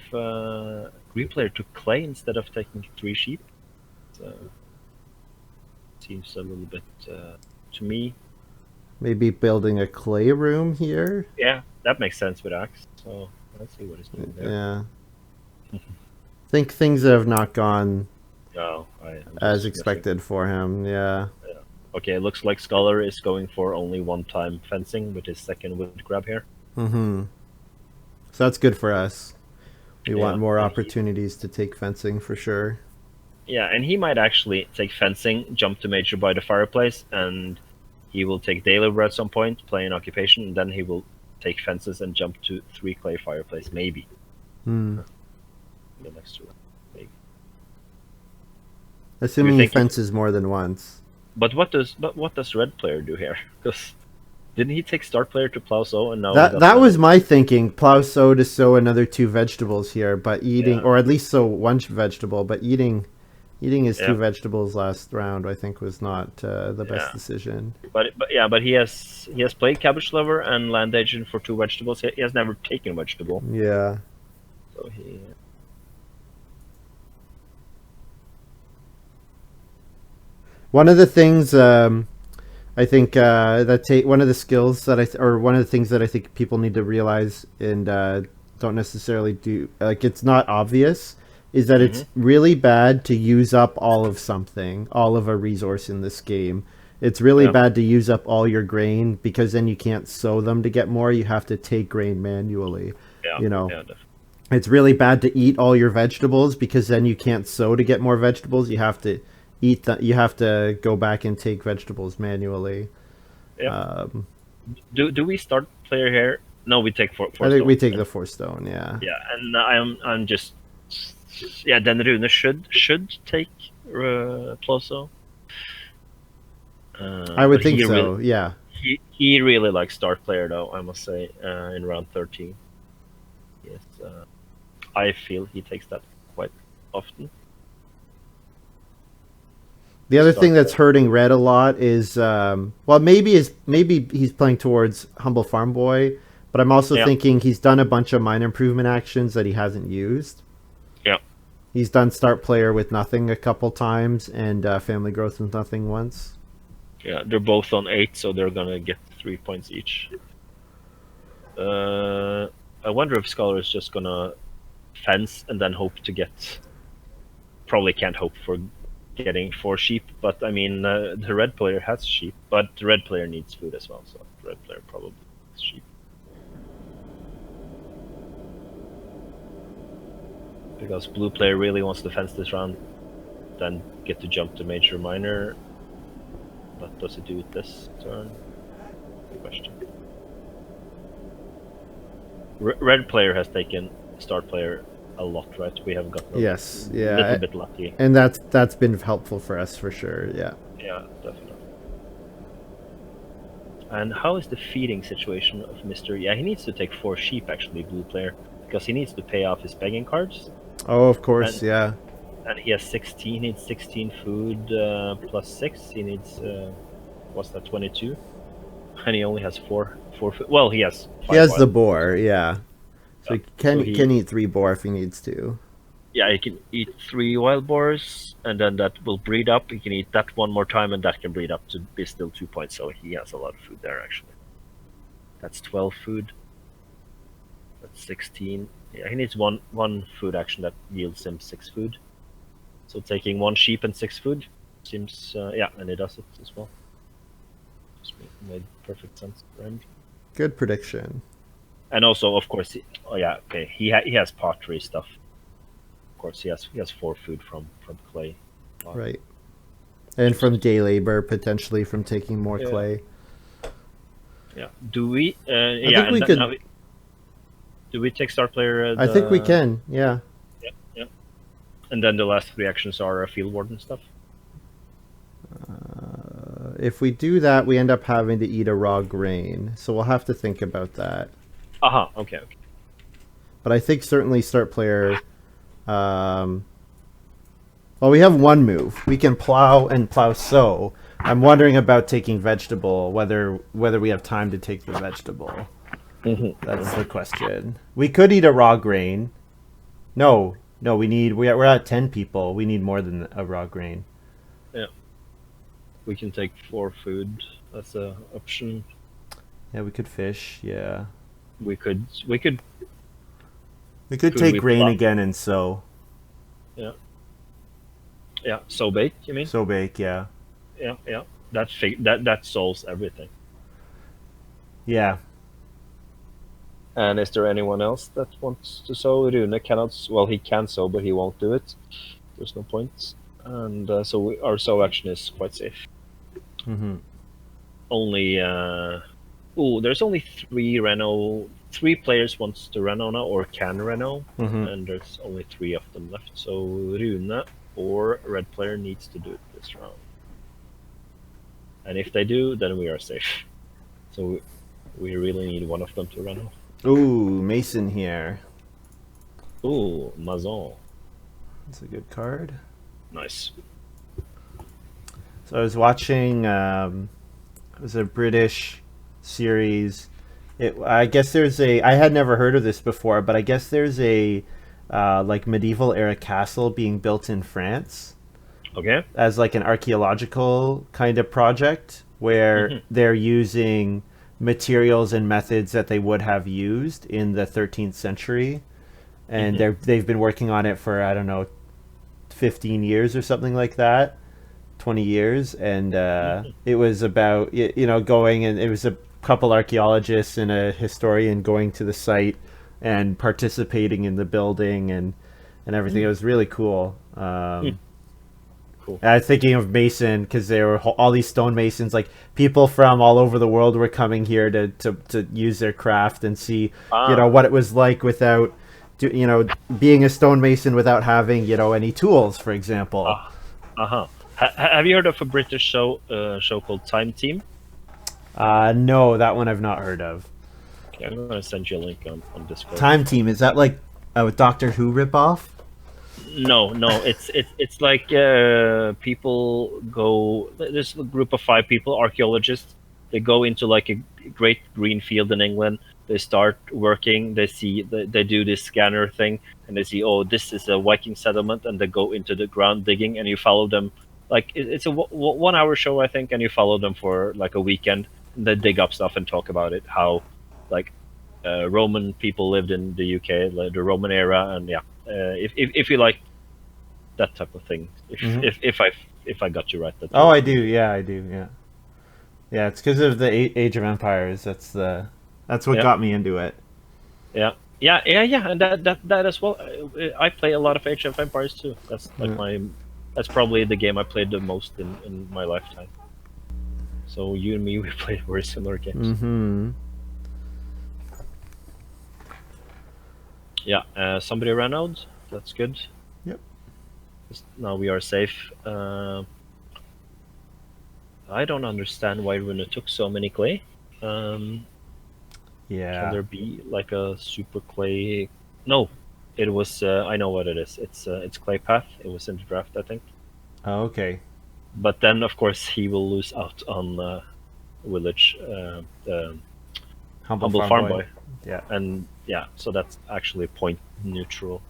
green player took clay instead of taking 3 sheep? So, seems a little bit... to me. Maybe building a clay room here? Yeah, that makes sense with axe. So let's see what he's doing there. Yeah. I think things have not gone as expected for him, yeah. Okay, it looks like Scholar is going for only 1 time fencing with his second wood grab here. Mm-hmm. So that's good for us. We want more opportunities to take fencing for sure. Yeah, and he might actually take fencing, jump to major by the fireplace, and he will take daily bread at some point, play an occupation, and then he will take fences and jump to 3 clay fireplace, maybe. Hmm. The next 2, maybe. Assuming he fences more than once. But what does red player do here? Because didn't he take start player to plow sow and now he That got that the- was my thinking. Plow sow to sow another 2 vegetables here, but eating, Yeah. or at least sow 1 vegetable, but eating his Yeah. 2 vegetables last round, I think, was not the best Yeah. decision. But he has played cabbage lover and land agent for 2 vegetables. He has never taken vegetable, Yeah. so he. One of the things I think one of the skills that or one of the things that I think people need to realize and don't necessarily do, like, it's not obvious, is that it's really bad to use up all of something, all of a resource in this game. It's really bad to use up all your grain, because then you can't sow them to get more. You have to take grain manually. Yeah. You know, Yeah, definitely. it's really bad to eat all your vegetables, because then you can't sow to get more vegetables. You have to you have to go back and take vegetables manually. Yeah. Do we start player here? No, we take four. I think stone. we take the 4 stone. Yeah. Yeah, and I'm just. Yeah, then Rune should take Ploso. I would but think he so. Really, Yeah. he really likes start player though, I must say. In round 13, yes, I feel he takes that quite often. The other thing Start that's player. hurting Red a lot is, well, maybe he's playing towards Humble Farm Boy, but I'm also thinking he's done a bunch of mine improvement actions that he hasn't used. Yeah. He's done start player with nothing a couple times, and family growth with nothing once. Yeah, they're both on 8, so they're gonna get 3 points each. I wonder if Scholar is just gonna fence and then hope to get. Probably can't hope for getting 4 sheep, but I mean, the red player has sheep, but the red player needs food as well, so the red player probably needs sheep. Because blue player really wants to fence this round, then get to jump to major minor. But does it do it this turn? Good question. Red player has taken start player a lot, right? We have gotten a little bit lucky. And that's been helpful for us for sure. Yeah. Yeah, definitely. And how is the feeding situation of Mr. Yeah, he needs to take 4 sheep actually, blue player, because he needs to pay off his begging cards. Oh, of course, yeah. And he has 16. He needs 16 food plus 6. He needs what's that? 22. And he only has 4 food. Well, he has 5. He has the boar, yeah. So he can he eat 3 boar if he needs to. Yeah, he can eat 3 wild boars, and then that will breed up. He can eat that 1 more time, and that can breed up to be still 2 points. So he has a lot of food there, actually. That's 12 food. That's 16. Yeah, he needs one food action that yields him 6 food. So taking 1 sheep and 6 food seems, yeah, and he does it as well. Just made perfect sense for him. Good prediction. And also, of course, he has pottery stuff. Of course, he has 4 food from clay. Right. And from day labor, potentially from taking more clay. Yeah. Do we? I think we could. Do we take start player? I think we can. Yeah. Yeah. And then the last 3 actions are field warden stuff. If we do that, we end up having to eat a raw grain, so we'll have to think about that. Okay. But I think certainly start player. Well, we have 1 move. We can plow and plow sow. I'm wondering about taking vegetable. Whether we have time to take the vegetable. That's the question. We could eat a raw grain. No. We're at 10 people. We need more than a raw grain. Yeah. We can take 4 food. That's an option. Yeah, we could fish. Yeah. We could take grain again and sow. Yeah. Yeah. Sow bake, you mean? Sow bake, yeah. Yeah. That solves everything. Yeah. And is there anyone else that wants to sow? Rune cannot. Well, he can sow, but he won't do it. There's no point. And so our sow action is quite safe. Only. There's only 3 Reno. 3 players wants to Reno now, or can Reno, and there's only 3 of them left. So Rune or red player needs to do it this round. And if they do, then we are safe. So we really need one of them to run off. Ooh, Mason here. Ooh, Mazon. That's a good card. Nice. So I was watching, it was a British series. I guess there's I had never heard of this before, but I guess there's a like medieval era castle being built in France Okay. as like an archaeological kind of project where they're using materials and methods that they would have used in the 13th century, and they've been working on it for, I don't know, 15 years or something like that, 20 years. And it was about, going, and it was a couple archaeologists and a historian going to the site and participating in the building and everything. It was really cool. Cool. I was thinking of Mason because there were all these stonemasons, like people from all over the world were coming here to use their craft and see, what it was like without, being a stonemason without having, any tools, for example. Have you heard of a British show called Time Team? No, that one I've not heard of. Okay, I'm gonna send you a link on Discord. Time Team, is that like a Doctor Who ripoff? No, it's like people go. There's a group of 5 people, archaeologists. They go into like a great green field in England. They start working. They see they do this scanner thing, and they see, oh, this is a Viking settlement, and they go into the ground digging, and you follow them. Like it's a 1-hour show, I think, and you follow them for like a weekend. And they dig up stuff and talk about it, how like Roman people lived in the UK, like the Roman era, and yeah. If you like that type of thing, if I got you right, that. Oh, I do. Yeah, I do. Yeah, yeah. It's because of the Age of Empires. That's what got me into it. Yeah, and that as well. I play a lot of Age of Empires too. That's like that's probably the game I played the most in my lifetime. So you and me, we played very similar games. Mm-hmm. Yeah, somebody ran out. That's good. Yep. Now we are safe. I don't understand why Rune took so many clay. Yeah. Can there be like a super clay? No, it was. I know what it is. It's clay path. It was in the draft, I think. Oh, okay. But then, of course, he will lose out on village. Humble Farm Boy. Yeah. And yeah, so that's actually point neutral.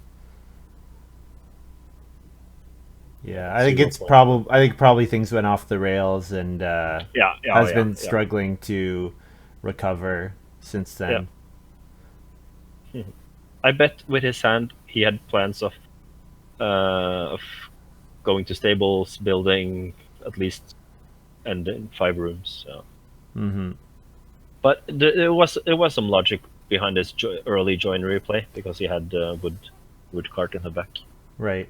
Yeah, I think it's probably things went off the rails and has been struggling to recover since then. Yeah. I bet with his hand he had plans of going to stables, building at least, and in 5 rooms. So. Mm-hmm. But there was some logic behind his early joinery play because he had wood cart in the back. Right.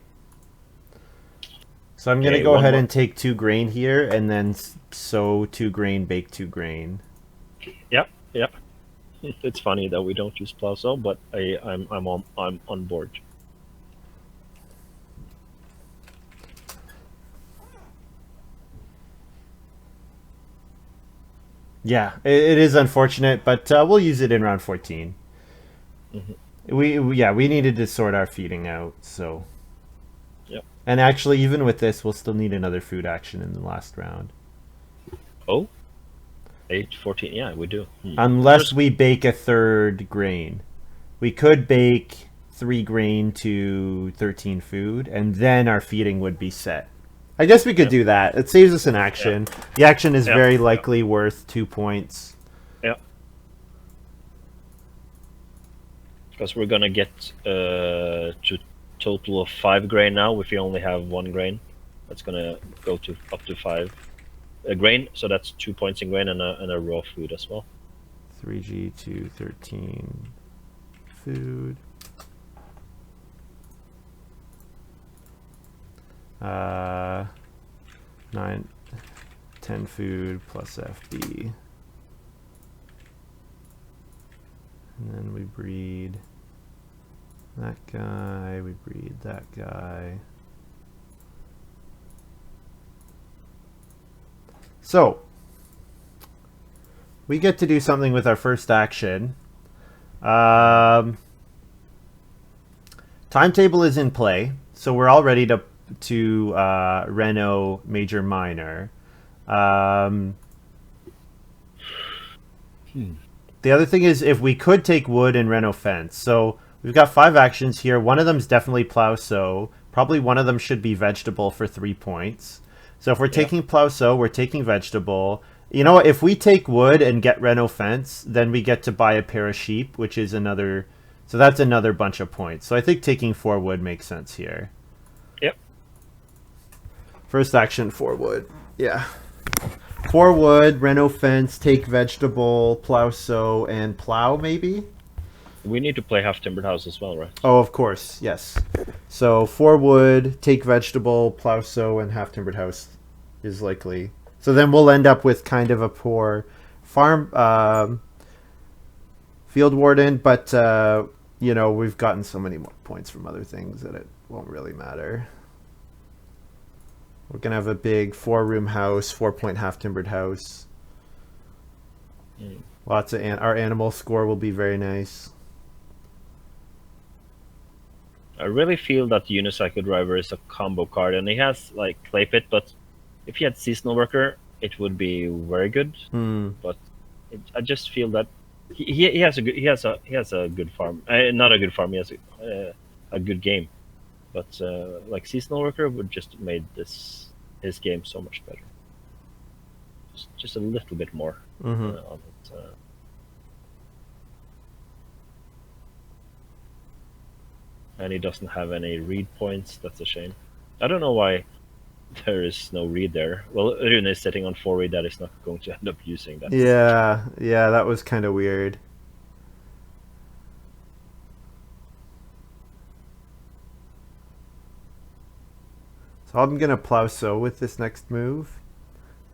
So I'm gonna go ahead and take 2 grain here, and then sow 2 grain, bake 2 grain. Yep. It's funny that we don't use plow sow, but I'm on board. Yeah, it is unfortunate, but we'll use it in round 14. Mm-hmm. We needed to sort our feeding out, so. Yep. And actually, even with this, we'll still need another food action in the last round. Oh, 8-14. Yeah, we do. Unless we bake a 3rd grain, we could bake 3 grain to 13 food, and then our feeding would be set. I guess we could do that. It saves us an action. Yeah. The action is very likely worth 2 points. Yeah. Because we're gonna get to total of 5 grain now. If you only have 1 grain, that's gonna go to up to 5 grain. So that's 2 points in grain and a raw food as well. 3G to 13 food. 10 food plus FB. And then we breed that guy, we breed that guy. So, we get to do something with our first action. Timetable is in play, so we're all ready to reno major minor. The other thing is if we could take wood and reno fence. So we've got 5 actions here. One of them is definitely plow sow. Probably one of them should be vegetable for 3 points. So if we're taking plow sow, we're taking vegetable. You know what? If we take wood and get reno fence, then we get to buy a pair of sheep, which is another... So that's another bunch of points. So I think taking 4 wood makes sense here. Yep. First action, 4 wood. Yeah. 4 wood, reno fence, take vegetable, plow sow, and plow maybe? We need to play half-timbered house as well, right? Oh, of course, yes. So 4 wood, take vegetable, plow sow, and half-timbered house is likely. So then we'll end up with kind of a poor farm field warden, but you know, we've gotten so many more points from other things that it won't really matter. We're gonna have a big 4-room house, 4-point half-timbered house. Lots of our animal score will be very nice. I really feel that Unicycle Driver is a combo card, and he has like clay pit, but if he had seasonal worker, it would be very good. But I just feel that he has a good farm. Not a good farm. He has a good game, but like seasonal worker would just made his game so much better. Just a little bit more on it. And he doesn't have any read points. That's a shame. I don't know why there is no read there. Well, Rune is sitting on 4 read that is not going to end up using that. Yeah, that was kind of weird. So I'm going to plow sow with this next move.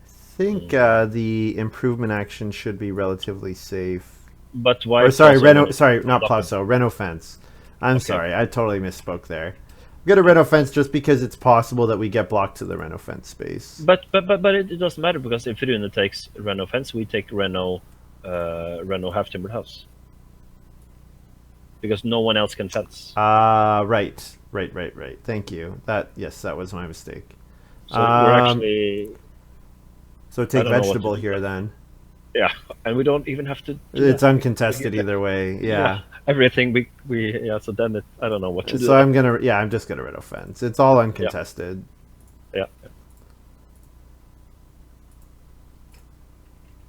I think the improvement action should be relatively safe. But why? Or sorry, not plow sow, reno fence. I'm sorry, I totally misspoke there. I'm gonna reno fence just because it's possible that we get blocked to the reno fence space. But it doesn't matter, because if Rune takes reno fence, we take reno half-timbered house. Because no one else can fence. Right. Thank you. That was my mistake. So we're actually... So take vegetable here then. Yeah, and we don't even have to... It's uncontested either way, yeah. Everything so then I don't know what to do. So I'm just gonna reno fence. It's all uncontested. Yeah.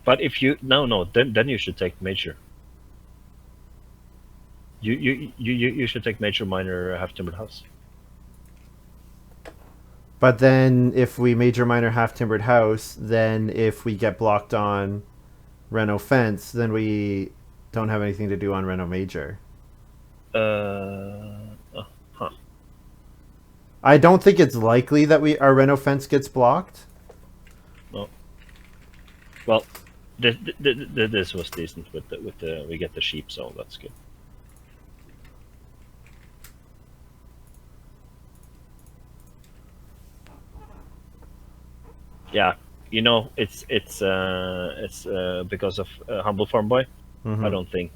But if you then you should take major. You should take major, minor, half-timbered house. But then if we major, minor, half-timbered house, then if we get blocked on reno fence, then we don't have anything to do on reno major. I don't think it's likely that our reno fence gets blocked. No. Well, this was decent with the we get the sheep, so that's good. Yeah, it's because of Humble Farm Boy. I don't think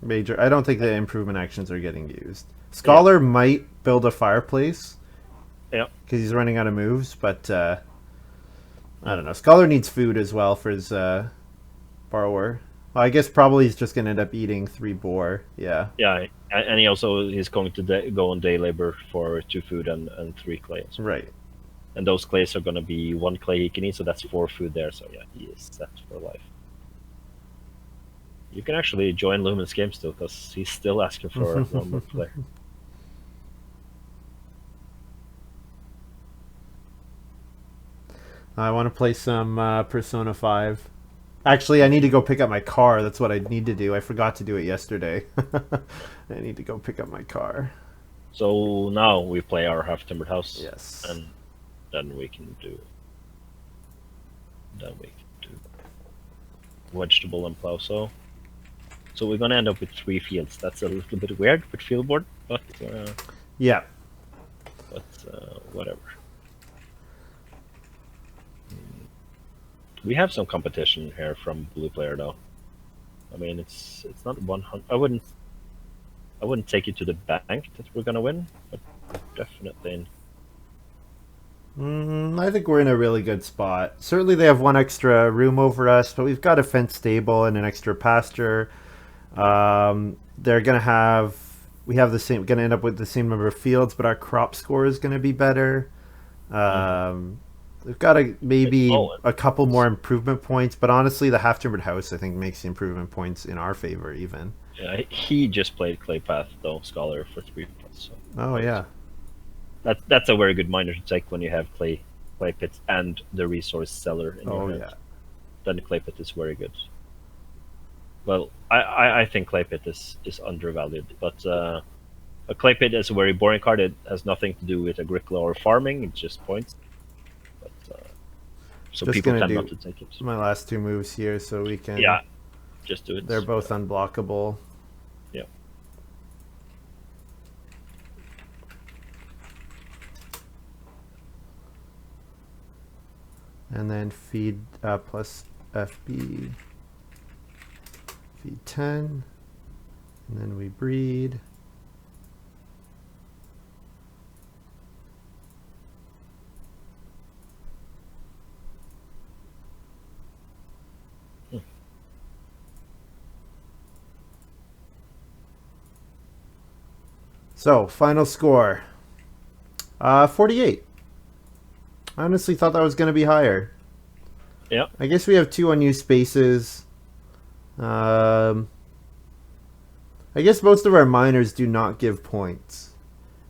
major. I don't think the improvement actions are getting used. Scholar might build a fireplace. Yeah, because he's running out of moves, but I don't know. Scholar needs food as well for his borrower. Well, I guess probably he's just gonna end up eating 3 boar. Yeah. Yeah, and he's going to go on day labor for 2 food and 3 clay. Right. And those clays are going to be 1 clay he can eat, so that's 4 food there. So yeah, he is set for life. You can actually join Lumen's game still, because he's still asking for one more player. I want to play some Persona 5. Actually, I need to go pick up my car. That's what I need to do. I forgot to do it yesterday. I need to go pick up my car. So now we play our half-timbered house. Yes. And then we can do vegetable and plow sow. So we're gonna end up with 3 fields. That's a little bit weird with field board, but yeah. But whatever. We have some competition here from blue player though. I mean, it's not 100. I wouldn't take it to the bank that we're gonna win, but definitely. I think we're in a really good spot. Certainly, they have one extra room over us, but we've got a fenced stable and an extra pasture. They're gonna have. We have the same. Gonna end up with the same number of fields, but our crop score is gonna be better. We've got maybe a couple more improvement points, but honestly, the half-timbered house I think makes the improvement points in our favor even. Yeah, he just played Clay Path though, Scholar for 3 points. So Oh yeah. That's a very good miner to take when you have clay pits and the resource seller in your hand. Yeah. Then the clay pit is very good. Well, I think clay pit is undervalued, but a clay pit is a very boring card. It has nothing to do with agricola or farming. It's just points. But so Just people gonna tend do not to take it. my last two moves here so we can. Yeah, just do it. They're both unblockable. Yeah. And then feed plus FB. Feed 10. And then we breed. So, final score. 48. I honestly thought that was going to be higher. Yeah. I guess we have 2 unused spaces. I guess most of our miners do not give points.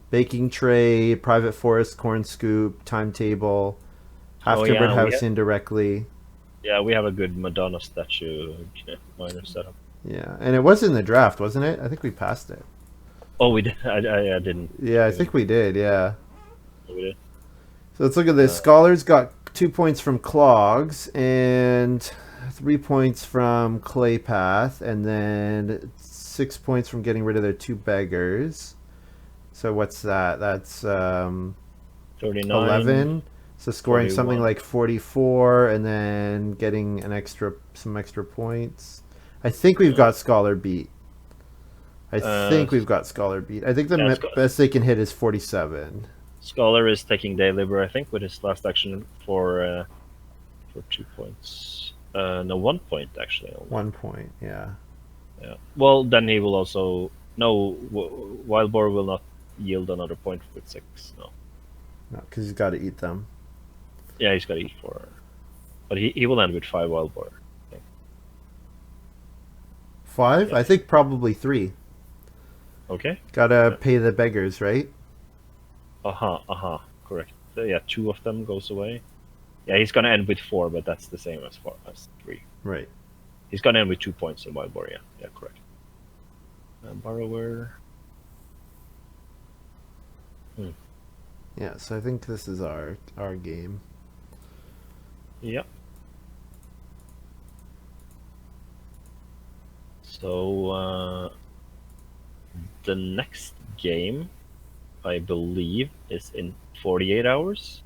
Baking tray, private forest, corn scoop, timetable, half-timbered house indirectly. Yeah, we have a good Madonna statue miner setup. Yeah, and it was in the draft, wasn't it? I think we passed it. Oh, we did. I didn't. Yeah, I think we did. Yeah. We did. So let's look at this. Scholars got 2 points from Clogs and 3 points from Claypath, and then 6 points from getting rid of their 2 beggars. So what's that? That's 39, 11. So scoring 41. something like 44, and then getting some extra points. I think we've got Scholar beat. I think the best they can hit is 47. Scholar is taking day labor, I think, with his last action for 2 points. No, 1 point actually. Only. 1 point, yeah. Yeah. Well, then he will also Wild Boar will not yield another point with 6. No. No, because he's got to eat them. Yeah, he's got to eat 4, but he will end with 5 Wild Boar. I think. 5? Yeah. I think probably 3. Okay. Gotta pay the beggars, right? Correct. So, yeah, 2 of them goes away. Yeah, he's gonna end with 4, but that's the same as 3. Right. He's gonna end with 2 points in Wild Boar. Yeah, correct. Borrower. Yeah, so I think this is our game. Yeah. So the next game, I believe, is in 48 hours,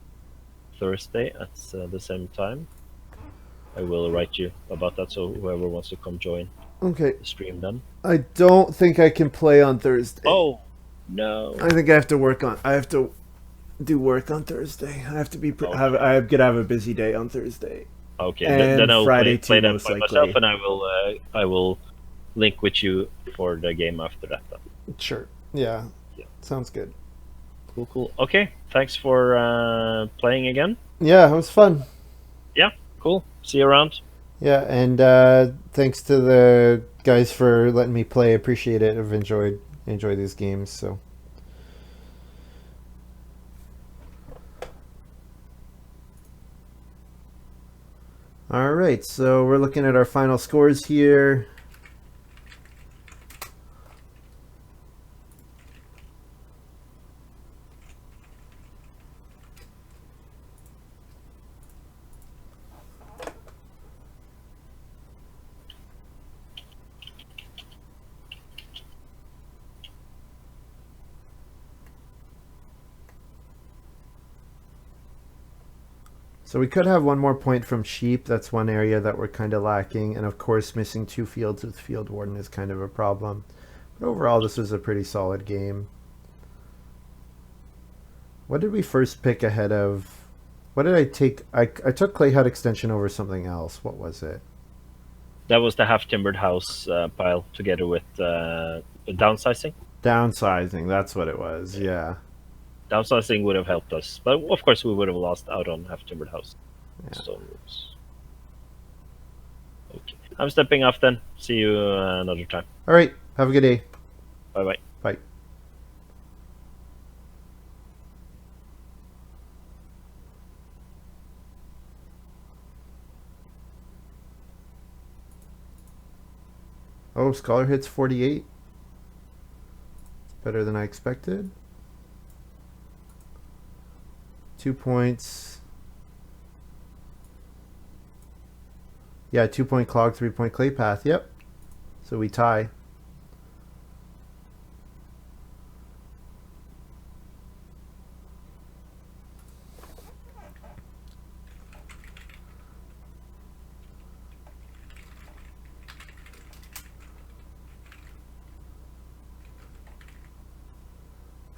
Thursday at the same time. I will write you about that, so whoever wants to come join the stream then. I don't think I can play on Thursday. Oh no! I think I have to do work on Thursday. I have to be. I'm gonna have a busy day on Thursday. Okay, and then I'll Friday play them most by likely. myself, and I will link with you for the game after that. Then. Sure. Yeah. Sounds good. Cool. Okay, thanks for playing again. Yeah, it was fun. Yeah, cool. See you around. Yeah, and thanks to the guys for letting me play. Appreciate it. I've enjoyed these games. So. All right, so we're looking at our final scores here. So we could have one more point from sheep. That's one area that we're kind of lacking. And of course, missing 2 fields with field warden is kind of a problem. But overall, this was a pretty solid game. What did we first pick ahead of? What did I take? I took clay hut extension over something else. What was it? That was the half-timbered house pile together with downsizing. Downsizing, that's what it was, yeah. Downsizing would have helped us, but of course we would have lost out on half-timbered house. Yeah. Stone roofs. Okay. I'm stepping off then. See you another time. All right, have a good day. Bye-bye. Bye. Oh, Scholar hits 48. Better than I expected. 2 points. Yeah, 2 point clog, 3 point clay path. Yep. So we tie.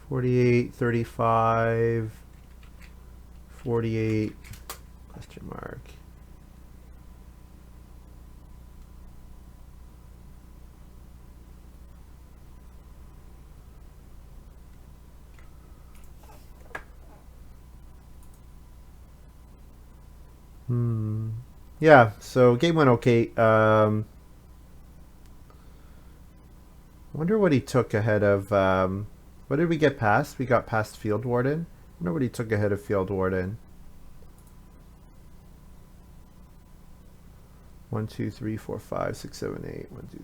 $48, $35, $48, question mark. Yeah, so game went okay. I wonder what he took ahead of, what did we get past? We got past Field Warden. I wonder what he took ahead of Field Warden. 1, 2, 3, 4, 5, 6, 7, 8. 1, 2, 3.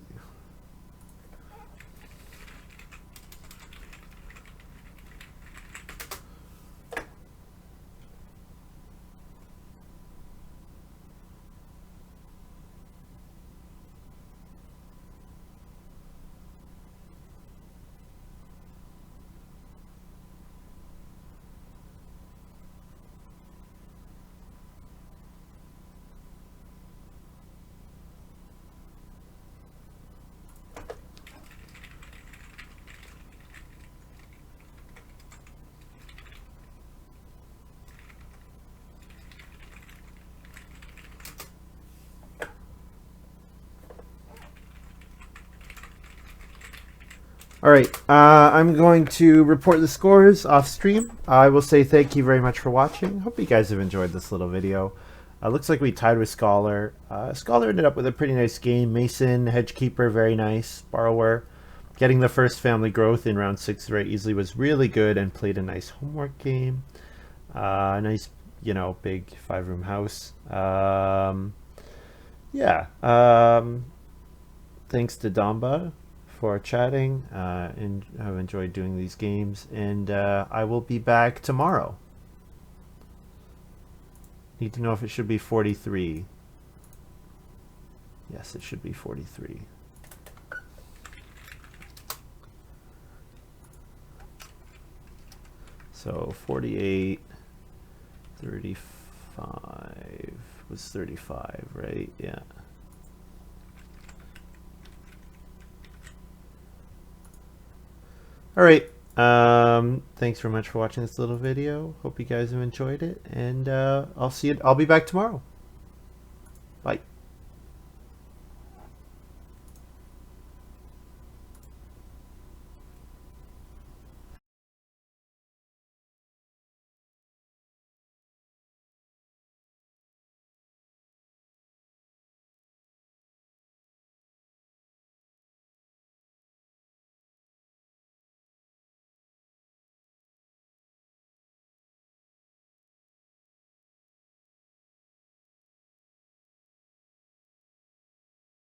All right, I'm going to report the scores off stream. I will say thank you very much for watching. Hope you guys have enjoyed this little video. Looks like we tied with Scholar. Scholar ended up with a pretty nice game. Mason, Hedgekeeper, very nice. Borrower, getting the first family growth in round 6 very easily was really good and played a nice homework game. Nice, you know, big 5-room house. Yeah. Thanks to Damba for chatting, and I've enjoyed doing these games, and I will be back tomorrow. Need to know if it should be 43. Yes, it should be 43. So 48, 35 was 35, right? Yeah. All right. Thanks very much for watching this little video. Hope you guys have enjoyed it, and I'll be back tomorrow.